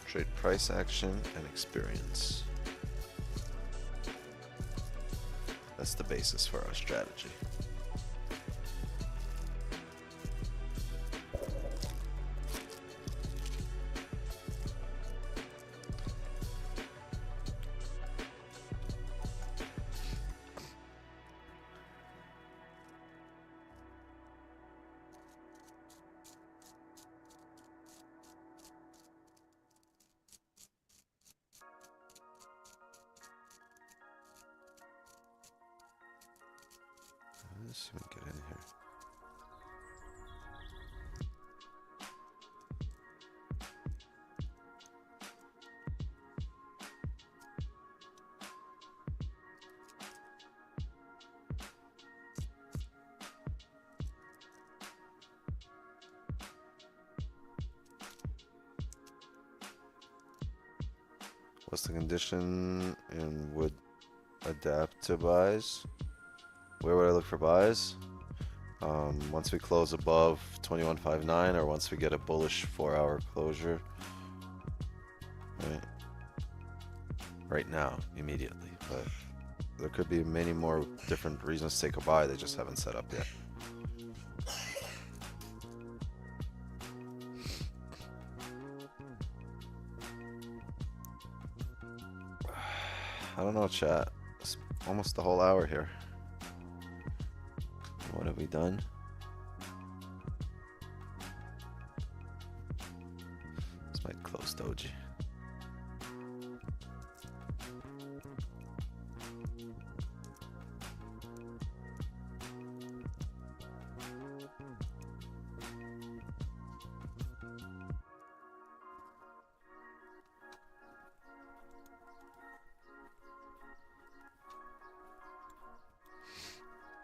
Trade price action and experience. That's the basis for our strategy. Let's see if we can get in here. What's the condition and would adapt to buys? Where would I look for buys? Once we close above 21.59 or once we get a bullish 4-hour closure. Right now, immediately. But there could be many more different reasons to take a buy. They just haven't set up yet. I don't know, chat. It's almost the whole hour here. What have we done? This might close doji.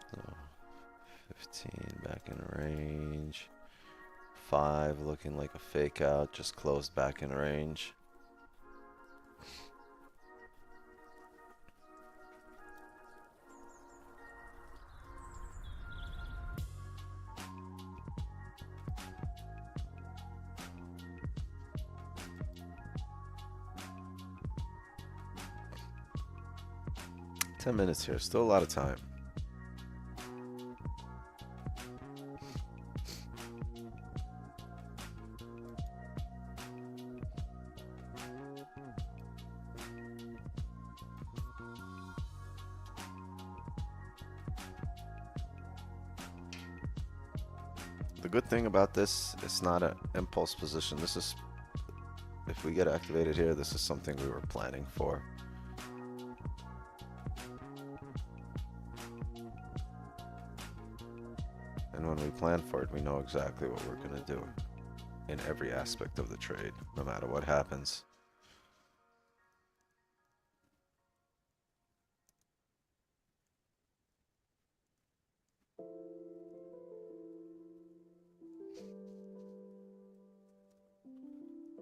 So 15 back in range. 5 looking like a fake out, just closed back in range. Ten minutes here, still a lot of time. The good thing about this, it's not an impulse position. This is, if we get activated here, this is something we were planning for. And when we plan for it, we know exactly what we're gonna do in every aspect of the trade, no matter what happens.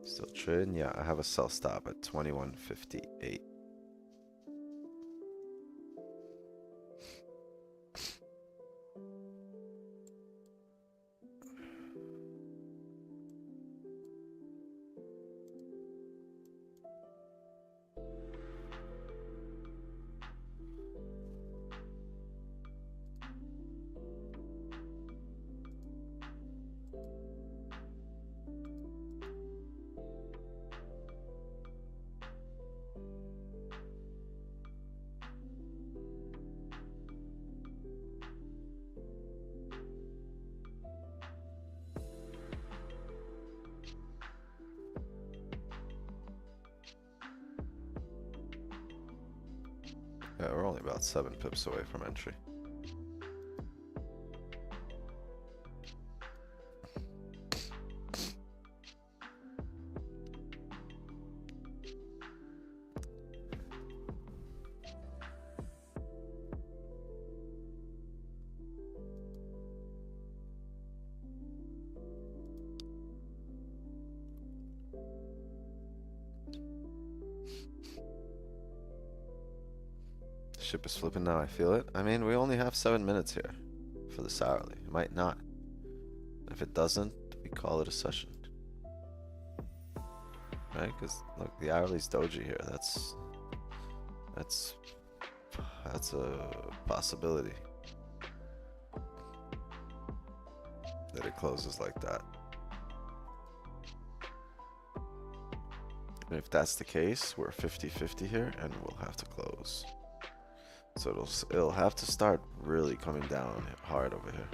Still trading? Yeah, I have a sell stop at 21.58. Yeah, we're only about 7 pips away from entry. Ship is flipping now, I feel it. I mean, we only have 7 minutes here for this hourly. It might not. If it doesn't, we call it a session. Right? Because look, the hourly's doji here. That's a possibility that it closes like that. And if that's the case, we're 50-50 here, and we'll have to close. So it'll have to start really coming down hard over here.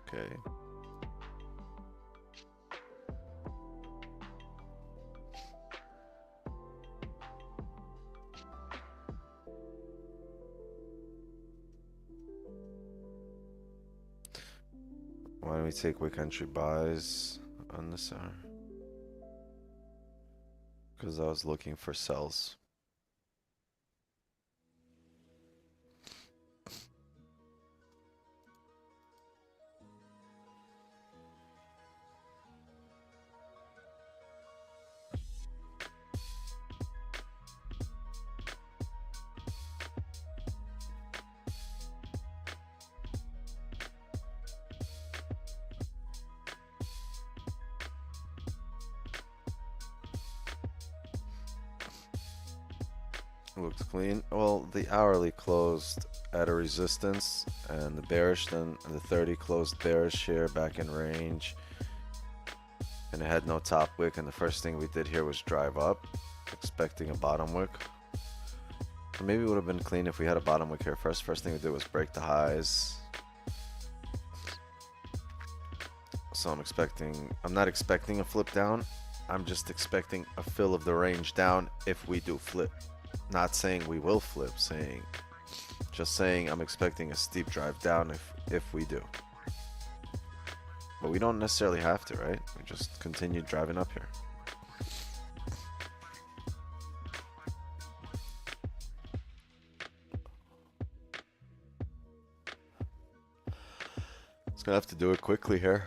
Okay. Why don't we take wick entry buys on this hour? Because I was looking for sells. Looks clean. Well, the hourly closed at a resistance, and the bearish, then the 30 closed bearish here back in range, and it had no top wick. And the first thing we did here was drive up, expecting a bottom wick. Maybe it would have been clean if we had a bottom wick here first. First thing we did was break the highs. So I'm not expecting a flip down. I'm just expecting a fill of the range down if we do flip. Not saying we will flip, just saying I'm expecting a steep drive down if we do. But we don't necessarily have to, right? We just continue driving up here. It's gonna have to do it quickly here.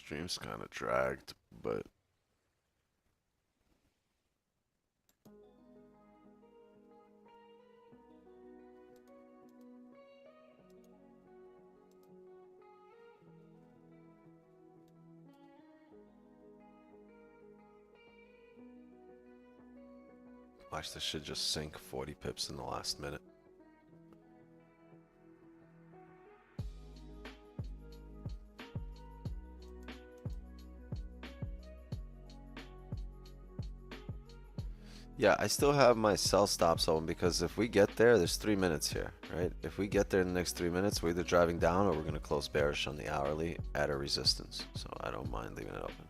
Stream's kind of dragged, but watch, this should just sink 40 pips in the last minute. Yeah, I still have my sell stops open because if we get there, there's 3 minutes here, right? If we get there in the next 3 minutes, we're either driving down or we're going to close bearish on the hourly at a resistance. So I don't mind leaving it open.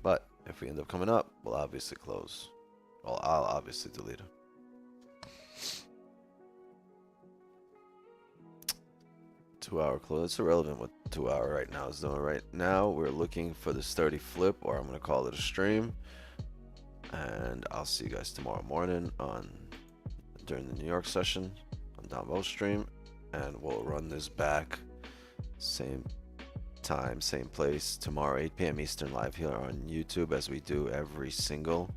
But if we end up coming up, we'll obviously close. Well, I'll obviously delete it. 2 hour close. It's irrelevant what 2 hour right now is doing. Right now, we're looking for this 30 flip, or I'm going to call it a stream. And I'll see you guys tomorrow morning during the New York session on Dombo stream, and we'll run this back same time, same place tomorrow, 8 p.m. Eastern, live here on YouTube, as we do every single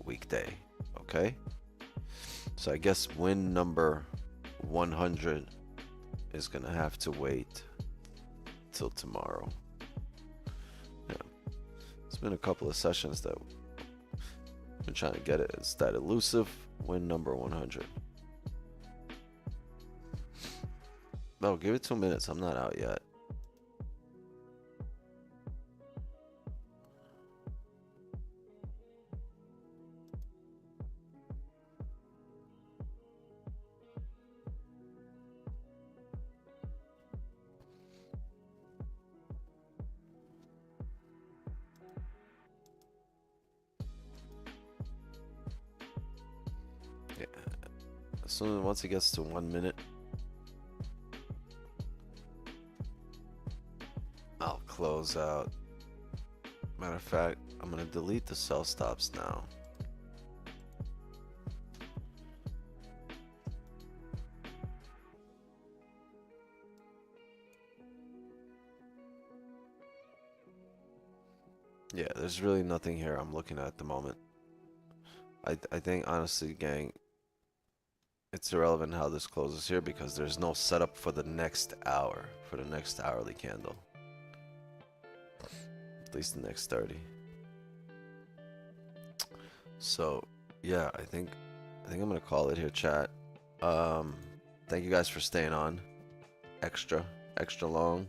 weekday. Okay, so I guess win number 100 is gonna have to wait till tomorrow. Yeah, it's been a couple of sessions that been trying to get it. It's that elusive win number 100. No, give it 2 minutes. I'm not out yet. Once it gets to 1 minute, I'll close out. Matter of fact, I'm gonna delete the sell stops now. Yeah, there's really nothing here I'm looking at the moment. I think honestly, gang, it's irrelevant how this closes here because there's no setup for the next hour, for the next hourly candle. At least the next 30. So yeah, I think I'm gonna call it here, chat. Thank you guys for staying on. Extra long.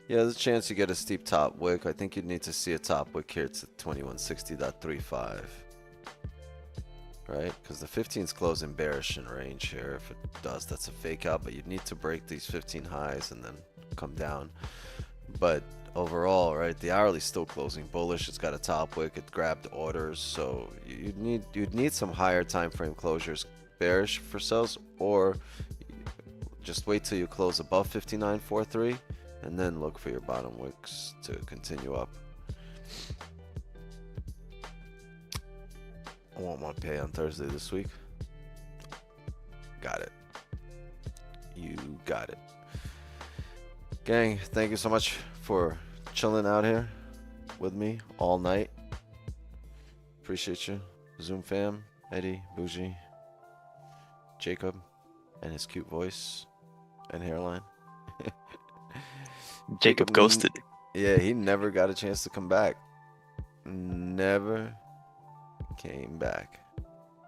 Yeah, there's a chance you get a steep top wick. I think you'd need to see a top wick here to 2160.35. Right, because the 15's closing bearish in range here. If it does, that's a fake out, but you'd need to break these 15 highs and then come down. But overall, right, the hourly's still closing bullish. It's got a top wick, it grabbed orders, so you'd need some higher time frame closures bearish for sells, or just wait till you close above 59.43 and then look for your bottom wicks to continue up. I want my pay on Thursday this week. Got it. You got it. Gang, thank you so much for chilling out here with me all night. Appreciate you. Zoom fam, Eddie, Bougie, Jacob, and his cute voice and hairline. Jacob ghosted. Yeah, he never got a chance to come back. Never came back.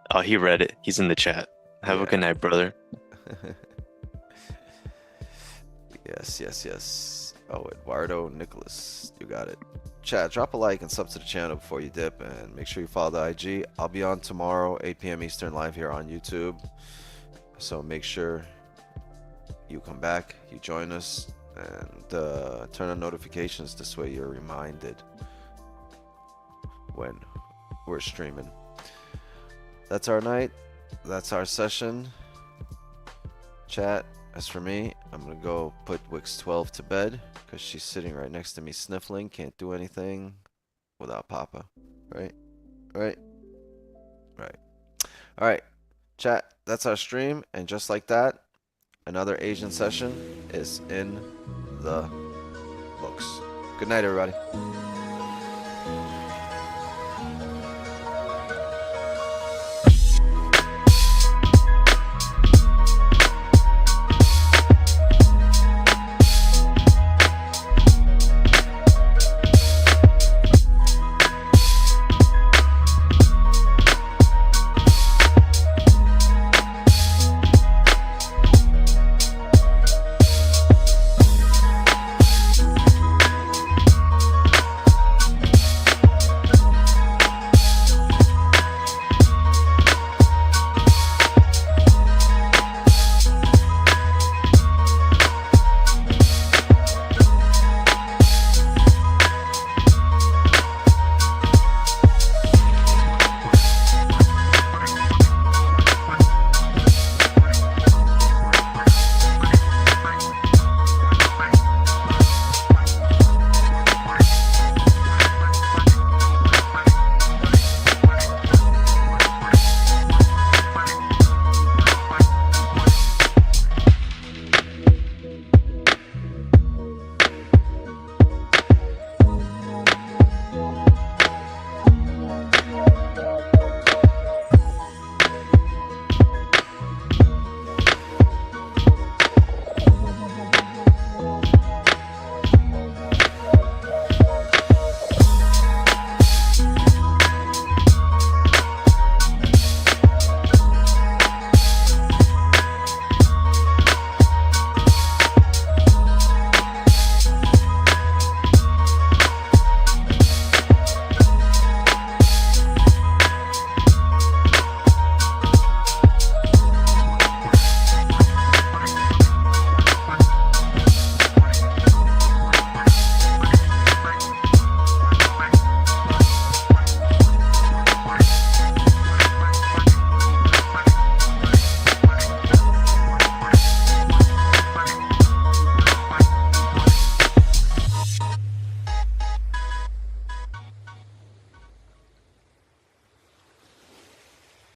Oh, he read it. He's in the chat. Have a good night, brother. Yes. Oh, Eduardo Nicholas, you got it. Chat, drop a like and sub to the channel before you dip, and make sure you follow the IG. I'll be on tomorrow, 8 p.m. Eastern, live here on YouTube. So make sure you come back, you join us, and turn on notifications. This way you're reminded when we're streaming. That's our night. That's our session. Chat, as for me, I'm gonna go put Wix 12 to bed because she's sitting right next to me sniffling. Can't do anything without Papa. Right? Alright, chat, that's our stream, and just like that, another Asian session is in the books. Good night, everybody.